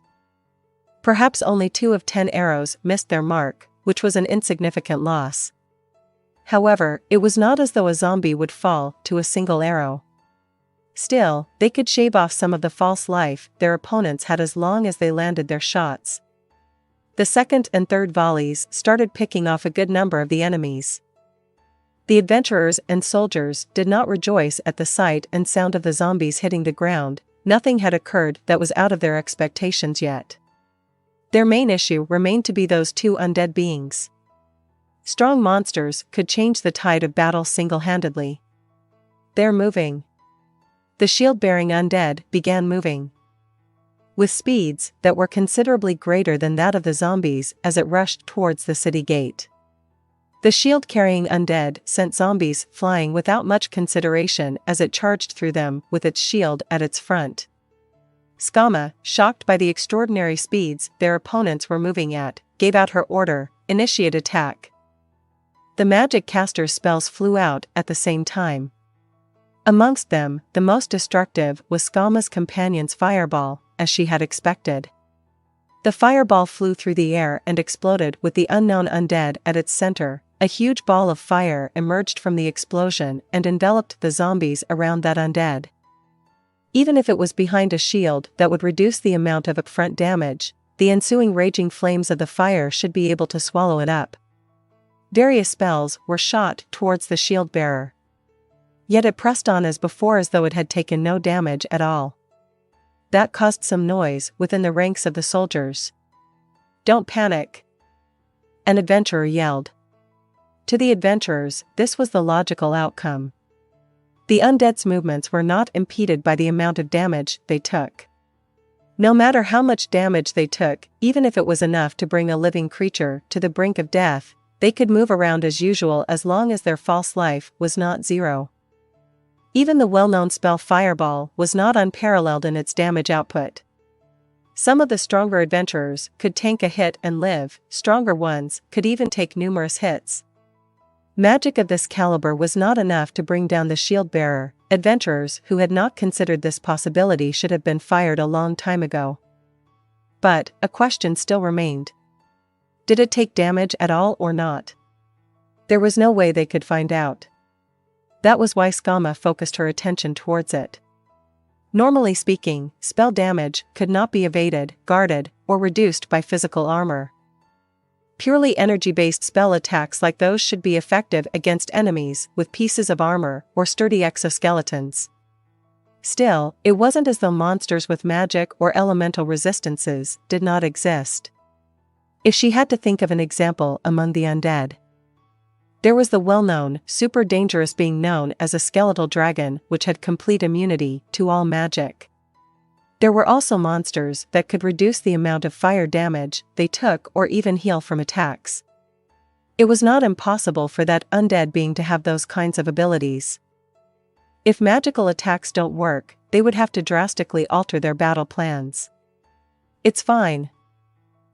Perhaps only 2 of 10 arrows missed their mark, which was an insignificant loss. However, it was not as though a zombie would fall to a single arrow. Still, they could shave off some of the false life their opponents had as long as they landed their shots. The second and third volleys started picking off a good number of the enemies. The adventurers and soldiers did not rejoice at the sight and sound of the zombies hitting the ground. Nothing had occurred that was out of their expectations yet. Their main issue remained to be those 2 undead beings. Strong monsters could change the tide of battle single-handedly. They're moving. The shield-bearing undead began moving. With speeds that were considerably greater than that of the zombies as it rushed towards the city gate. The shield-carrying undead sent zombies flying without much consideration as it charged through them with its shield at its front. Skama, shocked by the extraordinary speeds their opponents were moving at, gave out her order, "Initiate attack." The magic caster's spells flew out at the same time. Amongst them, the most destructive was Skama's companion's fireball, as she had expected. The fireball flew through the air and exploded with the unknown undead at its center. A huge ball of fire emerged from the explosion and enveloped the zombies around that undead. Even if it was behind a shield that would reduce the amount of upfront damage, the ensuing raging flames of the fire should be able to swallow it up. Various spells were shot towards the shield bearer. Yet it pressed on as before as though it had taken no damage at all. That caused some noise within the ranks of the soldiers. "Don't panic," an adventurer yelled. To the adventurers, this was the logical outcome. The undead's movements were not impeded by the amount of damage they took. No matter how much damage they took, even if it was enough to bring a living creature to the brink of death, they could move around as usual as long as their false life was not 0. Even the well-known spell Fireball was not unparalleled in its damage output. Some of the stronger adventurers could tank a hit and live, stronger ones could even take numerous hits. Magic of this caliber was not enough to bring down the shield bearer. Adventurers who had not considered this possibility should have been fired a long time ago. But a question still remained. Did it take damage at all or not? There was no way they could find out. That was why Skama focused her attention towards it. Normally speaking, spell damage could not be evaded, guarded, or reduced by physical armor. Purely energy-based spell attacks like those should be effective against enemies with pieces of armor or sturdy exoskeletons. Still, it wasn't as though monsters with magic or elemental resistances did not exist. If she had to think of an example among the undead, there was the well-known, super dangerous being known as a skeletal dragon which had complete immunity to all magic. There were also monsters that could reduce the amount of fire damage they took or even heal from attacks. It was not impossible for that undead being to have those kinds of abilities. If magical attacks don't work, they would have to drastically alter their battle plans. "It's fine.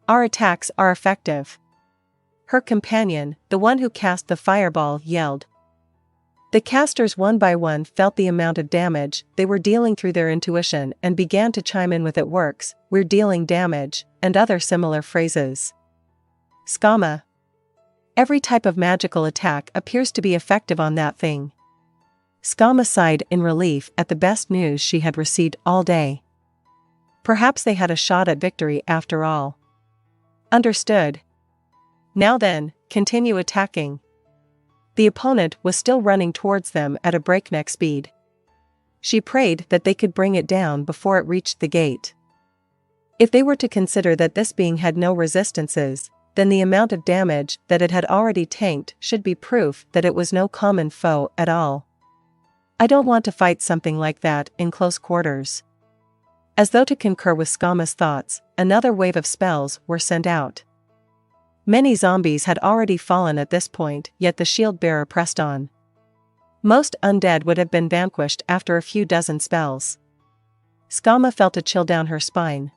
Our attacks are effective," her companion, the one who cast the fireball, yelled. The casters one by one felt the amount of damage they were dealing through their intuition and began to chime in with "it works, we're dealing damage," and other similar phrases. Skama. Every type of magical attack appears to be effective on that thing. Skama sighed in relief at the best news she had received all day. Perhaps they had a shot at victory after all. Understood. Now then, continue attacking. The opponent was still running towards them at a breakneck speed. She prayed that they could bring it down before it reached the gate. If they were to consider that this being had no resistances, then the amount of damage that it had already tanked should be proof that it was no common foe at all. I don't want to fight something like that in close quarters. As though to concur with Skama's thoughts, another wave of spells were sent out. Many zombies had already fallen at this point, yet the shield bearer pressed on. Most undead would have been vanquished after a few dozen spells. Skama felt a chill down her spine.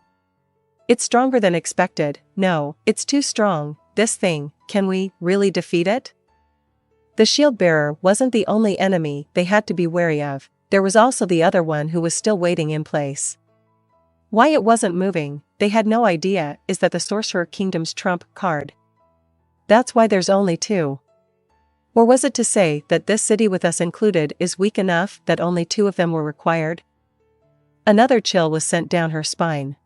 It's stronger than expected. No, it's too strong. This thing, can we really defeat it? The shield bearer wasn't the only enemy they had to be wary of. There was also the other one who was still waiting in place. Why it wasn't moving, they had no idea. Is that the Sorcerer Kingdom's trump card? That's why there's only two. Or was it to say that this city with us included is weak enough that only two of them were required? Another chill was sent down her spine.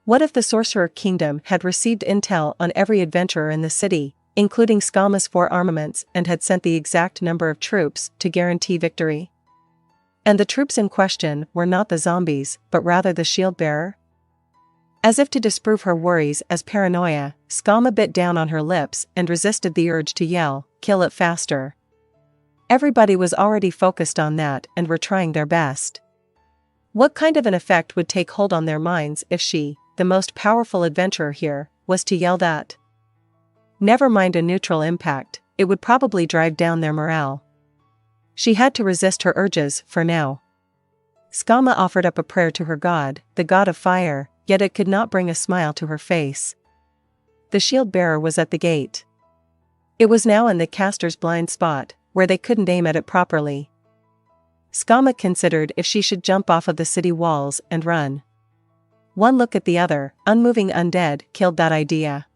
What if the Sorcerer Kingdom had received intel on every adventurer in the city, including Skama's 4 armaments, and had sent the exact number of troops to guarantee victory? And the troops in question were not the zombies, but rather the shield bearer? As if to disprove her worries as paranoia, Skama bit down on her lips and resisted the urge to yell, "Kill it faster." Everybody was already focused on that and were trying their best. What kind of an effect would take hold on their minds if she, the most powerful adventurer here, was to yell that? Never mind a neutral impact, it would probably drive down their morale. She had to resist her urges for now. Skama offered up a prayer to her god, the god of fire, yet it could not bring a smile to her face. The shield bearer was at the gate. It was now in the caster's blind spot, where they couldn't aim at it properly. Skama considered if she should jump off of the city walls and run. One look at the other, unmoving undead, killed that idea.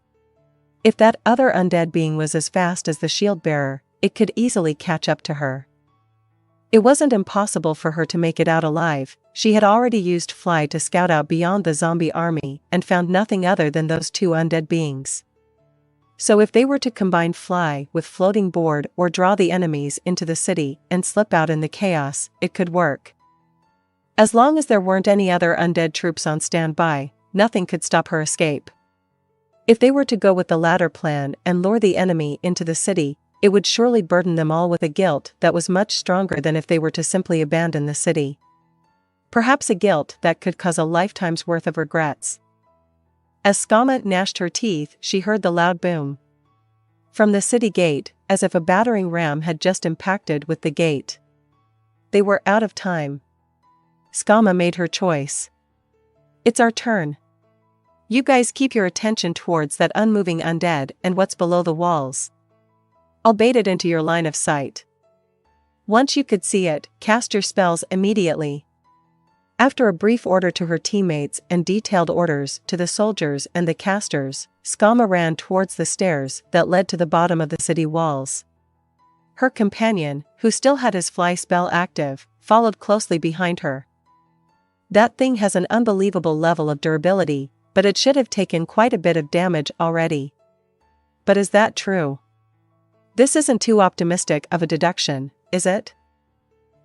If that other undead being was as fast as the shield bearer, it could easily catch up to her. It wasn't impossible for her to make it out alive. She had already used fly to scout out beyond the zombie army and found nothing other than those 2 undead beings. So if they were to combine fly with floating board or draw the enemies into the city and slip out in the chaos, it could work. As long as there weren't any other undead troops on standby, nothing could stop her escape. If they were to go with the latter plan and lure the enemy into the city, it would surely burden them all with a guilt that was much stronger than if they were to simply abandon the city. Perhaps a guilt that could cause a lifetime's worth of regrets. As Skama gnashed her teeth, she heard the loud boom from the city gate, as if a battering ram had just impacted with the gate. They were out of time. Skama made her choice. It's our turn. You guys keep your attention towards that unmoving undead and what's below the walls. I'll bait it into your line of sight. Once you could see it, cast your spells immediately. After a brief order to her teammates and detailed orders to the soldiers and the casters, Skama ran towards the stairs that led to the bottom of the city walls. Her companion, who still had his fly spell active, followed closely behind her. That thing has an unbelievable level of durability, but it should have taken quite a bit of damage already. But is that true? This isn't too optimistic of a deduction, is it?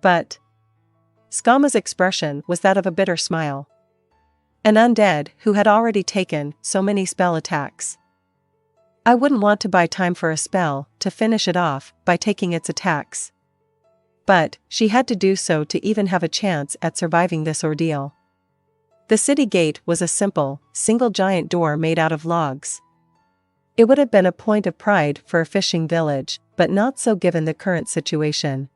But Skama's expression was that of a bitter smile. An undead who had already taken so many spell attacks. I wouldn't want to buy time for a spell to finish it off by taking its attacks. But she had to do so to even have a chance at surviving this ordeal. The city gate was a simple, single giant door made out of logs. It would have been a point of pride for a fishing village, but not so given the current situation.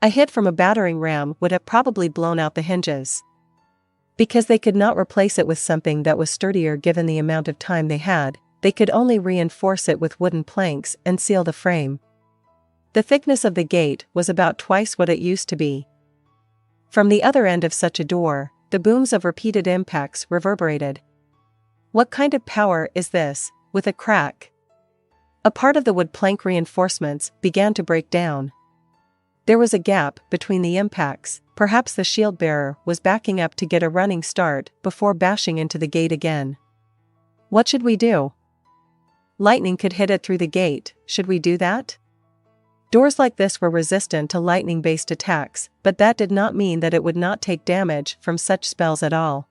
A hit from a battering ram would have probably blown out the hinges. Because they could not replace it with something that was sturdier given the amount of time they had, they could only reinforce it with wooden planks and seal the frame. The thickness of the gate was about twice what it used to be. From the other end of such a door, the booms of repeated impacts reverberated. What kind of power is this? With a crack, a part of the wood plank reinforcements began to break down. There was a gap between the impacts. Perhaps the shield bearer was backing up to get a running start before bashing into the gate again. What should we do? Lightning could hit it through the gate. Should we do that? Doors like this were resistant to lightning-based attacks, but that did not mean that it would not take damage from such spells at all.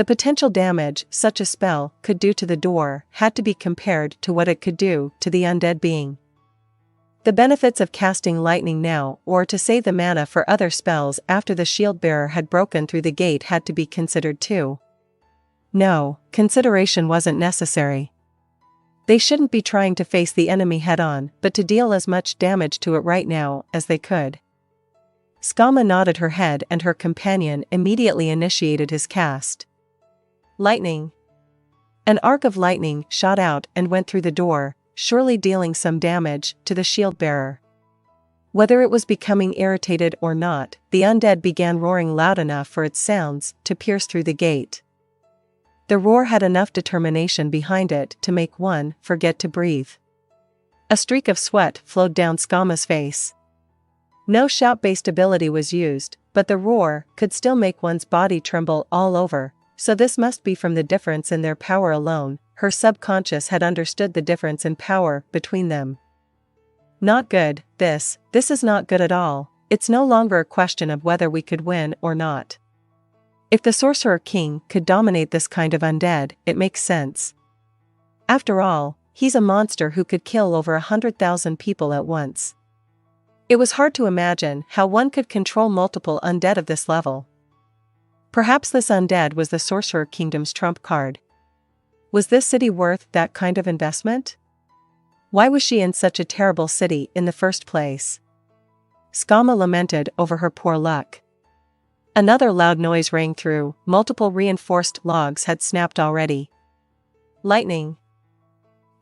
The potential damage such a spell could do to the door had to be compared to what it could do to the undead being. The benefits of casting lightning now or to save the mana for other spells after the shield bearer had broken through the gate had to be considered too. No, consideration wasn't necessary. They shouldn't be trying to face the enemy head-on, but to deal as much damage to it right now as they could. Skama nodded her head and her companion immediately initiated his cast. Lightning. An arc of lightning shot out and went through the door, surely dealing some damage to the shield bearer. Whether it was becoming irritated or not, the undead began roaring loud enough for its sounds to pierce through the gate. The roar had enough determination behind it to make one forget to breathe. A streak of sweat flowed down Skama's face. No shout-based ability was used, but the roar could still make one's body tremble all over, so this must be from the difference in their power alone. Her subconscious had understood the difference in power between them. Not good, this is not good at all. It's no longer a question of whether we could win or not. If the Sorcerer King could dominate this kind of undead, it makes sense. After all, he's a monster who could kill over 100,000 people at once. It was hard to imagine how one could control multiple undead of this level. Perhaps this undead was the Sorcerer Kingdom's trump card. Was this city worth that kind of investment? Why was she in such a terrible city in the first place? Skama lamented over her poor luck. Another loud noise rang through. Multiple reinforced logs had snapped already. Lightning.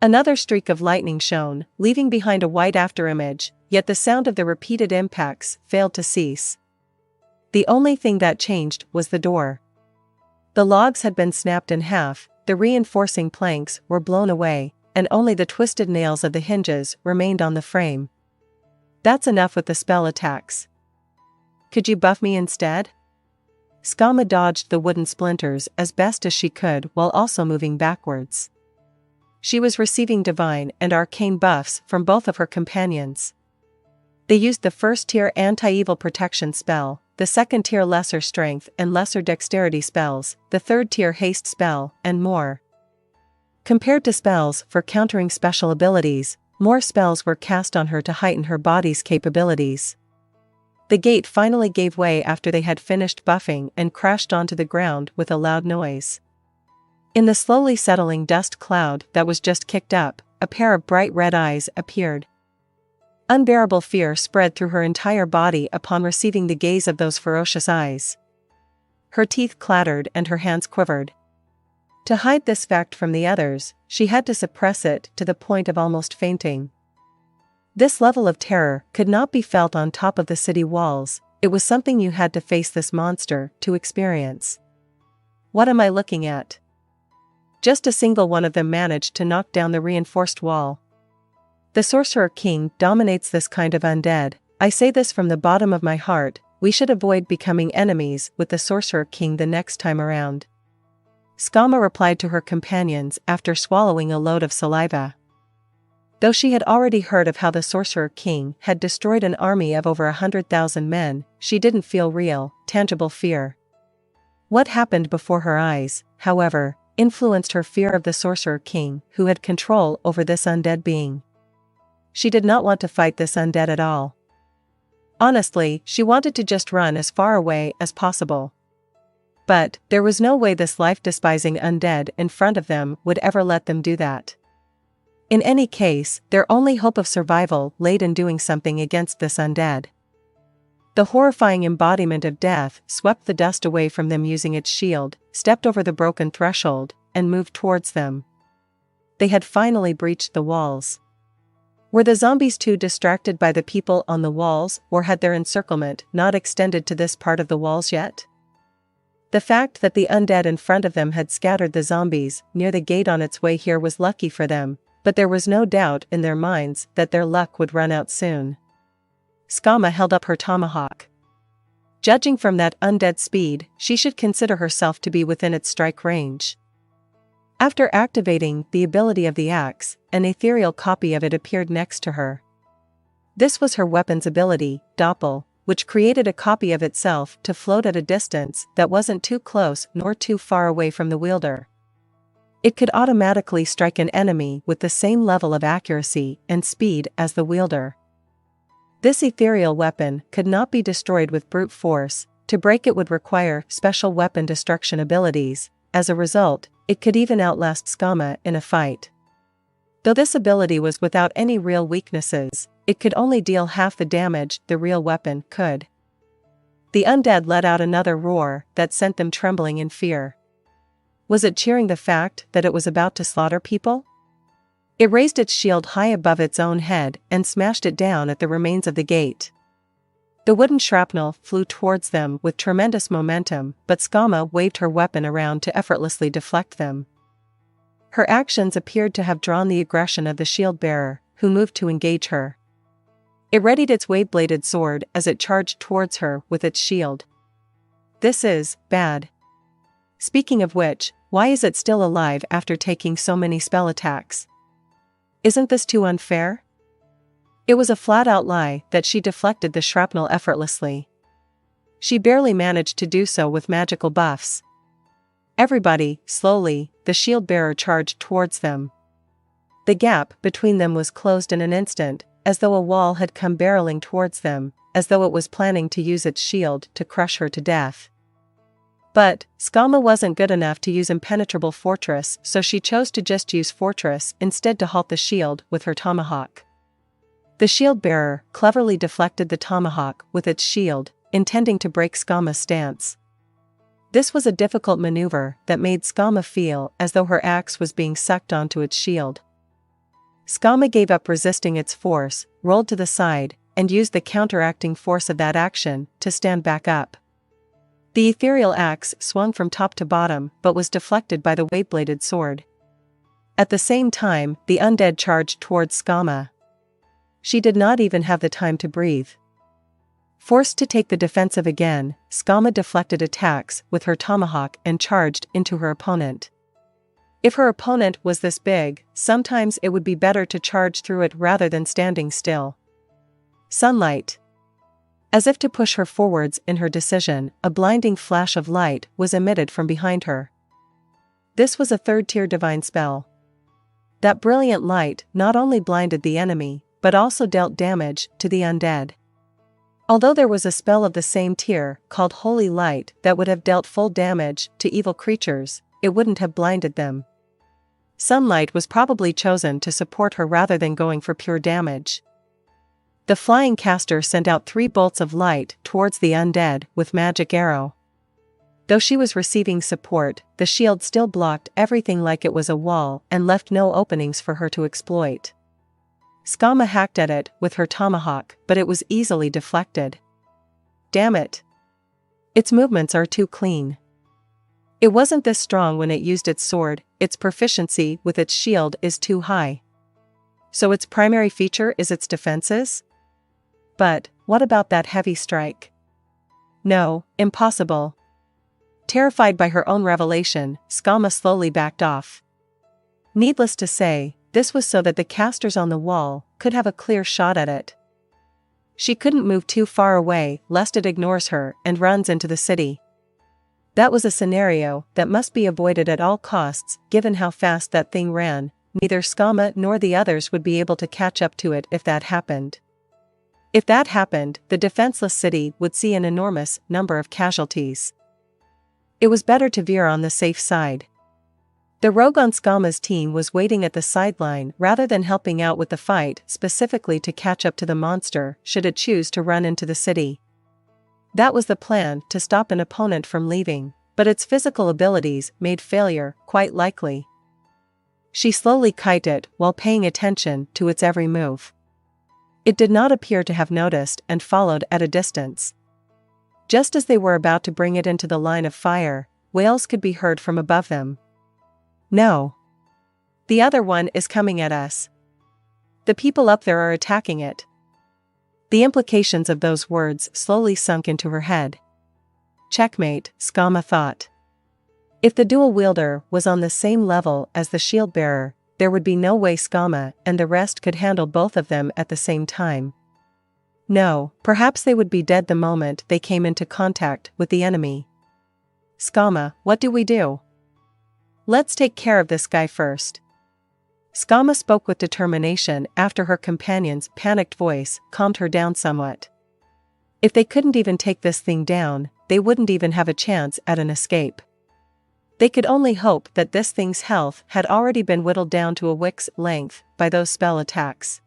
Another streak of lightning shone, leaving behind a white afterimage, yet the sound of the repeated impacts failed to cease. The only thing that changed was the door. The logs had been snapped in half, the reinforcing planks were blown away, and only the twisted nails of the hinges remained on the frame. That's enough with the spell attacks. Could you buff me instead? Skama dodged the wooden splinters as best as she could while also moving backwards. She was receiving divine and arcane buffs from both of her companions. They used the first-tier anti-evil protection spell, the second-tier lesser strength and lesser dexterity spells, the third-tier haste spell, and more. Compared to spells for countering special abilities, more spells were cast on her to heighten her body's capabilities. The gate finally gave way after they had finished buffing and crashed onto the ground with a loud noise. In the slowly settling dust cloud that was just kicked up, a pair of bright red eyes appeared. Unbearable fear spread through her entire body upon receiving the gaze of those ferocious eyes. Her teeth clattered and her hands quivered. To hide this fact from the others, she had to suppress it to the point of almost fainting. This level of terror could not be felt on top of the city walls. It was something you had to face this monster to experience. What am I looking at? Just a single one of them managed to knock down the reinforced wall. The Sorcerer King dominates this kind of undead. I say this from the bottom of my heart. We should avoid becoming enemies with the Sorcerer King the next time around. Skama replied to her companions after swallowing a load of saliva. Though she had already heard of how the Sorcerer King had destroyed an army of over 100,000 men, she didn't feel real, tangible fear. What happened before her eyes, however, influenced her fear of the Sorcerer King, who had control over this undead being. She did not want to fight this undead at all. Honestly, she wanted to just run as far away as possible. But there was no way this life-despising undead in front of them would ever let them do that. In any case, their only hope of survival lay in doing something against this undead. The horrifying embodiment of death swept the dust away from them using its shield, stepped over the broken threshold, and moved towards them. They had finally breached the walls. Were the zombies too distracted by the people on the walls, or had their encirclement not extended to this part of the walls yet? The fact that the undead in front of them had scattered the zombies near the gate on its way here was lucky for them, but there was no doubt in their minds that their luck would run out soon. Skama held up her tomahawk. Judging from that undead speed, she should consider herself to be within its strike range. After activating the ability of the axe, an ethereal copy of it appeared next to her. This was her weapon's ability, Doppel, which created a copy of itself to float at a distance that wasn't too close nor too far away from the wielder. It could automatically strike an enemy with the same level of accuracy and speed as the wielder. This ethereal weapon could not be destroyed with brute force. To break it would require special weapon destruction abilities. As a result, it could even outlast Skama in a fight. Though this ability was without any real weaknesses, it could only deal half the damage the real weapon could. The undead let out another roar that sent them trembling in fear. Was it cheering the fact that it was about to slaughter people? It raised its shield high above its own head and smashed it down at the remains of the gate. The wooden shrapnel flew towards them with tremendous momentum, but Skama waved her weapon around to effortlessly deflect them. Her actions appeared to have drawn the aggression of the shield-bearer, who moved to engage her. It readied its wave-bladed sword as it charged towards her with its shield. This is bad. Speaking of which, why is it still alive after taking so many spell attacks? Isn't this too unfair? It was a flat-out lie that she deflected the shrapnel effortlessly. She barely managed to do so with magical buffs. Everybody, slowly, the shield-bearer charged towards them. The gap between them was closed in an instant, as though a wall had come barreling towards them, as though it was planning to use its shield to crush her to death. But Skama wasn't good enough to use impenetrable fortress, so she chose to just use fortress instead to halt the shield with her tomahawk. The shield-bearer cleverly deflected the tomahawk with its shield, intending to break Skama's stance. This was a difficult maneuver that made Skama feel as though her axe was being sucked onto its shield. Skama gave up resisting its force, rolled to the side, and used the counteracting force of that action to stand back up. The ethereal axe swung from top to bottom but was deflected by the wave-bladed sword. At the same time, the undead charged towards Skama. She did not even have the time to breathe. Forced to take the defensive again, Skama deflected attacks with her tomahawk and charged into her opponent. If her opponent was this big, sometimes it would be better to charge through it rather than standing still. Sunlight. As if to push her forwards in her decision, a blinding flash of light was emitted from behind her. This was a third-tier divine spell. That brilliant light not only blinded the enemy, but also dealt damage to the undead. Although there was a spell of the same tier, called Holy Light, that would have dealt full damage to evil creatures, it wouldn't have blinded them. Sunlight was probably chosen to support her rather than going for pure damage. The flying caster sent out 3 bolts of light towards the undead with magic arrow. Though she was receiving support, the shield still blocked everything like it was a wall and left no openings for her to exploit. Skama hacked at it with her tomahawk, but it was easily deflected. Damn it! Its movements are too clean. It wasn't this strong when it used its sword, its proficiency with its shield is too high. So its primary feature is its defenses? But what about that heavy strike? No, impossible. Terrified by her own revelation, Skama slowly backed off. Needless to say, this was so that the casters on the wall could have a clear shot at it. She couldn't move too far away lest it ignores her and runs into the city. That was a scenario that must be avoided at all costs, given how fast that thing ran. Neither Skama nor the others would be able to catch up to it if that happened. If that happened, the defenseless city would see an enormous number of casualties. It was better to veer on the safe side. The rogue on Skama's team was waiting at the sideline rather than helping out with the fight, specifically to catch up to the monster should it choose to run into the city. That was the plan, to stop an opponent from leaving, but its physical abilities made failure quite likely. She slowly kited it while paying attention to its every move. It did not appear to have noticed and followed at a distance. Just as they were about to bring it into the line of fire, wails could be heard from above them. No. The other one is coming at us. The people up there are attacking it. The implications of those words slowly sunk into her head. Checkmate, Skama thought. If the dual wielder was on the same level as the shield bearer, there would be no way Skama and the rest could handle both of them at the same time. No, perhaps they would be dead the moment they came into contact with the enemy. Skama, what do we do? Let's take care of this guy first. Skama spoke with determination after her companion's panicked voice calmed her down somewhat. If they couldn't even take this thing down, they wouldn't even have a chance at an escape. They could only hope that this thing's health had already been whittled down to a wick's length by those spell attacks.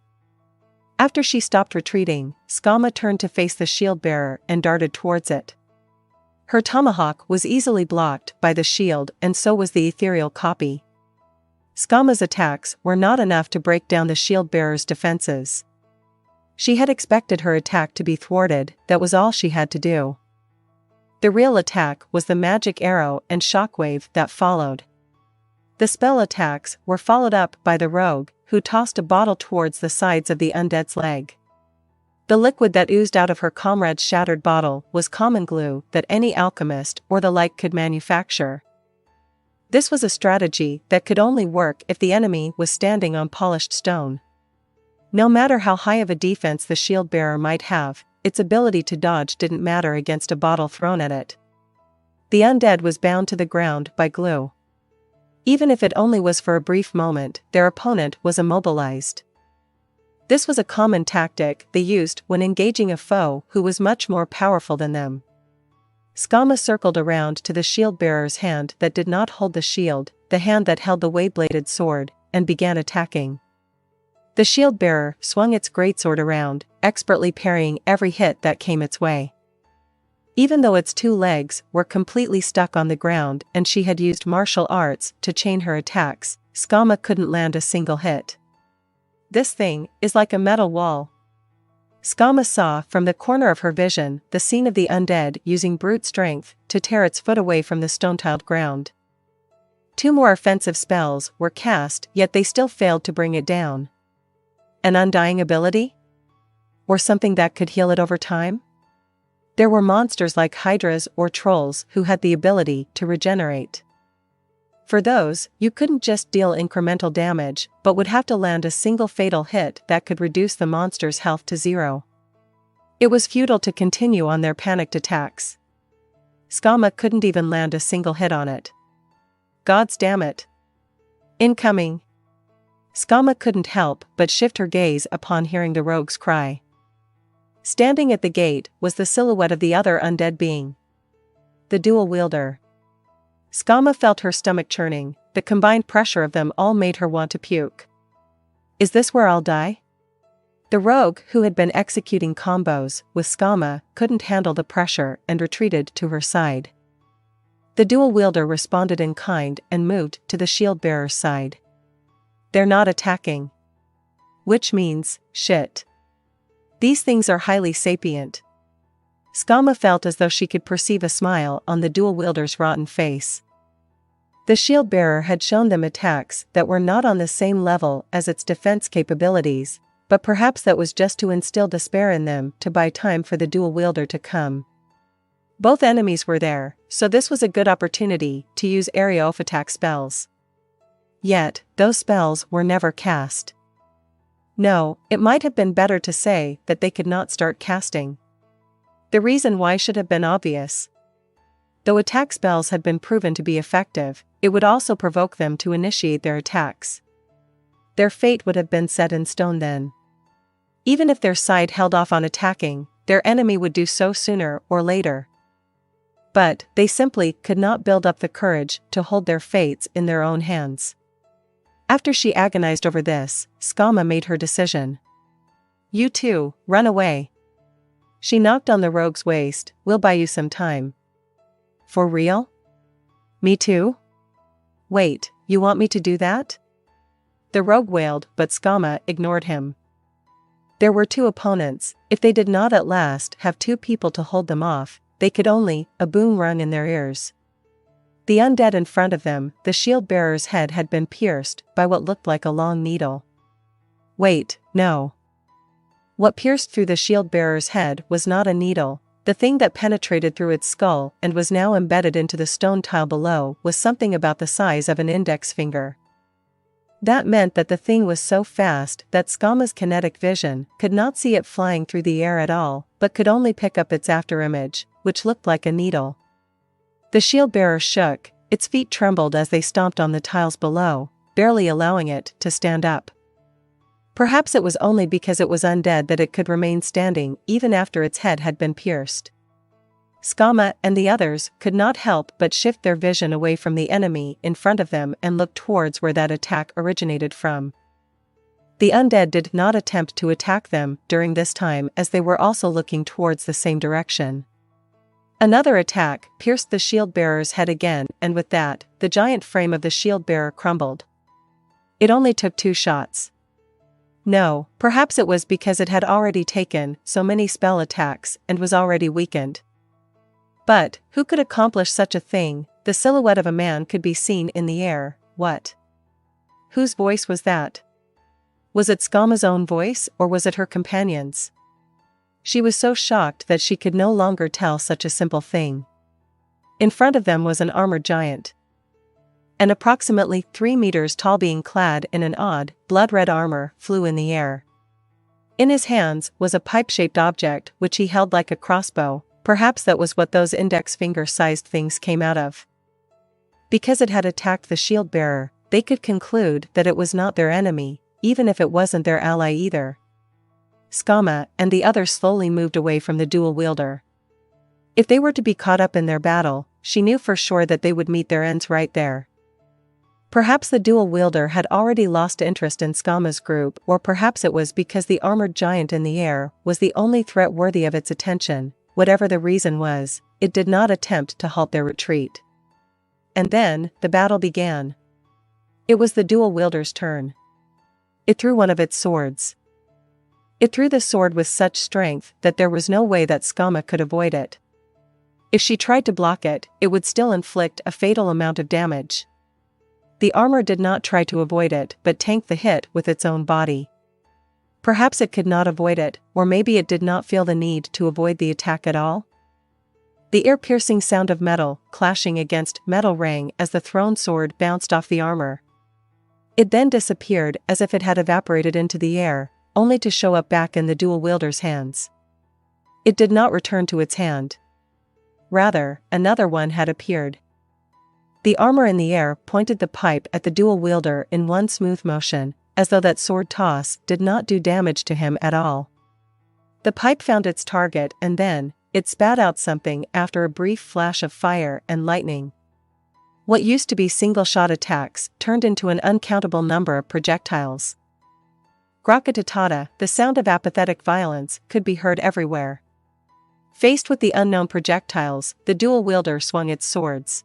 After she stopped retreating, Skama turned to face the shield bearer and darted towards it. Her tomahawk was easily blocked by the shield, and so was the ethereal copy. Skama's attacks were not enough to break down the shield bearer's defenses. She had expected her attack to be thwarted, that was all she had to do. The real attack was the magic arrow and shockwave that followed. The spell attacks were followed up by the rogue, who tossed a bottle towards the sides of the undead's leg. The liquid that oozed out of her comrade's shattered bottle was common glue that any alchemist or the like could manufacture. This was a strategy that could only work if the enemy was standing on polished stone. No matter how high of a defense the shield bearer might have, its ability to dodge didn't matter against a bottle thrown at it. The undead was bound to the ground by glue. Even if it only was for a brief moment, their opponent was immobilized. This was a common tactic they used when engaging a foe who was much more powerful than them. Skama circled around to the shield bearer's hand that did not hold the shield, the hand that held the way-bladed sword, and began attacking. The shield bearer swung its greatsword around, expertly parrying every hit that came its way. Even though its two legs were completely stuck on the ground and she had used martial arts to chain her attacks, Skama couldn't land a single hit. This thing is like a metal wall. Skama saw from the corner of her vision the scene of the undead using brute strength to tear its foot away from the stone-tiled ground. 2 more offensive spells were cast, yet they still failed to bring it down. An undying ability? Or something that could heal it over time? There were monsters like hydras or trolls who had the ability to regenerate. For those, you couldn't just deal incremental damage, but would have to land a single fatal hit that could reduce the monster's health to 0. It was futile to continue on their panicked attacks. Skama couldn't even land a single hit on it. Gods damn it. Incoming. Skama couldn't help but shift her gaze upon hearing the rogue's cry. Standing at the gate was the silhouette of the other undead being. The dual wielder. Skama felt her stomach churning, the combined pressure of them all made her want to puke. Is this where I'll die? The rogue, who had been executing combos with Skama, couldn't handle the pressure and retreated to her side. The dual wielder responded in kind and moved to the shield bearer's side. They're not attacking. Which means, shit. These things are highly sapient. Skama felt as though she could perceive a smile on the dual wielder's rotten face. The shield bearer had shown them attacks that were not on the same level as its defense capabilities, but perhaps that was just to instill despair in them to buy time for the dual wielder to come. Both enemies were there, so this was a good opportunity to use area of attack spells. Yet, those spells were never cast. No, it might have been better to say that they could not start casting. The reason why should have been obvious. Though attack spells had been proven to be effective, it would also provoke them to initiate their attacks. Their fate would have been set in stone then. Even if their side held off on attacking, their enemy would do so sooner or later. But they simply could not build up the courage to hold their fates in their own hands. After she agonized over this, Skama made her decision. You two, run away. She knocked on the rogue's waist. We'll buy you some time. For real? Me too? Wait, you want me to do that? The rogue wailed, but Skama ignored him. There were 2 opponents. If they did not at last have 2 people to hold them off, they could only, a boom rung in their ears. The undead in front of them, the shield bearer's head had been pierced by what looked like a long needle. Wait, no. What pierced through the shield bearer's head was not a needle. The thing that penetrated through its skull and was now embedded into the stone tile below was something about the size of an index finger. That meant that the thing was so fast that Skama's kinetic vision could not see it flying through the air at all, but could only pick up its afterimage, which looked like a needle. The shield-bearer shook, its feet trembled as they stomped on the tiles below, barely allowing it to stand up. Perhaps it was only because it was undead that it could remain standing even after its head had been pierced. Skama and the others could not help but shift their vision away from the enemy in front of them and look towards where that attack originated from. The undead did not attempt to attack them during this time, as they were also looking towards the same direction. Another attack pierced the shield-bearer's head again, and with that, the giant frame of the shield-bearer crumbled. It only took 2 shots. No, perhaps it was because it had already taken so many spell attacks and was already weakened. But who could accomplish such a thing? The silhouette of a man could be seen in the air. What? Whose voice was that? Was it Skama's own voice, or was it her companion's? She was so shocked that she could no longer tell such a simple thing. In front of them was an armored giant. And approximately 3 meters tall, being clad in an odd, blood-red armor, flew in the air. In his hands was a pipe-shaped object which he held like a crossbow. Perhaps that was what those index finger-sized things came out of. Because it had attacked the shield-bearer, they could conclude that it was not their enemy, even if it wasn't their ally either. Skama and the others slowly moved away from the dual wielder. If they were to be caught up in their battle, she knew for sure that they would meet their ends right there. Perhaps the dual wielder had already lost interest in Skama's group, or perhaps it was because the armored giant in the air was the only threat worthy of its attention. Whatever the reason was, it did not attempt to halt their retreat. And then, the battle began. It was the dual wielder's turn. It threw one of its swords. It threw the sword with such strength that there was no way that Skama could avoid it. If she tried to block it, it would still inflict a fatal amount of damage. The armor did not try to avoid it, but tanked the hit with its own body. Perhaps it could not avoid it, or maybe it did not feel the need to avoid the attack at all. The ear-piercing sound of metal clashing against metal rang as the thrown sword bounced off the armor. It then disappeared as if it had evaporated into the air, only to show up back in the dual wielder's hands. It did not return to its hand. Rather, another one had appeared. The armor in the air pointed the pipe at the dual wielder in one smooth motion, as though that sword toss did not do damage to him at all. The pipe found its target, and then, it spat out something after a brief flash of fire and lightning. What used to be single-shot attacks turned into an uncountable number of projectiles. Grakatatata, the sound of apathetic violence, could be heard everywhere. Faced with the unknown projectiles, the dual wielder swung its swords.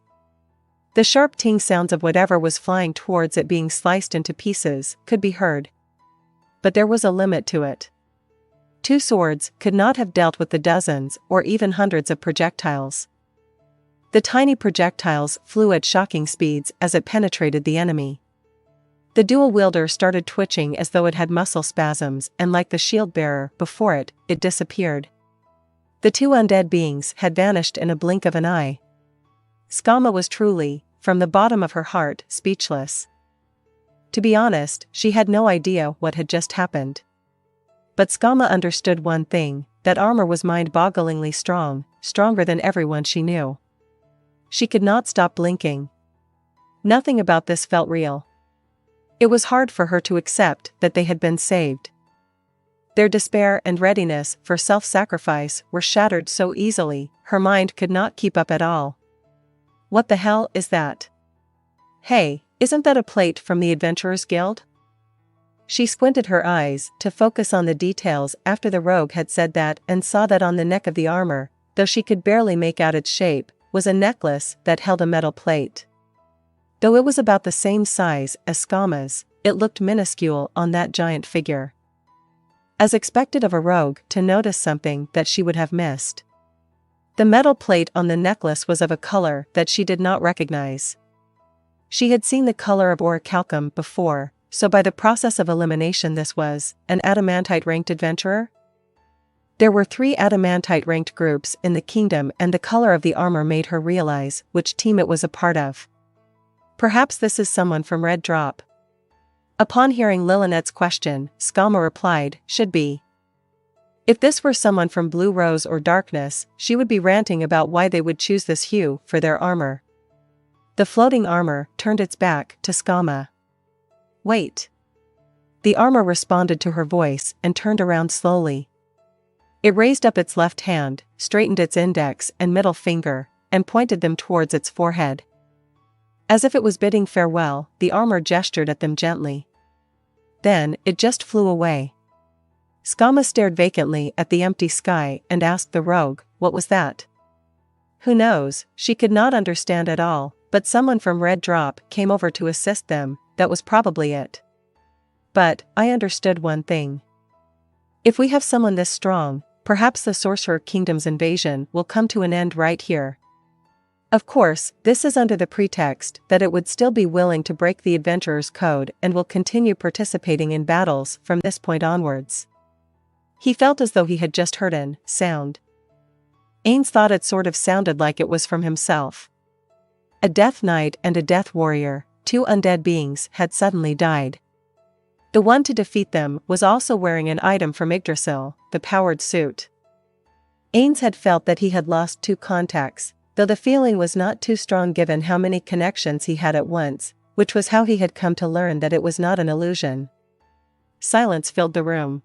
The sharp ting sounds of whatever was flying towards it being sliced into pieces could be heard. But there was a limit to it. 2 swords could not have dealt with the dozens or even hundreds of projectiles. The tiny projectiles flew at shocking speeds as it penetrated the enemy. The dual wielder started twitching as though it had muscle spasms, and like the shield bearer before it, it disappeared. The 2 undead beings had vanished in a blink of an eye. Skama was truly, from the bottom of her heart, speechless. To be honest, she had no idea what had just happened. But Skama understood one thing: that armor was mind-bogglingly strong, stronger than everyone she knew. She could not stop blinking. Nothing about this felt real. It was hard for her to accept that they had been saved. Their despair and readiness for self-sacrifice were shattered so easily, her mind could not keep up at all. What the hell is that? Hey, isn't that a plate from the Adventurers Guild? She squinted her eyes to focus on the details after the rogue had said that, and saw that on the neck of the armor, though she could barely make out its shape, was a necklace that held a metal plate. Though it was about the same size as Skama's, it looked minuscule on that giant figure. As expected of a rogue to notice something that she would have missed. The metal plate on the necklace was of a color that she did not recognize. She had seen the color of orichalcum before, so by the process of elimination this was an adamantite-ranked adventurer? There were 3 adamantite-ranked groups in the kingdom, and the color of the armor made her realize which team it was a part of. Perhaps this is someone from Red Drop. Upon hearing Lillinette's question, Skama replied, should be. If this were someone from Blue Rose or Darkness, she would be ranting about why they would choose this hue for their armor. The floating armor turned its back to Skama. Wait. The armor responded to her voice and turned around slowly. It raised up its left hand, straightened its index and middle finger, and pointed them towards its forehead. As if it was bidding farewell, the armor gestured at them gently. Then, it just flew away. Skama stared vacantly at the empty sky and asked the rogue, what was that? Who knows, she could not understand at all, but someone from Red Drop came over to assist them, that was probably it. But, I understood one thing. If we have someone this strong, perhaps the Sorcerer Kingdom's invasion will come to an end right here. Of course, this is under the pretext that it would still be willing to break the Adventurer's Code and will continue participating in battles from this point onwards. He felt as though he had just heard an sound. Ainz thought it sort of sounded like it was from himself. A Death Knight and a Death Warrior, two undead beings, had suddenly died. The one to defeat them was also wearing an item from Yggdrasil, the powered suit. Ainz had felt that he had lost two contacts, though the feeling was not too strong given how many connections he had at once, which was how he had come to learn that it was not an illusion. Silence filled the room.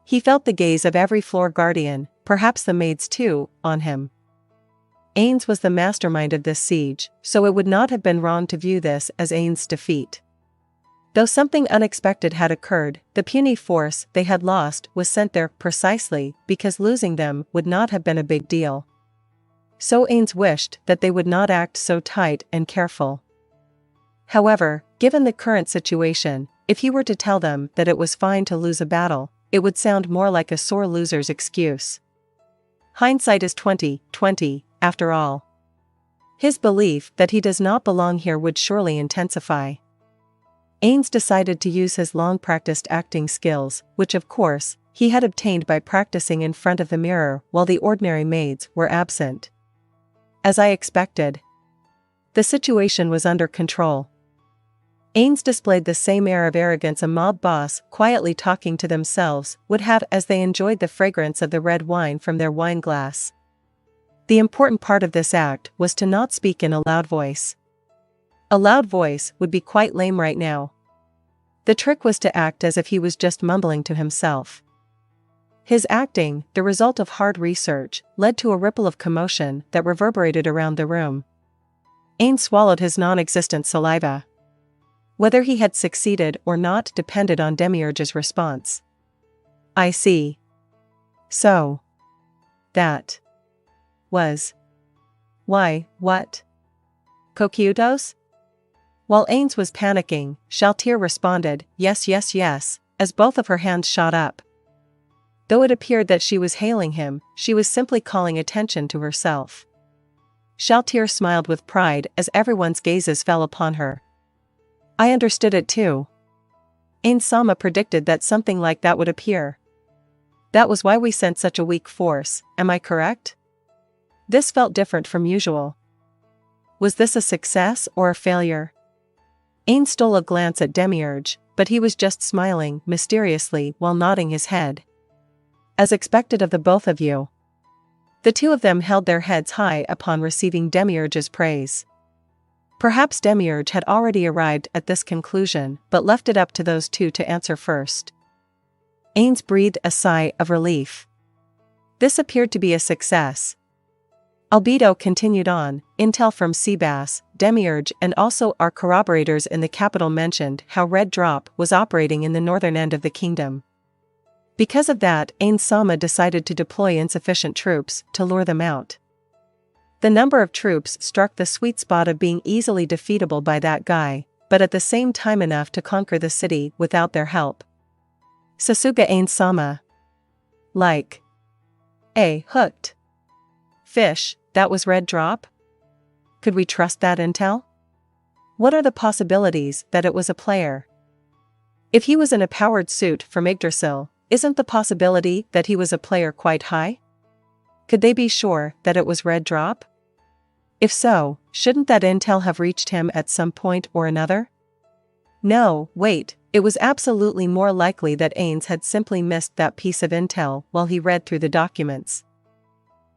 He felt the gaze of every floor guardian, perhaps the maids too, on him. Ainz was the mastermind of this siege, so it would not have been wrong to view this as Ainz's defeat. Though something unexpected had occurred, the puny force they had lost was sent there precisely because losing them would not have been a big deal. So Ainz wished that they would not act so tight and careful. However, given the current situation, if he were to tell them that it was fine to lose a battle, it would sound more like a sore loser's excuse. Hindsight is 20/20, after all. His belief that he does not belong here would surely intensify. Ainz decided to use his long-practiced acting skills, which of course, he had obtained by practicing in front of the mirror while the ordinary maids were absent. As I expected, the situation was under control. Ainz displayed the same air of arrogance a mob boss quietly talking to themselves would have as they enjoyed the fragrance of the red wine from their wine glass. The important part of this act was to not speak in a loud voice. A loud voice would be quite lame right now. The trick was to act as if he was just mumbling to himself. His acting, the result of hard research, led to a ripple of commotion that reverberated around the room. Ainz swallowed his non-existent saliva. Whether he had succeeded or not depended on Demiurge's response. I see. So. That. Was. Why, what? Cocyutos? While Ainz was panicking, Shaltir responded, yes, yes, yes, as both of her hands shot up. Though it appeared that she was hailing him, she was simply calling attention to herself. Shaltir smiled with pride as everyone's gazes fell upon her. I understood it too. Ainz Sama predicted that something like that would appear. That was why we sent such a weak force, am I correct? This felt different from usual. Was this a success or a failure? Ainz stole a glance at Demiurge, but he was just smiling mysteriously while nodding his head. As expected of the both of you. The two of them held their heads high upon receiving Demiurge's praise. Perhaps Demiurge had already arrived at this conclusion but left it up to those two to answer first. Ainz breathed a sigh of relief. This appeared to be a success. Albedo continued on, intel from Seabass, Demiurge and also our corroborators in the capital mentioned how Red Drop was operating in the northern end of the kingdom. Because of that, Ainz Sama decided to deploy insufficient troops to lure them out. The number of troops struck the sweet spot of being easily defeatable by that guy, but at the same time enough to conquer the city without their help. Sasuga Ainz Sama. Like. Hooked. Fish, that was Red Drop? Could we trust that intel? What are the possibilities that it was a player? If he was in a powered suit from Yggdrasil, isn't the possibility that he was a player quite high? Could they be sure that it was Red Drop? If so, shouldn't that intel have reached him at some point or another? No, wait, It was absolutely more likely that Ainz had simply missed that piece of intel while he read through the documents.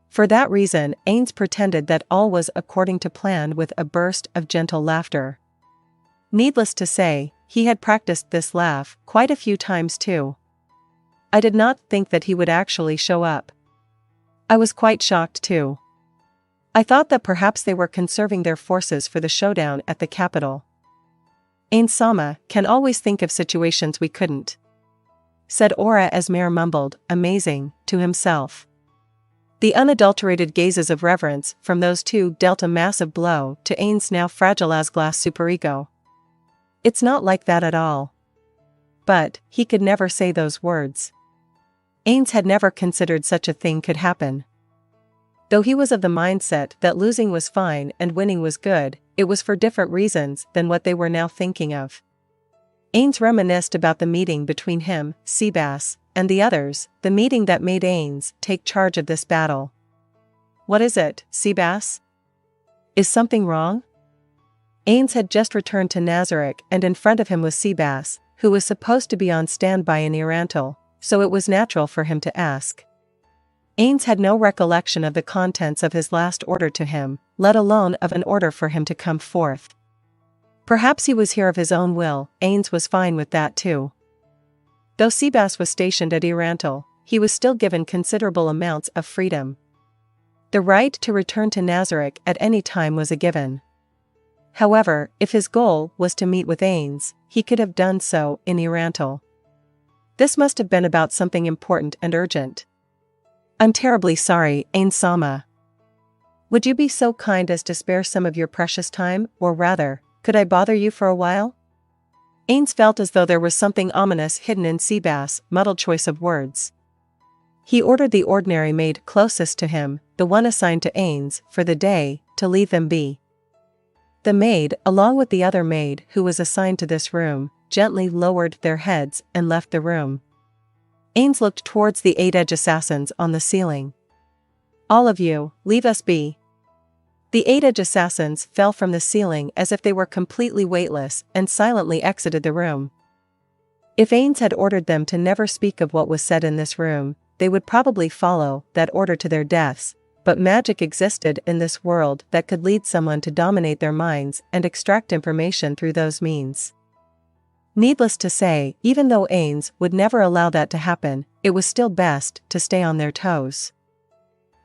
For that reason, Ainz pretended that all was according to plan with a burst of gentle laughter. Needless to say, he had practiced this laugh quite a few times too. I did not think that he would actually show up. I was quite shocked too. I thought that perhaps they were conserving their forces for the showdown at the capital. Ainz can always think of situations we couldn't, said Aura as Mare mumbled, amazing, to himself. The unadulterated gazes of reverence from those two dealt a massive blow to Ainz' now fragile as glass superego. It's not like that at all. But he could never say those words. Ainz had never considered such a thing could happen. Though he was of the mindset that losing was fine and winning was good, it was for different reasons than what they were now thinking of. Ainz reminisced about the meeting between him, Seabass, and the others, the meeting that made Ainz take charge of this battle. What is it, Seabass? Is something wrong? Ainz had just returned to Nazarick, and in front of him was Seabass, who was supposed to be on standby in Irantal, so it was natural for him to ask. Ainz had no recollection of the contents of his last order to him, let alone of an order for him to come forth. Perhaps he was here of his own will. Ainz was fine with that too. Though Seabass was stationed at Irantal, he was still given considerable amounts of freedom. The right to return to Nazarick at any time was a given. However, if his goal was to meet with Ainz, he could have done so in Irantal. This must have been about something important and urgent. I'm terribly sorry, Ainz-sama. Would you be so kind as to spare some of your precious time, or rather, could I bother you for a while? Ainz felt as though there was something ominous hidden in Seabass' muddled choice of words. He ordered the ordinary maid closest to him, the one assigned to Ainz for the day, to leave them be. The maid, along with the other maid who was assigned to this room, gently lowered their heads and left the room. Ainz looked towards the 8-edge assassins on the ceiling. All of you, leave us be. The 8-edge assassins fell from the ceiling as if they were completely weightless and silently exited the room. If Ainz had ordered them to never speak of what was said in this room, they would probably follow that order to their deaths, but magic existed in this world that could lead someone to dominate their minds and extract information through those means. Needless to say, even though Ainz would never allow that to happen, it was still best to stay on their toes.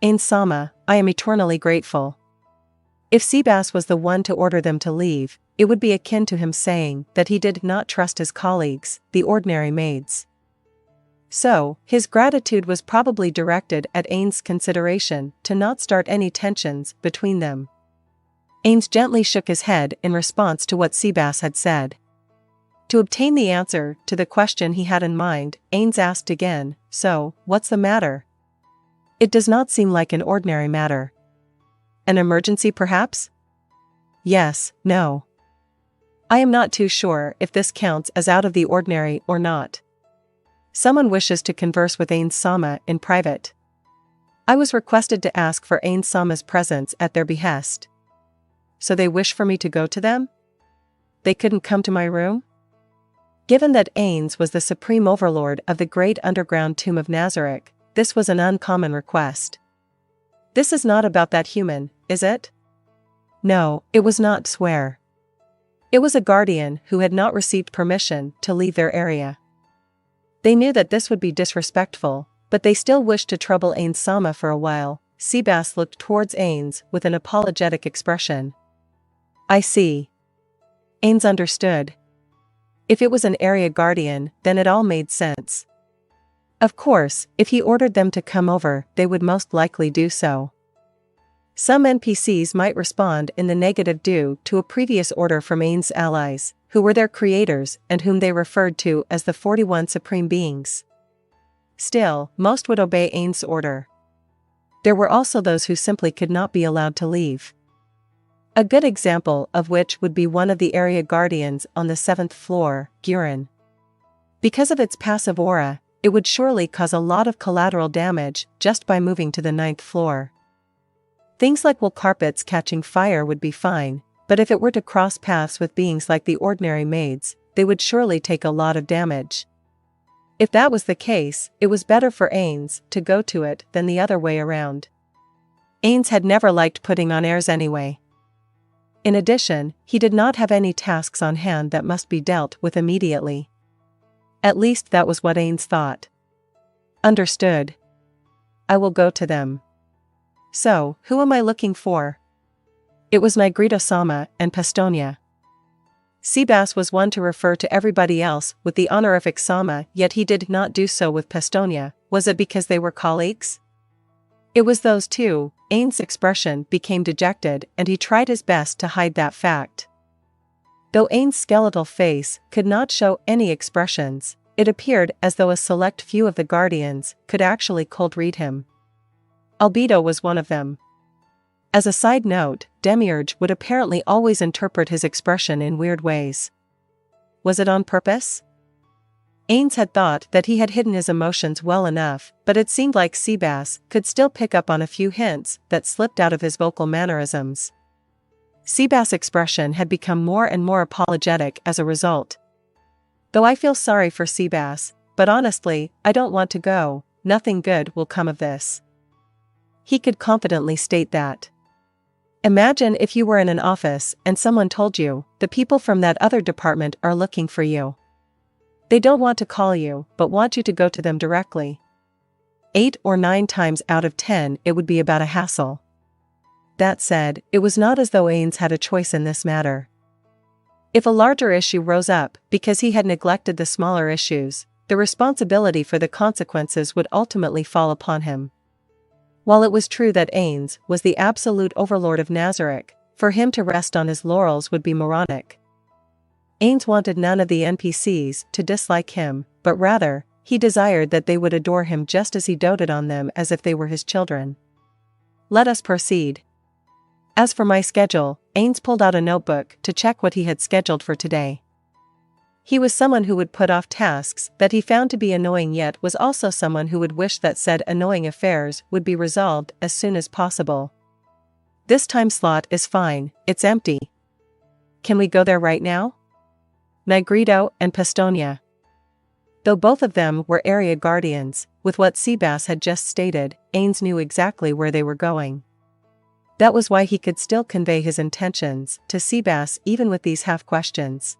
Ainz-sama, I am eternally grateful. If Seabass was the one to order them to leave, it would be akin to him saying that he did not trust his colleagues, the ordinary maids. So, his gratitude was probably directed at Ainz's consideration to not start any tensions between them. Ainz gently shook his head in response to what Seabass had said. To obtain the answer to the question he had in mind, Ainz asked again, so, what's the matter? It does not seem like an ordinary matter. An emergency perhaps? Yes, no. I am not too sure if this counts as out of the ordinary or not. Someone wishes to converse with Ainz-sama in private. I was requested to ask for Ainz-sama's presence at their behest. So they wish for me to go to them? They couldn't come to my room? Given that Ainz was the supreme overlord of the great underground tomb of Nazarick, this was an uncommon request. This is not about that human, is it? No, it was not, swear. It was a guardian who had not received permission to leave their area. They knew that this would be disrespectful, but they still wished to trouble Ainz-sama for a while. Seabass looked towards Ainz with an apologetic expression. I see. Ainz understood. If it was an area guardian, then it all made sense. Of course, if he ordered them to come over, they would most likely do so. Some NPCs might respond in the negative due to a previous order from Ainz's allies, who were their creators and whom they referred to as the 41 Supreme Beings. Still, most would obey Ainz's order. There were also those who simply could not be allowed to leave. A good example of which would be one of the area guardians on the 7th floor, Gurin. Because of its passive aura, it would surely cause a lot of collateral damage just by moving to the 9th floor. Things like wool carpets catching fire would be fine, but if it were to cross paths with beings like the ordinary maids, they would surely take a lot of damage. If that was the case, it was better for Ainz to go to it than the other way around. Ainz had never liked putting on airs anyway. In addition, he did not have any tasks on hand that must be dealt with immediately. At least that was what Ainz thought. Understood. I will go to them. So, who am I looking for? It was Negrito-sama and Pestonia. Seabass was one to refer to everybody else with the honorific sama, yet he did not do so with Pestonia. Was it because they were colleagues? It was those two. Ainz's expression became dejected and he tried his best to hide that fact. Though Ainz's skeletal face could not show any expressions, it appeared as though a select few of the guardians could actually cold read him. Albedo was one of them. As a side note, Demiurge would apparently always interpret his expression in weird ways. Was it on purpose? Ainz had thought that he had hidden his emotions well enough, but it seemed like Seabass could still pick up on a few hints that slipped out of his vocal mannerisms. Seabass' expression had become more and more apologetic as a result. Though I feel sorry for Seabass, but honestly, I don't want to go, nothing good will come of this. He could confidently state that. Imagine if you were in an office and someone told you, the people from that other department are looking for you. They don't want to call you, but want you to go to them directly. 8 or 9 times out of 10 it would be about a hassle. That said, it was not as though Ainz had a choice in this matter. If a larger issue rose up because he had neglected the smaller issues, the responsibility for the consequences would ultimately fall upon him. While it was true that Ainz was the absolute overlord of Nazarick, for him to rest on his laurels would be moronic. Ainz wanted none of the NPCs to dislike him, but rather, he desired that they would adore him just as he doted on them as if they were his children. Let us proceed. As for my schedule, Ainz pulled out a notebook to check what he had scheduled for today. He was someone who would put off tasks that he found to be annoying, yet was also someone who would wish that said annoying affairs would be resolved as soon as possible. This time slot is fine, it's empty. Can we go there right now? Negrito and Pestonia. Though both of them were area guardians, with what Seabass had just stated, Ainz knew exactly where they were going. That was why he could still convey his intentions to Seabass even with these half-questions.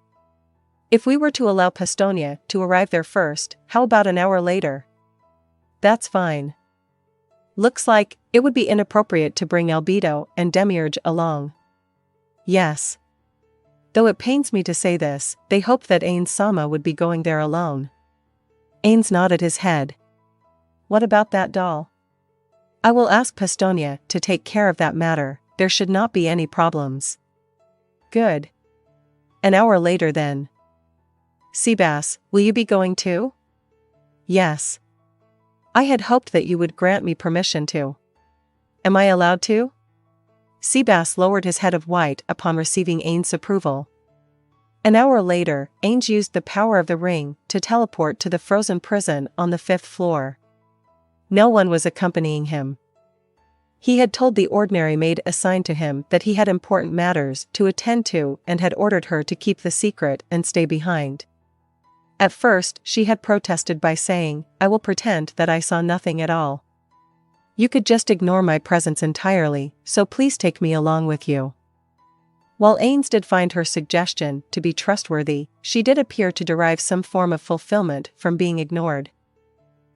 If we were to allow Pestonia to arrive there first, how about an hour later? That's fine. Looks like it would be inappropriate to bring Albedo and Demiurge along. Yes. Though it pains me to say this, they hoped that Ainz-sama would be going there alone. Ainz nodded his head. What about that doll? I will ask Pestonia to take care of that matter, there should not be any problems. Good. An hour later then. Seabass, will you be going too? Yes. I had hoped that you would grant me permission to. Am I allowed to? Seabass lowered his head of white upon receiving Ainz's approval. An hour later, Ainz used the power of the ring to teleport to the frozen prison on the 5th floor. No one was accompanying him. He had told the ordinary maid assigned to him that he had important matters to attend to and had ordered her to keep the secret and stay behind. At first, she had protested by saying, I will pretend that I saw nothing at all. You could just ignore my presence entirely, so please take me along with you. While Ainz did find her suggestion to be trustworthy, she did appear to derive some form of fulfillment from being ignored.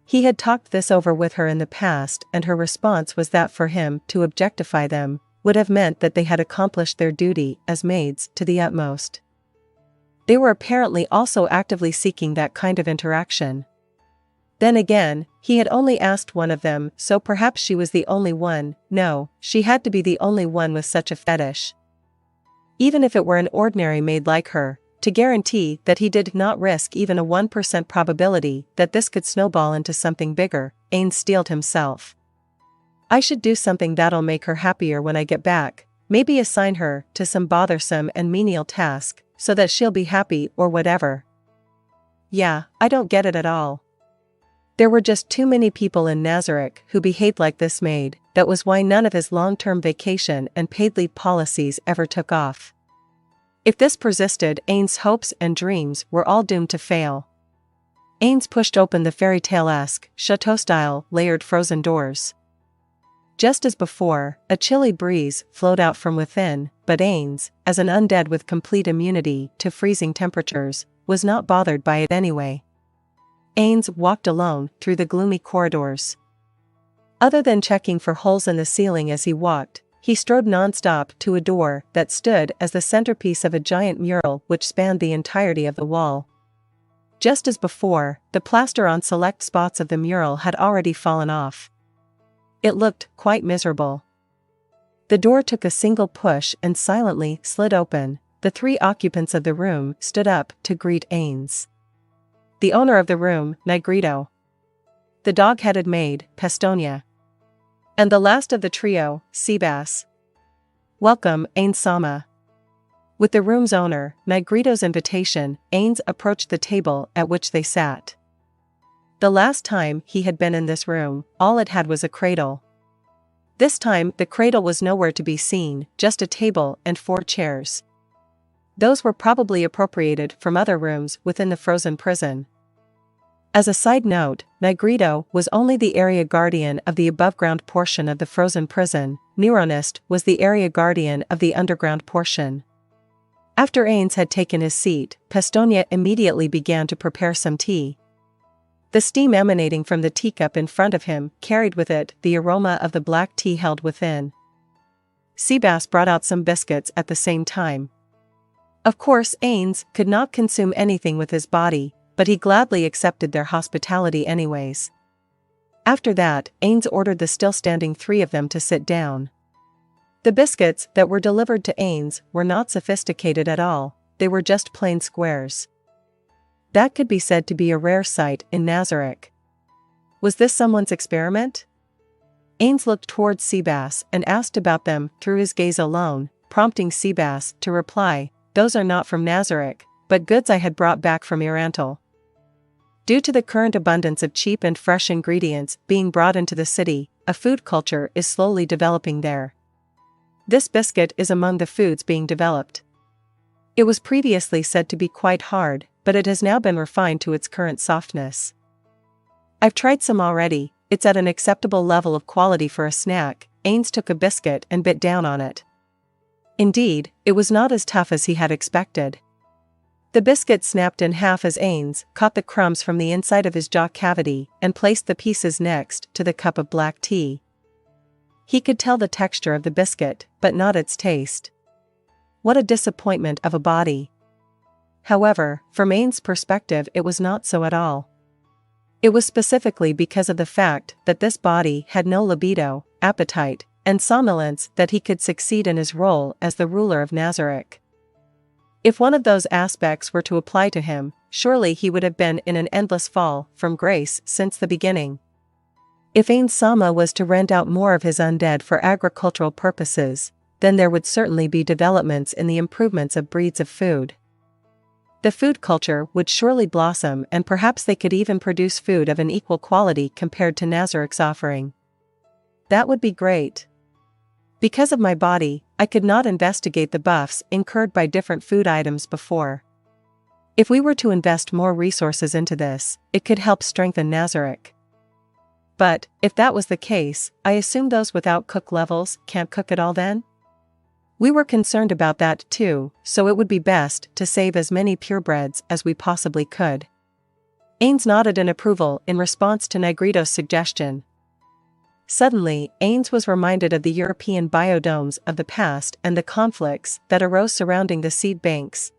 He had talked this over with her in the past, and her response was that for him to objectify them would have meant that they had accomplished their duty as maids to the utmost. They were apparently also actively seeking that kind of interaction. Then again, he had only asked one of them, so perhaps she was the only one. No, she had to be the only one with such a fetish. Even if it were an ordinary maid like her, to guarantee that he did not risk even a 1% probability that this could snowball into something bigger, Ainz steeled himself. I should do something that'll make her happier when I get back, maybe assign her to some bothersome and menial task, so that she'll be happy or whatever. Yeah, I don't get it at all. There were just too many people in Nazarick who behaved like this maid, that was why none of his long-term vacation and paid leave policies ever took off. If this persisted, Ainz's hopes and dreams were all doomed to fail. Ainz pushed open the fairy tale-esque, chateau-style, layered frozen doors. Just as before, a chilly breeze flowed out from within, but Ainz, as an undead with complete immunity to freezing temperatures, was not bothered by it anyway. Ainz walked alone through the gloomy corridors. Other than checking for holes in the ceiling as he walked, he strode non-stop to a door that stood as the centerpiece of a giant mural which spanned the entirety of the wall. Just as before, the plaster on select spots of the mural had already fallen off. It looked quite miserable. The door took a single push and silently slid open. The 3 occupants of the room stood up to greet Ainz. The owner of the room, Negrito. The dog-headed maid, Pestonia. And the last of the trio, Seabass. Welcome, Ainz-sama. With the room's owner, Negrito's invitation, Ainz approached the table at which they sat. The last time he had been in this room, all it had was a cradle. This time the cradle was nowhere to be seen, just a table and 4 chairs. Those were probably appropriated from other rooms within the frozen prison. As a side note, Negrito was only the area guardian of the above-ground portion of the frozen prison. Neuronist was the area guardian of the underground portion. After Ainz had taken his seat, Pestonia immediately began to prepare some tea. The steam emanating from the teacup in front of him carried with it the aroma of the black tea held within. Seabass brought out some biscuits at the same time. Of course, Ainz could not consume anything with his body, but he gladly accepted their hospitality anyways. After that, Ainz ordered the still-standing 3 of them to sit down. The biscuits that were delivered to Ainz were not sophisticated at all, they were just plain squares. That could be said to be a rare sight in Nazarick. Was this someone's experiment? Ainz looked towards Seabass and asked about them through his gaze alone, prompting Seabass to reply, "Those are not from Nazarick, but goods I had brought back from Irantal." Due to the current abundance of cheap and fresh ingredients being brought into the city, a food culture is slowly developing there. This biscuit is among the foods being developed. It was previously said to be quite hard, but it has now been refined to its current softness. I've tried some already, it's at an acceptable level of quality for a snack. Ainz took a biscuit and bit down on it. Indeed, it was not as tough as he had expected. The biscuit snapped in half as Ainz caught the crumbs from the inside of his jaw cavity and placed the pieces next to the cup of black tea. He could tell the texture of the biscuit, but not its taste. What a disappointment of a body. However, from Ainz's perspective it was not so at all. It was specifically because of the fact that this body had no libido, appetite, and somnolence that he could succeed in his role as the ruler of Nazarick. If one of those aspects were to apply to him, surely he would have been in an endless fall from grace since the beginning. If Ainz-sama was to rent out more of his undead for agricultural purposes, then there would certainly be developments in the improvements of breeds of food. The food culture would surely blossom, and perhaps they could even produce food of an equal quality compared to Nazarick's offering. That would be great. Because of my body, I could not investigate the buffs incurred by different food items before. If we were to invest more resources into this, it could help strengthen Nazarick. But, if that was the case, I assume those without cook levels can't cook at all then? We were concerned about that too, so it would be best to save as many purebreds as we possibly could. Ainz nodded in approval in response to Negrito's suggestion. Suddenly, Ainz was reminded of the European biodomes of the past and the conflicts that arose surrounding the seed banks.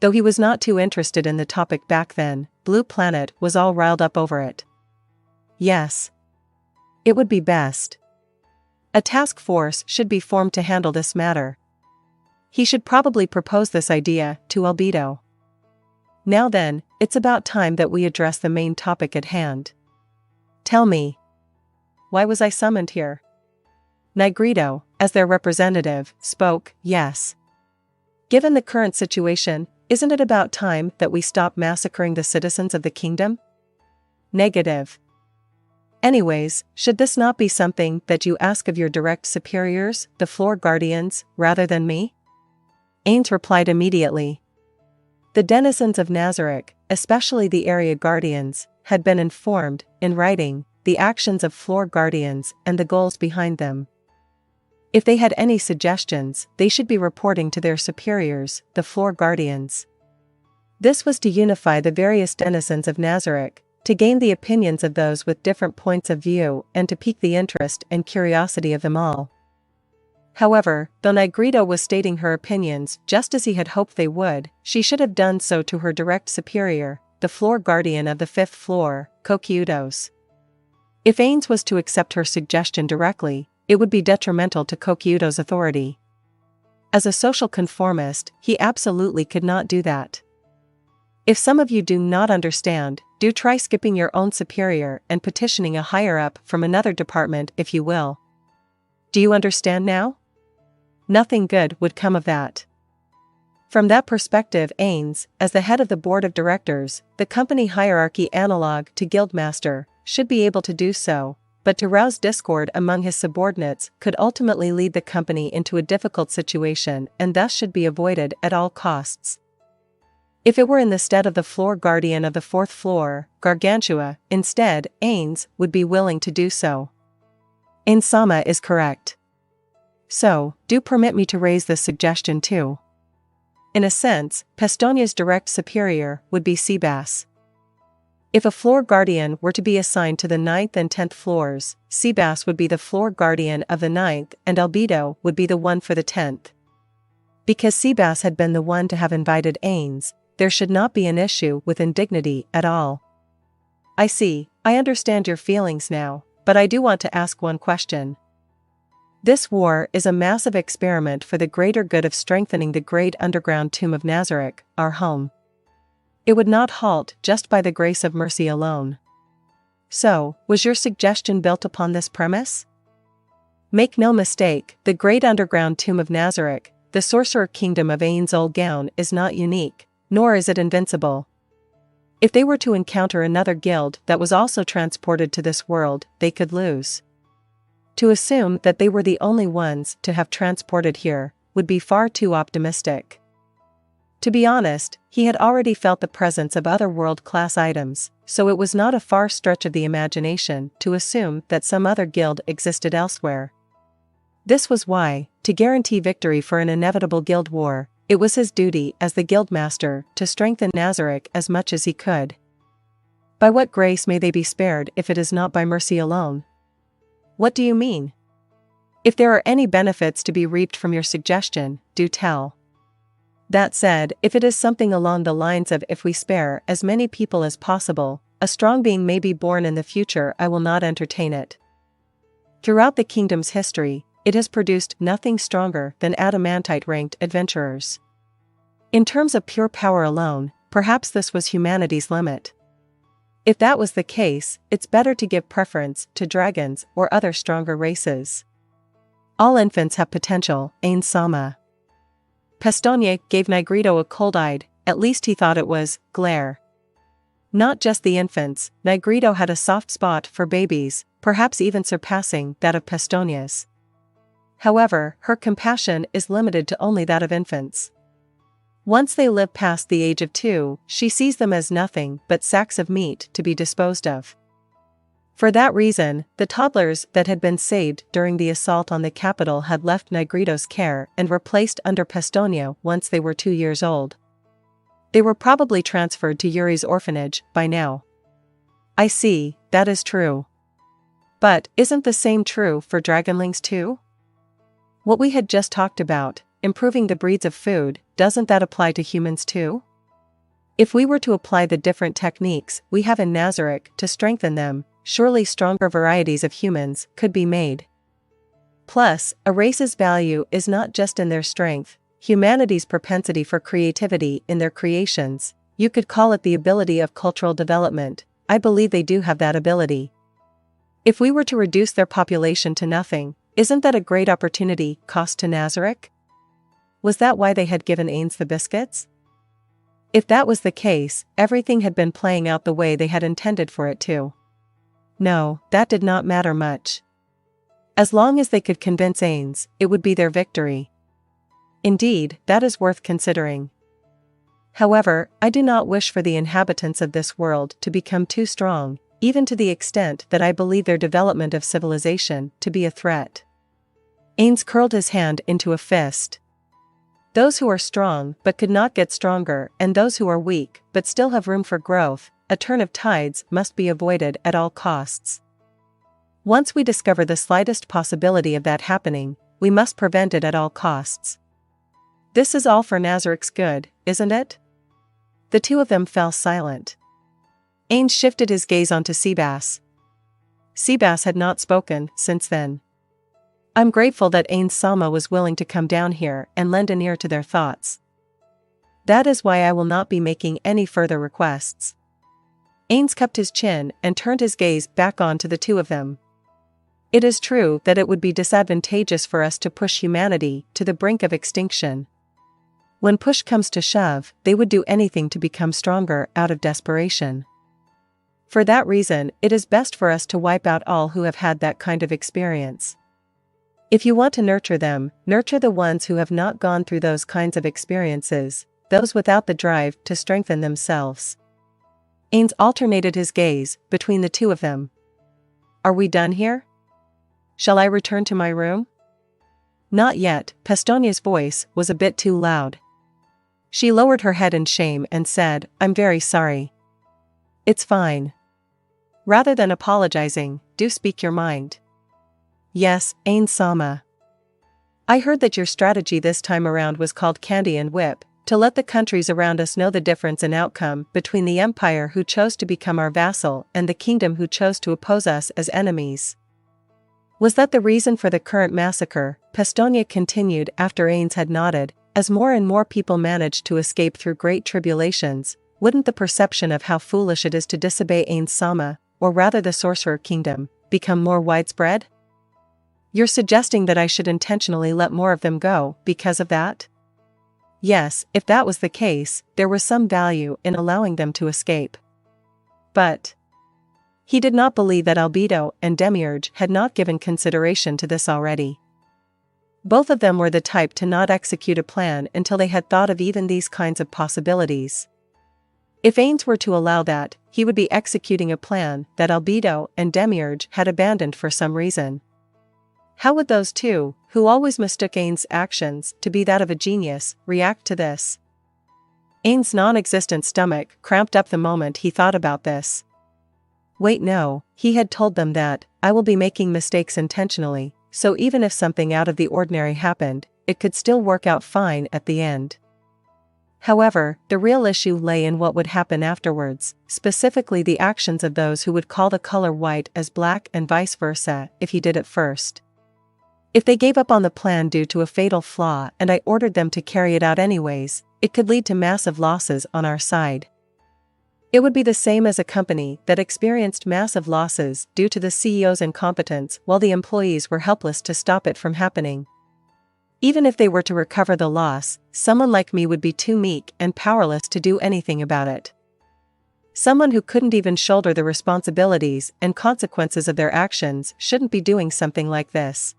Though he was not too interested in the topic back then, Blue Planet was all riled up over it. Yes. It would be best. A task force should be formed to handle this matter. He should probably propose this idea to Albedo. Now then, it's about time that we address the main topic at hand. Tell me. Why was I summoned here? Negrito, as their representative, spoke, yes. Given the current situation, isn't it about time that we stop massacring the citizens of the kingdom? Negative. Anyways, should this not be something that you ask of your direct superiors, the floor guardians, rather than me? Ainz replied immediately. The denizens of Nazarick, especially the area guardians, had been informed, in writing, the actions of floor guardians and the goals behind them. If they had any suggestions, they should be reporting to their superiors, the floor guardians. This was to unify the various denizens of Nazarick, to gain the opinions of those with different points of view and to pique the interest and curiosity of them all. However, though Negrito was stating her opinions just as he had hoped they would, she should have done so to her direct superior, the floor guardian of the 5th floor, Kokyudos. If Ainz was to accept her suggestion directly, it would be detrimental to Kokyudos' authority. As a social conformist, he absolutely could not do that. If some of you do not understand, do try skipping your own superior and petitioning a higher-up from another department if you will. Do you understand now? Nothing good would come of that. From that perspective, Ainz, as the head of the board of directors, the company hierarchy analog to guildmaster, should be able to do so, but to rouse discord among his subordinates could ultimately lead the company into a difficult situation and thus should be avoided at all costs. If it were in the stead of the floor guardian of the 4th floor, Gargantua, instead, Ainz would be willing to do so. Ainz-sama is correct. So, do permit me to raise this suggestion too. In a sense, Pestonia's direct superior would be Seabass. If a floor guardian were to be assigned to the 9th and 10th floors, Seabass would be the floor guardian of the 9th and Albedo would be the one for the 10th. Because Seabass had been the one to have invited Ainz, there should not be an issue with indignity at all. I see, I understand your feelings now, but I do want to ask one question. This war is a massive experiment for the greater good of strengthening the great underground tomb of Nazarick, our home. It would not halt just by the grace of mercy alone. So, was your suggestion built upon this premise? Make no mistake, the great underground tomb of Nazarick, the sorcerer kingdom of Ainz Ooal Gown, is not unique, nor is it invincible. If they were to encounter another guild that was also transported to this world, they could lose. To assume that they were the only ones to have transported here would be far too optimistic. To be honest, he had already felt the presence of other world-class items, so it was not a far stretch of the imagination to assume that some other guild existed elsewhere. This was why, to guarantee victory for an inevitable guild war, it was his duty as the guildmaster to strengthen Nazarick as much as he could. By what grace may they be spared if it is not by mercy alone? What do you mean? If there are any benefits to be reaped from your suggestion, do tell. That said, if it is something along the lines of if we spare as many people as possible, a strong being may be born in the future, I will not entertain it. Throughout the kingdom's history, it has produced nothing stronger than adamantite-ranked adventurers. In terms of pure power alone, perhaps this was humanity's limit. If that was the case, it's better to give preference to dragons or other stronger races. All infants have potential, Ainz-sama. Pestonia gave Negrito a cold-eyed, at least he thought it was, glare. Not just the infants, Negrito had a soft spot for babies, perhaps even surpassing that of Pestonia's. However, her compassion is limited to only that of infants. Once they live past the age of 2, she sees them as nothing but sacks of meat to be disposed of. For that reason, the toddlers that had been saved during the assault on the capital had left Negrito's care and were placed under Pestonia once they were 2 years old. They were probably transferred to Yuri's orphanage by now. I see, that is true. But isn't the same true for dragonlings too? What we had just talked about, improving the breeds of food, doesn't that apply to humans too? If we were to apply the different techniques we have in Nazarick to strengthen them, surely stronger varieties of humans could be made. Plus, a race's value is not just in their strength, humanity's propensity for creativity in their creations, you could call it the ability of cultural development. I believe they do have that ability. If we were to reduce their population to nothing, isn't that a great opportunity cost to Nazarick? Was that why they had given Ainz the biscuits? If that was the case, everything had been playing out the way they had intended for it to. No, that did not matter much. As long as they could convince Ainz, it would be their victory. Indeed, that is worth considering. However, I do not wish for the inhabitants of this world to become too strong, even to the extent that I believe their development of civilization to be a threat. Ainz curled his hand into a fist. Those who are strong but could not get stronger, and those who are weak but still have room for growth, a turn of tides must be avoided at all costs. Once we discover the slightest possibility of that happening, we must prevent it at all costs. This is all for Nazarik's good, isn't it? The two of them fell silent. Ainz shifted his gaze onto Seabass. Seabass had not spoken since then. I'm grateful that Ainz Sama was willing to come down here and lend an ear to their thoughts. That is why I will not be making any further requests. Ainz cupped his chin and turned his gaze back on to the two of them. It is true that it would be disadvantageous for us to push humanity to the brink of extinction. When push comes to shove, they would do anything to become stronger out of desperation. For that reason, it is best for us to wipe out all who have had that kind of experience. If you want to nurture them, nurture the ones who have not gone through those kinds of experiences, those without the drive to strengthen themselves. Ainz alternated his gaze between the two of them. Are we done here? Shall I return to my room? Not yet. Pestonia's voice was a bit too loud. She lowered her head in shame and said, I'm very sorry. It's fine. Rather than apologizing, do speak your mind. Yes, Ainz Sama. I heard that your strategy this time around was called Candy and Whip, to let the countries around us know the difference in outcome between the empire who chose to become our vassal and the kingdom who chose to oppose us as enemies. Was that the reason for the current massacre? Pestonia continued after Ainz had nodded. As more and more people managed to escape through great tribulations, wouldn't the perception of how foolish it is to disobey Ainz Sama, or rather the Sorcerer Kingdom, become more widespread? You're suggesting that I should intentionally let more of them go because of that? Yes, if that was the case, there was some value in allowing them to escape. But he did not believe that Albedo and Demiurge had not given consideration to this already. Both of them were the type to not execute a plan until they had thought of even these kinds of possibilities. If Ainz were to allow that, he would be executing a plan that Albedo and Demiurge had abandoned for some reason. How would those two, who always mistook Ainz's actions to be that of a genius, react to this? Ainz's non-existent stomach cramped up the moment he thought about this. Wait, no, he had told them that, I will be making mistakes intentionally. So even if something out of the ordinary happened, it could still work out fine at the end. However, the real issue lay in what would happen afterwards, specifically the actions of those who would call the color white as black and vice versa if he did it first. If they gave up on the plan due to a fatal flaw and I ordered them to carry it out anyways, it could lead to massive losses on our side. It would be the same as a company that experienced massive losses due to the CEO's incompetence while the employees were helpless to stop it from happening. Even if they were to recover the loss, someone like me would be too meek and powerless to do anything about it. Someone who couldn't even shoulder the responsibilities and consequences of their actions shouldn't be doing something like this.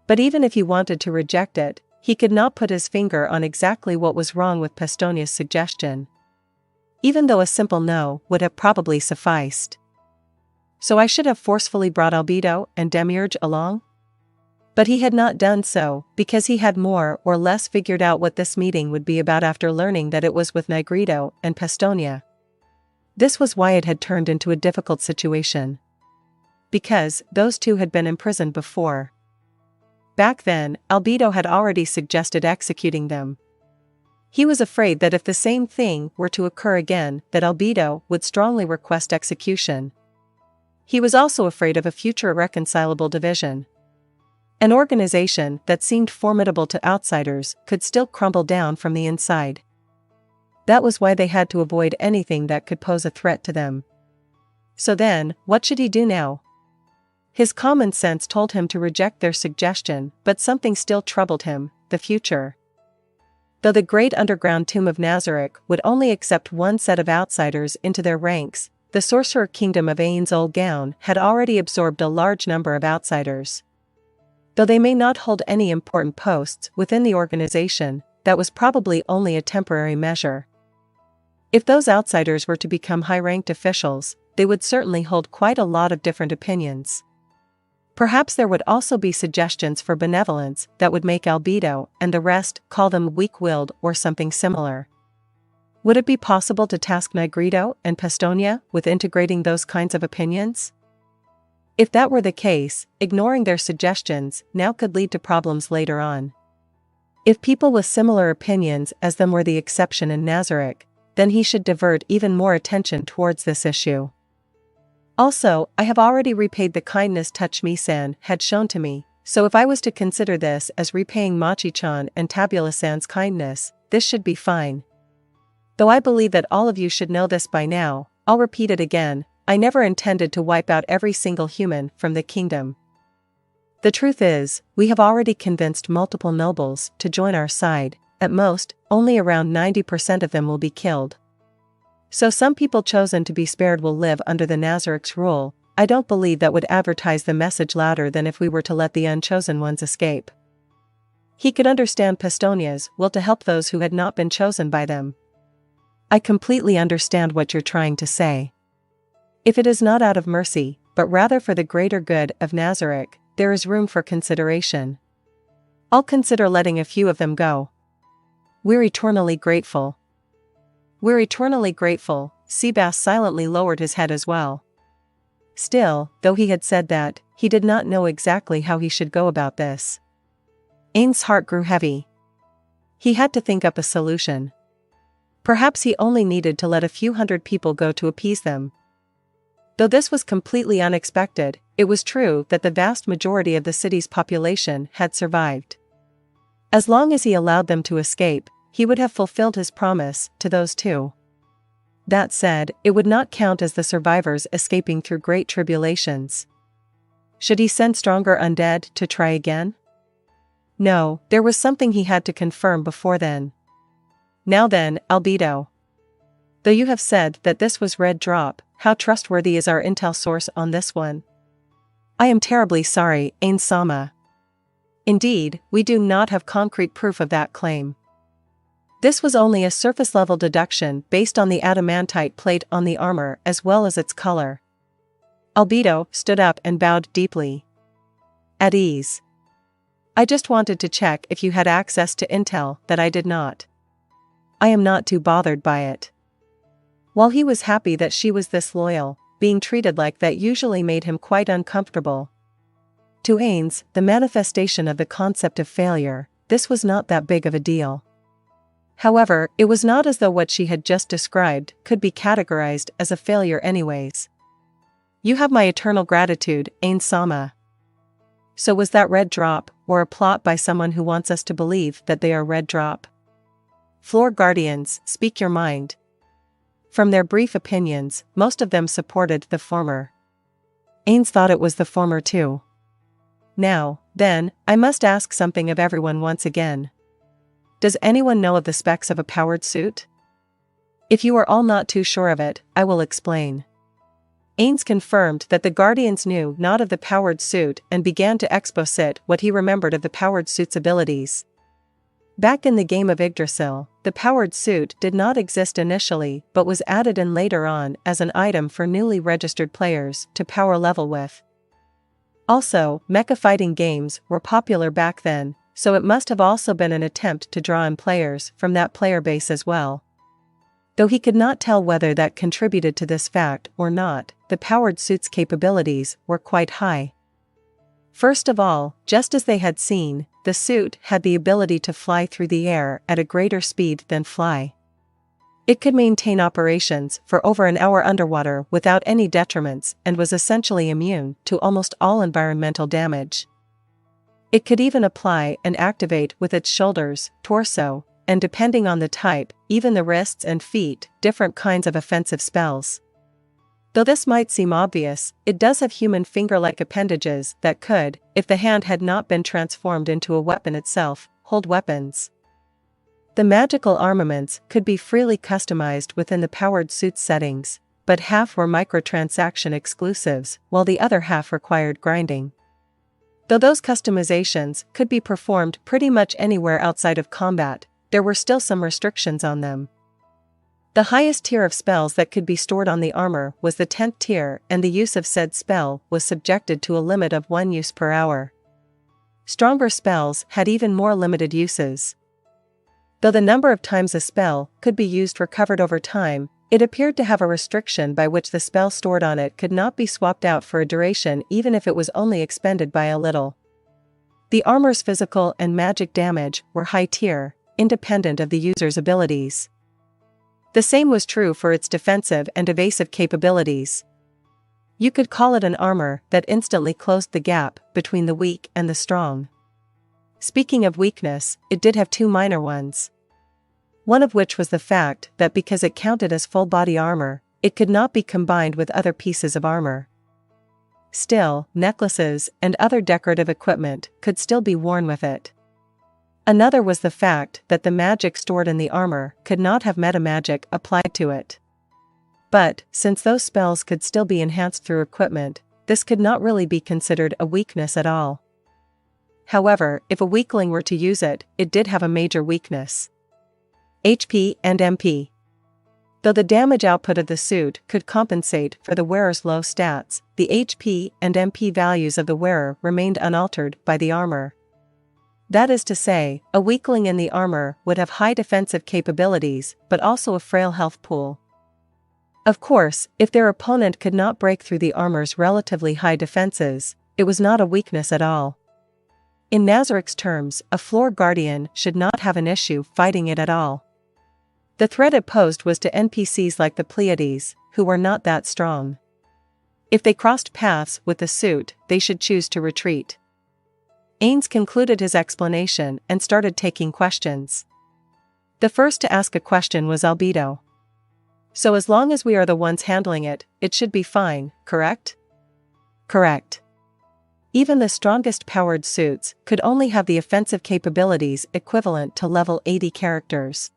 But even if he wanted to reject it, he could not put his finger on exactly what was wrong with Pestonia's suggestion. Even though a simple no would have probably sufficed. So I should have forcefully brought Albedo and Demiurge along? But he had not done so, because he had more or less figured out what this meeting would be about after learning that it was with Negrito and Pestonia. This was why it had turned into a difficult situation. Because those two had been imprisoned before. Back then, Albedo had already suggested executing them. He was afraid that if the same thing were to occur again, that Albedo would strongly request execution. He was also afraid of a future irreconcilable division. An organization that seemed formidable to outsiders could still crumble down from the inside. That was why they had to avoid anything that could pose a threat to them. So then, what should he do now? His common sense told him to reject their suggestion, but something still troubled him, the future. Though the great underground tomb of Nazarik would only accept one set of outsiders into their ranks, the Sorcerer Kingdom of Ainz Ooal Gown had already absorbed a large number of outsiders. Though they may not hold any important posts within the organization, that was probably only a temporary measure. If those outsiders were to become high-ranked officials, they would certainly hold quite a lot of different opinions. Perhaps there would also be suggestions for benevolence that would make Albedo and the rest call them weak-willed or something similar. Would it be possible to task Negredo and Pestonia with integrating those kinds of opinions? If that were the case, ignoring their suggestions now could lead to problems later on. If people with similar opinions as them were the exception in Nazarick, then he should divert even more attention towards this issue. Also, I have already repaid the kindness Touch-Me-san had shown to me, so if I was to consider this as repaying Machi-chan and Tabula-san's kindness, this should be fine. Though I believe that all of you should know this by now, I'll repeat it again, I never intended to wipe out every single human from the kingdom. The truth is, we have already convinced multiple nobles to join our side. At most, only around 90% of them will be killed. So some people chosen to be spared will live under the Nazarick's rule. I don't believe that would advertise the message louder than if we were to let the unchosen ones escape. He could understand Pestonia's will to help those who had not been chosen by them. I completely understand what you're trying to say. If it is not out of mercy, but rather for the greater good of Nazarick, there is room for consideration. I'll consider letting a few of them go. We're eternally grateful. We're eternally grateful. Seabass silently lowered his head as well. Still, though he had said that, he did not know exactly how he should go about this. Ainz's heart grew heavy. He had to think up a solution. Perhaps he only needed to let a few hundred people go to appease them. Though this was completely unexpected, it was true that the vast majority of the city's population had survived. As long as he allowed them to escape, he would have fulfilled his promise to those two. That said, it would not count as the survivors escaping through great tribulations. Should he send stronger undead to try again? No, there was something he had to confirm before then. Now then, Albedo. Though you have said that this was Red Drop, how trustworthy is our intel source on this one? I am terribly sorry, Ainz-sama. Indeed, we do not have concrete proof of that claim. This was only a surface-level deduction based on the adamantite plate on the armor as well as its color. Albedo stood up and bowed deeply. At ease. I just wanted to check if you had access to intel that I did not. I am not too bothered by it. While he was happy that she was this loyal, being treated like that usually made him quite uncomfortable. To Ainz, the manifestation of the concept of failure, this was not that big of a deal. However, it was not as though what she had just described could be categorized as a failure anyways. You have my eternal gratitude, Ainz-sama. So was that Red Drop, or a plot by someone who wants us to believe that they are Red Drop? Floor Guardians, speak your mind. From their brief opinions, most of them supported the former. Ainz thought it was the former too. Now, then, I must ask something of everyone once again. Does anyone know of the specs of a powered suit? If you are all not too sure of it, I will explain. Ainz confirmed that the Guardians knew not of the powered suit and began to exposit what he remembered of the powered suit's abilities. Back in the game of Yggdrasil, the powered suit did not exist initially but was added in later on as an item for newly registered players to power level with. Also, mecha fighting games were popular back then, so it must have also been an attempt to draw in players from that player base as well. Though he could not tell whether that contributed to this fact or not, the powered suit's capabilities were quite high. First of all, just as they had seen, the suit had the ability to fly through the air at a greater speed than fly. It could maintain operations for over an hour underwater without any detriments and was essentially immune to almost all environmental damage. It could even apply and activate with its shoulders, torso, and depending on the type, even the wrists and feet, different kinds of offensive spells. Though this might seem obvious, it does have human finger-like appendages that could, if the hand had not been transformed into a weapon itself, hold weapons. The magical armaments could be freely customized within the powered suit's settings, but half were microtransaction exclusives, while the other half required grinding. Though those customizations could be performed pretty much anywhere outside of combat, there were still some restrictions on them. The highest tier of spells that could be stored on the armor was the 10th tier, and the use of said spell was subjected to a limit of 1 use per hour. Stronger spells had even more limited uses. Though the number of times a spell could be used recovered over time, it appeared to have a restriction by which the spell stored on it could not be swapped out for a duration even if it was only expended by a little. The armor's physical and magic damage were high tier, independent of the user's abilities. The same was true for its defensive and evasive capabilities. You could call it an armor that instantly closed the gap between the weak and the strong. Speaking of weakness, it did have 2 minor ones. One of which was the fact that because it counted as full-body armor, it could not be combined with other pieces of armor. Still, necklaces and other decorative equipment could still be worn with it. Another was the fact that the magic stored in the armor could not have metamagic applied to it. But, since those spells could still be enhanced through equipment, this could not really be considered a weakness at all. However, if a weakling were to use it, it did have a major weakness. HP and MP. Though the damage output of the suit could compensate for the wearer's low stats, the HP and MP values of the wearer remained unaltered by the armor. That is to say, a weakling in the armor would have high defensive capabilities but also a frail health pool. Of course, if their opponent could not break through the armor's relatively high defenses, it was not a weakness at all. In Nazaric's terms, a floor guardian should not have an issue fighting it at all. The threat it posed was to NPCs like the Pleiades, who were not that strong. If they crossed paths with the suit, they should choose to retreat. Ainz concluded his explanation and started taking questions. The first to ask a question was Albedo. So as long as we are the ones handling it, it should be fine, correct? Correct. Even the strongest powered suits could only have the offensive capabilities equivalent to level 80 characters.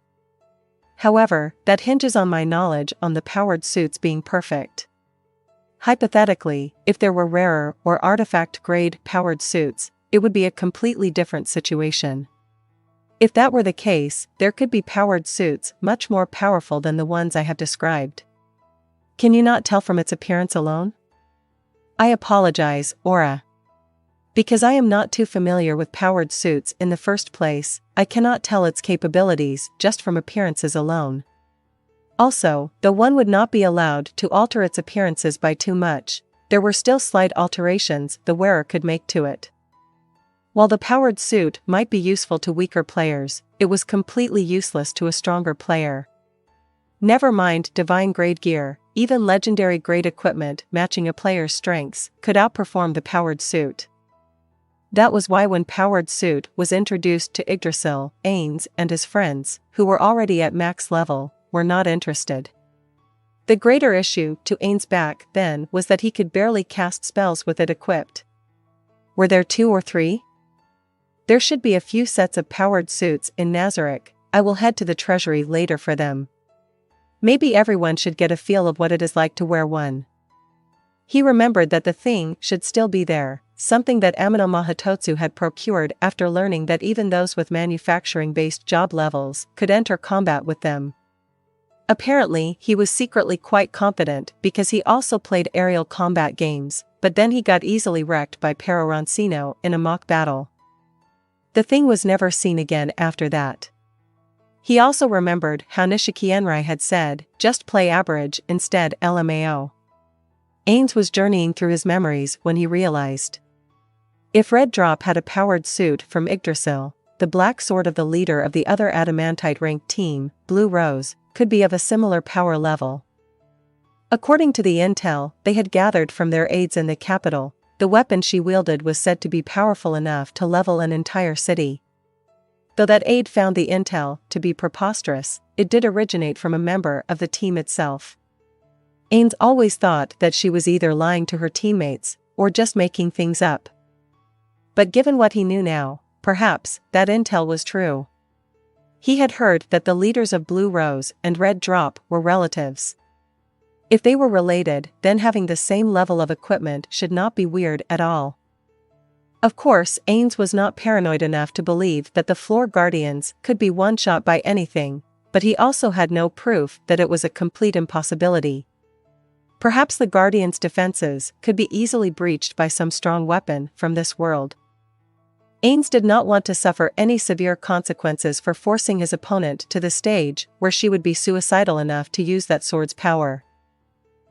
However, that hinges on my knowledge on the powered suits being perfect. Hypothetically, if there were rarer or artifact-grade powered suits, it would be a completely different situation. If that were the case, there could be powered suits much more powerful than the ones I have described. Can you not tell from its appearance alone? I apologize, Aura. Because I am not too familiar with powered suits in the first place, I cannot tell its capabilities just from appearances alone. Also, though one would not be allowed to alter its appearances by too much, there were still slight alterations the wearer could make to it. While the powered suit might be useful to weaker players, it was completely useless to a stronger player. Never mind divine grade gear, even legendary grade equipment matching a player's strengths could outperform the powered suit. That was why when powered suit was introduced to Yggdrasil, Ainz and his friends, who were already at max level, were not interested. The greater issue to Ainz back then was that he could barely cast spells with it equipped. Were there 2 or 3? There should be a few sets of powered suits in Nazarick. I will head to the treasury later for them. Maybe everyone should get a feel of what it is like to wear one. He remembered that the thing should still be there, something that Amino Mahatotsu had procured after learning that even those with manufacturing-based job levels could enter combat with them. Apparently, he was secretly quite confident because he also played aerial combat games, but then he got easily wrecked by Pero Roncino in a mock battle. The thing was never seen again after that. He also remembered how Nishikienrai had said, just play average instead LMAO. Ainz was journeying through his memories when he realized. If Red Drop had a powered suit from Yggdrasil, the black sword of the leader of the other Adamantite-ranked team, Blue Rose, could be of a similar power level. According to the intel they had gathered from their aides in the capital, the weapon she wielded was said to be powerful enough to level an entire city. Though that aide found the intel to be preposterous, it did originate from a member of the team itself. Ainz always thought that she was either lying to her teammates or just making things up. But given what he knew now, perhaps that intel was true. He had heard that the leaders of Blue Rose and Red Drop were relatives. If they were related, then having the same level of equipment should not be weird at all. Of course, Ainz was not paranoid enough to believe that the floor guardians could be one-shot by anything, but he also had no proof that it was a complete impossibility. Perhaps the guardians' defenses could be easily breached by some strong weapon from this world. Ainz did not want to suffer any severe consequences for forcing his opponent to the stage where she would be suicidal enough to use that sword's power.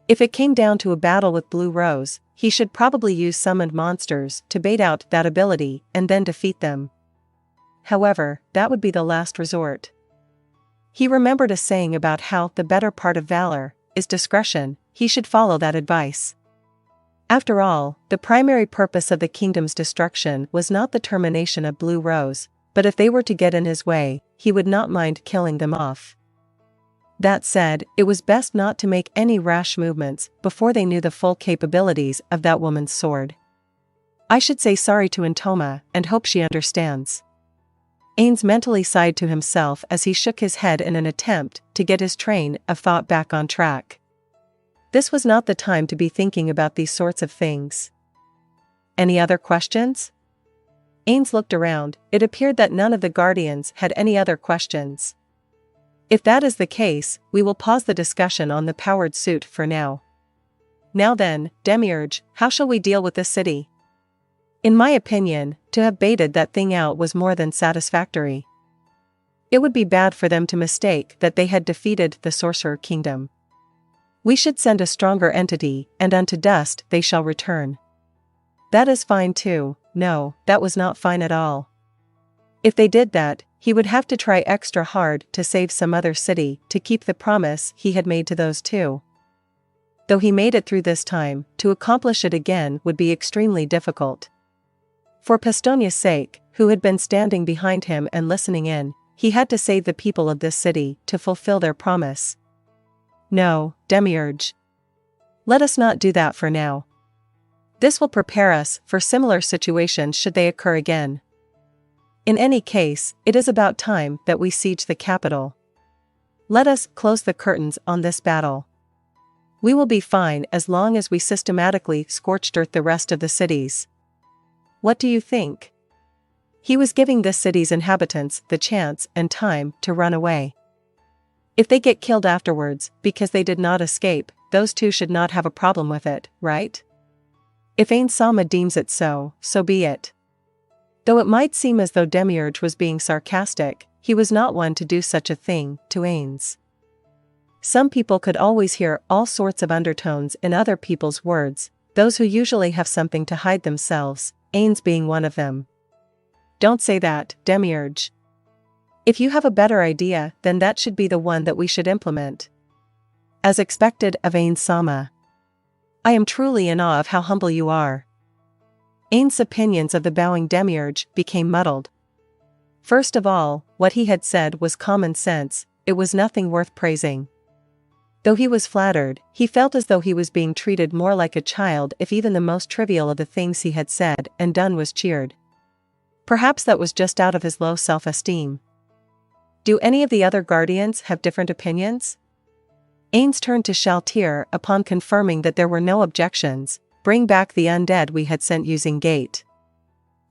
If it came down to a battle with Blue Rose, he should probably use summoned monsters to bait out that ability and then defeat them. However, that would be the last resort. He remembered a saying about how the better part of valor is discretion. He should follow that advice. After all, the primary purpose of the kingdom's destruction was not the termination of Blue Rose, but if they were to get in his way, he would not mind killing them off. That said, it was best not to make any rash movements before they knew the full capabilities of that woman's sword. I should say sorry to Intoma and hope she understands. Ainz mentally sighed to himself as he shook his head in an attempt to get his train of thought back on track. This was not the time to be thinking about these sorts of things. Any other questions? Ainz looked around. It appeared that none of the guardians had any other questions. If that is the case, we will pause the discussion on the powered suit for now. Now then, Demiurge, how shall we deal with this city? In my opinion, to have baited that thing out was more than satisfactory. It would be bad for them to mistake that they had defeated the Sorcerer Kingdom. We should send a stronger entity, and unto dust they shall return. That is fine too. No, that was not fine at all. If they did that, he would have to try extra hard to save some other city to keep the promise he had made to those two. Though he made it through this time, to accomplish it again would be extremely difficult. For Pestonia's sake, who had been standing behind him and listening in, he had to save the people of this city to fulfill their promise. No, Demiurge. Let us not do that for now. This will prepare us for similar situations should they occur again. In any case, it is about time that we siege the capital. Let us close the curtains on this battle. We will be fine as long as we systematically scorched earth the rest of the cities. What do you think? He was giving this city's inhabitants the chance and time to run away. If they get killed afterwards because they did not escape, those two should not have a problem with it, right? If Ainz Ooal deems it so, so be it. Though it might seem as though Demiurge was being sarcastic, he was not one to do such a thing to Ainz. Some people could always hear all sorts of undertones in other people's words, those who usually have something to hide themselves, Ainz being one of them. Don't say that, Demiurge. If you have a better idea, then that should be the one that we should implement. As expected of Ainz Ooal. I am truly in awe of how humble you are. Ainz's opinions of the bowing Demiurge became muddled. First of all, what he had said was common sense, it was nothing worth praising. Though he was flattered, he felt as though he was being treated more like a child if even the most trivial of the things he had said and done was cheered. Perhaps that was just out of his low self-esteem. Do any of the other guardians have different opinions? Ainz turned to Shaltir upon confirming that there were no objections. Bring back the undead we had sent using Gate.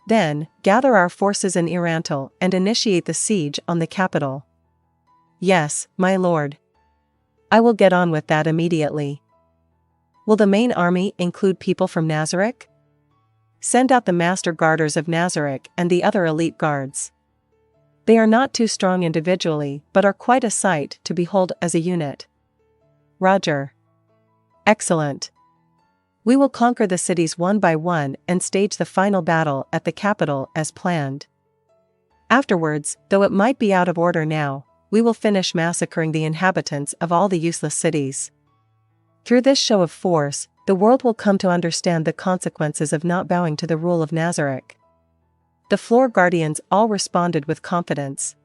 Then, gather our forces in Irantal and initiate the siege on the capital. Yes, my lord. I will get on with that immediately. Will the main army include people from Nazarick? Send out the Master Guarders of Nazarick and the other elite guards. They are not too strong individually, but are quite a sight to behold as a unit. Roger. Excellent. We will conquer the cities one by one and stage the final battle at the capital as planned. Afterwards, though it might be out of order now, we will finish massacring the inhabitants of all the useless cities. Through this show of force, the world will come to understand the consequences of not bowing to the rule of Nazarick. The floor guardians all responded with confidence.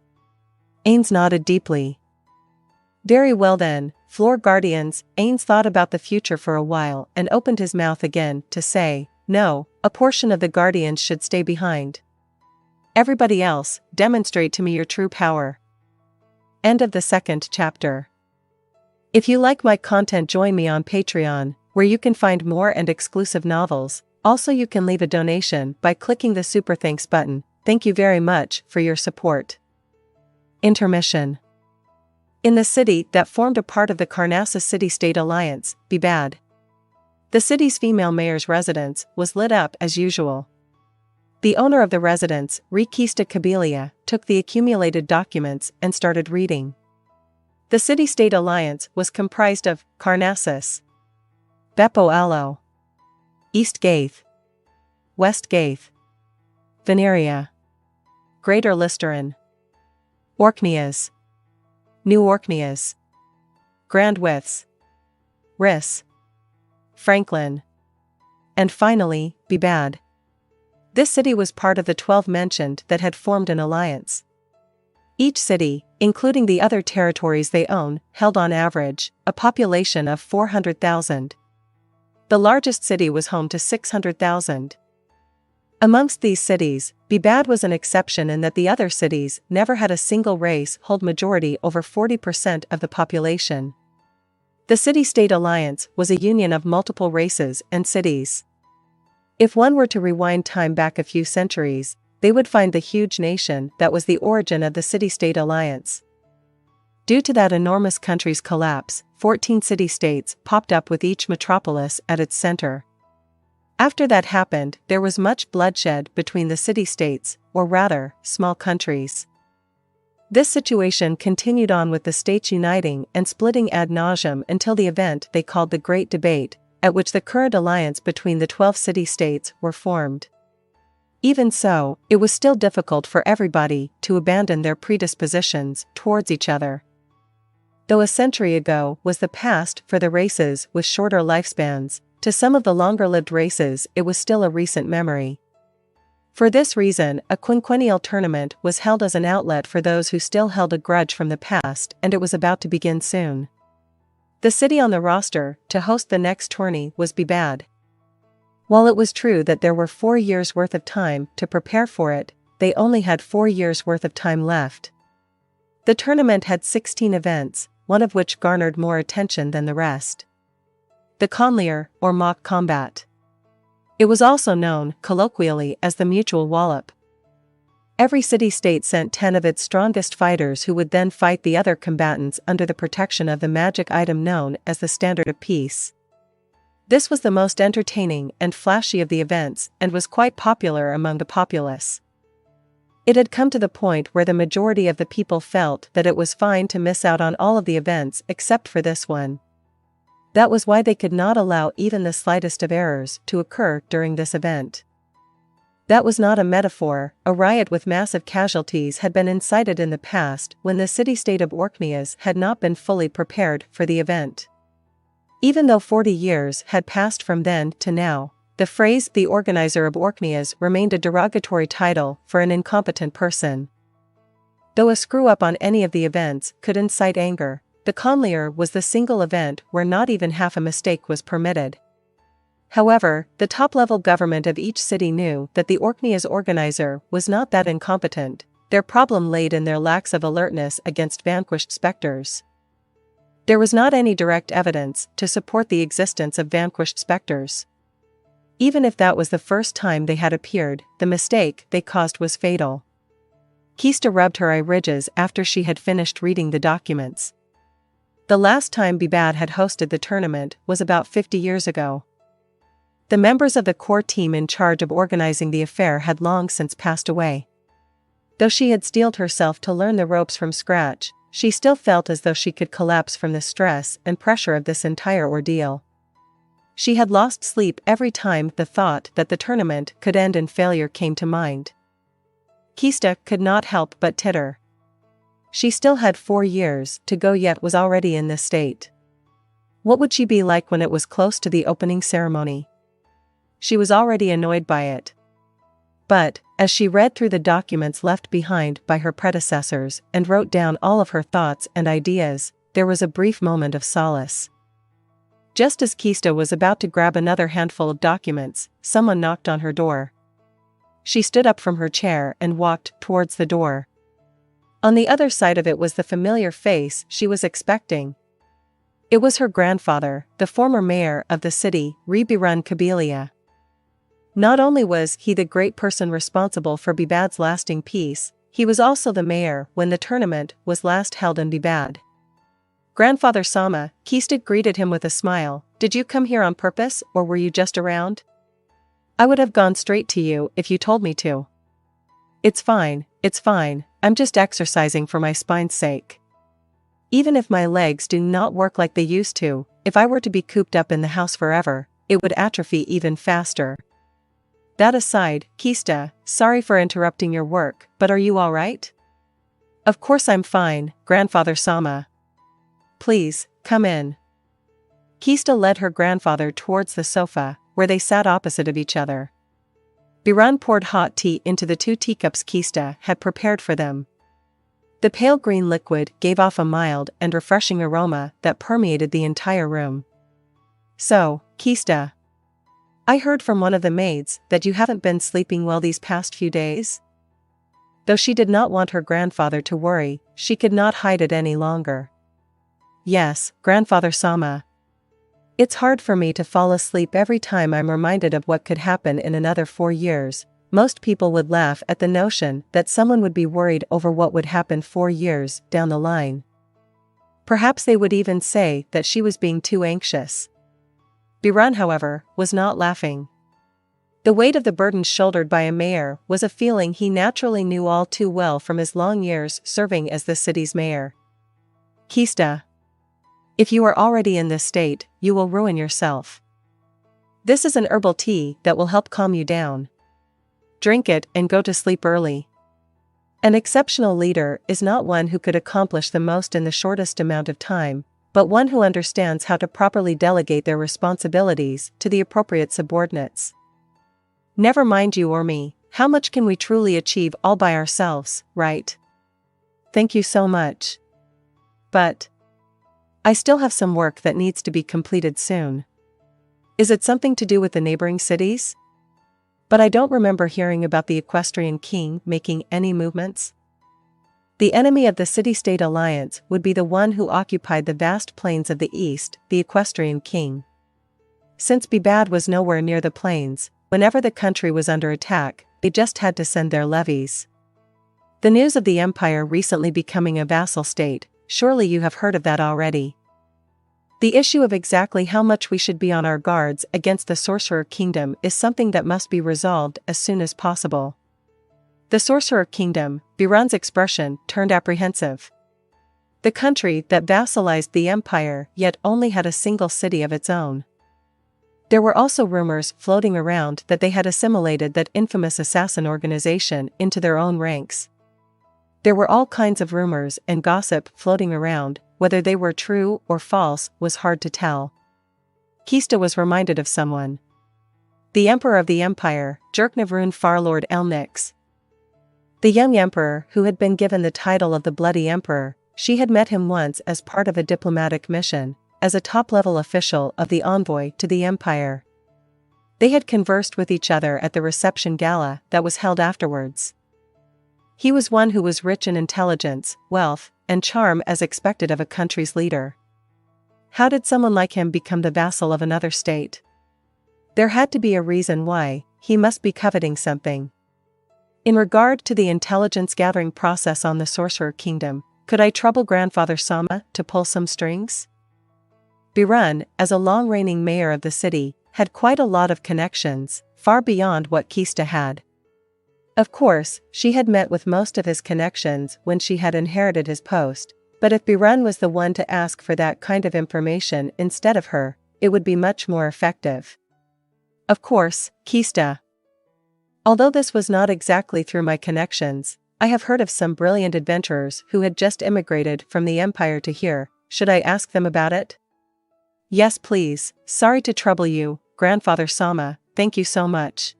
Ainz nodded deeply. Very well then, floor guardians. Ainz thought about the future for a while and opened his mouth again to say, no, a portion of the guardians should stay behind. Everybody else, demonstrate to me your true power. End of the second chapter. If you like my content, join me on Patreon, where you can find more and exclusive novels, Also, you can leave a donation by clicking the Super Thanks button. Thank you very much for your support. Intermission. In the city that formed a part of the Parnassus City-State Alliance, Bebad. The city's female mayor's residence was lit up as usual. The owner of the residence, Requista Kabylia, took the accumulated documents and started reading. The City-State Alliance was comprised of Parnassus, Beppo Allo, East Gaith, West Gaith, Veneria, Greater Listerin, Orkneys, New Orkneys, Grand Withs, Riss, Franklin, and finally, Bebad. This city was part of the 12 mentioned that had formed an alliance. Each city, including the other territories they own, held on average a population of 400,000. The largest city was home to 600,000. Amongst these cities, Bebad was an exception in that the other cities never had a single race hold majority over 40% of the population. The City-State Alliance was a union of multiple races and cities. If one were to rewind time back a few centuries, they would find the huge nation that was the origin of the City-State Alliance. Due to that enormous country's collapse, 14 city-states popped up with each metropolis at its center. After that happened, there was much bloodshed between the city-states, or rather, small countries. This situation continued on with the states uniting and splitting ad nauseam until the event they called the Great Debate, at which the current alliance between the 12 city-states were formed. Even so, it was still difficult for everybody to abandon their predispositions towards each other. Though a century ago was the past for the races with shorter lifespans, to some of the longer-lived races it was still a recent memory. For this reason, a quinquennial tournament was held as an outlet for those who still held a grudge from the past, and it was about to begin soon. The city on the roster to host the next tourney was Bebad. While it was true that there were 4 years' worth of time to prepare for it, they only had 4 years' worth of time left. The tournament had 16 events, one of which garnered more attention than the rest. The Conlier, or mock combat. It was also known, colloquially, as the mutual wallop. Every city-state sent 10 of its strongest fighters who would then fight the other combatants under the protection of the magic item known as the Standard of Peace. This was the most entertaining and flashy of the events and was quite popular among the populace. It had come to the point where the majority of the people felt that it was fine to miss out on all of the events except for this one. That was why they could not allow even the slightest of errors to occur during this event. That was not a metaphor. A riot with massive casualties had been incited in the past when the city-state of Orkneys had not been fully prepared for the event. Even though 40 years had passed from then to now, the phrase "the organizer of Orkneys" remained a derogatory title for an incompetent person. Though a screw-up on any of the events could incite anger, the Conlier was the single event where not even half a mistake was permitted. However, the top-level government of each city knew that the Orkneys organizer was not that incompetent. Their problem laid in their lack of alertness against vanquished specters. There was not any direct evidence to support the existence of vanquished specters. Even if that was the first time they had appeared, the mistake they caused was fatal. Kista rubbed her eye ridges after she had finished reading the documents. The last time Bebad had hosted the tournament was about 50 years ago. The members of the core team in charge of organizing the affair had long since passed away. Though she had steeled herself to learn the ropes from scratch, she still felt as though she could collapse from the stress and pressure of this entire ordeal. She had lost sleep every time the thought that the tournament could end in failure came to mind. Kista could not help but titter. She still had 4 years to go yet was already in this state. What would she be like when it was close to the opening ceremony? She was already annoyed by it. But, as she read through the documents left behind by her predecessors and wrote down all of her thoughts and ideas, there was a brief moment of solace. Just as Kista was about to grab another handful of documents, someone knocked on her door. She stood up from her chair and walked towards the door. On the other side of it was the familiar face she was expecting. It was her grandfather, the former mayor of the city, Rebiran Kabylia. Not only was he the great person responsible for Bibad's lasting peace, he was also the mayor when the tournament was last held in Bibad. Grandfather Sama, Kista greeted him with a smile. Did you come here on purpose, or were you just around? I would have gone straight to you if you told me to. It's fine, I'm just exercising for my spine's sake. Even if my legs do not work like they used to, if I were to be cooped up in the house forever, it would atrophy even faster. That aside, Kista, sorry for interrupting your work, but are you alright? Of course I'm fine, Grandfather Sama. Please, come in. Kista led her grandfather towards the sofa, where they sat opposite of each other. Biran poured hot tea into the 2 teacups Kista had prepared for them. The pale green liquid gave off a mild and refreshing aroma that permeated the entire room. So, Kista, I heard from one of the maids that you haven't been sleeping well these past few days? Though she did not want her grandfather to worry, she could not hide it any longer. Yes, Grandfather Sama. It's hard for me to fall asleep every time I'm reminded of what could happen in another 4 years. Most people would laugh at the notion that someone would be worried over what would happen 4 years down the line. Perhaps they would even say that she was being too anxious. Biran, however, was not laughing. The weight of the burden shouldered by a mayor was a feeling he naturally knew all too well from his long years serving as the city's mayor. Kista, if you are already in this state, you will ruin yourself. This is an herbal tea that will help calm you down. Drink it and go to sleep early. An exceptional leader is not one who could accomplish the most in the shortest amount of time, but one who understands how to properly delegate their responsibilities to the appropriate subordinates. Never mind you or me, how much can we truly achieve all by ourselves, right? Thank you so much. But I still have some work that needs to be completed soon. Is it something to do with the neighboring cities? But I don't remember hearing about the Equestrian King making any movements. The enemy of the city-state alliance would be the one who occupied the vast plains of the east, the Equestrian King. Since Bibad was nowhere near the plains, whenever the country was under attack, they just had to send their levies. The news of the empire recently becoming a vassal state, surely you have heard of that already. The issue of exactly how much we should be on our guards against the Sorcerer Kingdom is something that must be resolved as soon as possible. The Sorcerer Kingdom, Biran's expression turned apprehensive. The country that vassalized the empire yet only had a single city of its own. There were also rumors floating around that they had assimilated that infamous assassin organization into their own ranks. There were all kinds of rumors and gossip floating around, whether they were true or false was hard to tell. Kista was reminded of someone. The Emperor of the Empire, Jerknavrun Farlord Elnix. The young emperor who had been given the title of the Bloody Emperor, she had met him once as part of a diplomatic mission, as a top-level official of the envoy to the empire. They had conversed with each other at the reception gala that was held afterwards. He was one who was rich in intelligence, wealth, and charm as expected of a country's leader. How did someone like him become the vassal of another state? There had to be a reason why. He must be coveting something. In regard to the intelligence-gathering process on the Sorcerer Kingdom, could I trouble Grandfather Sama to pull some strings? Biran, as a long-reigning mayor of the city, had quite a lot of connections, far beyond what Kista had. Of course, she had met with most of his connections when she had inherited his post, but if Biran was the one to ask for that kind of information instead of her, it would be much more effective. Of course, Kista. Although this was not exactly through my connections, I have heard of some brilliant adventurers who had just immigrated from the empire to here. Should I ask them about it? Yes, please. Sorry to trouble you, Grandfather Sama, thank you so much.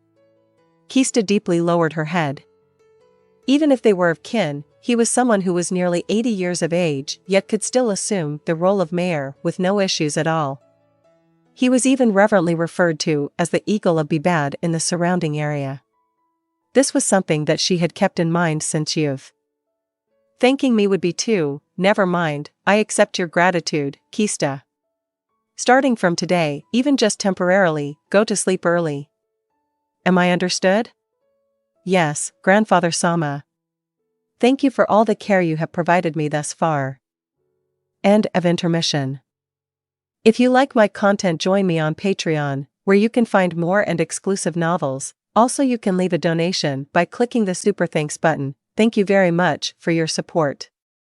Kista deeply lowered her head. Even if they were of kin, he was someone who was nearly 80 years of age yet could still assume the role of mayor with no issues at all. He was even reverently referred to as the Eagle of Bibad in the surrounding area. This was something that she had kept in mind since youth. Thanking me would be too, never mind, I accept your gratitude, Kista. Starting from today, even just temporarily, go to sleep early. Am I understood? Yes, Grandfather Sama. Thank you for all the care you have provided me thus far. End of intermission. If you like my content, join me on Patreon, where you can find more and exclusive novels. Also, you can leave a donation by clicking the Super Thanks button. Thank you very much for your support.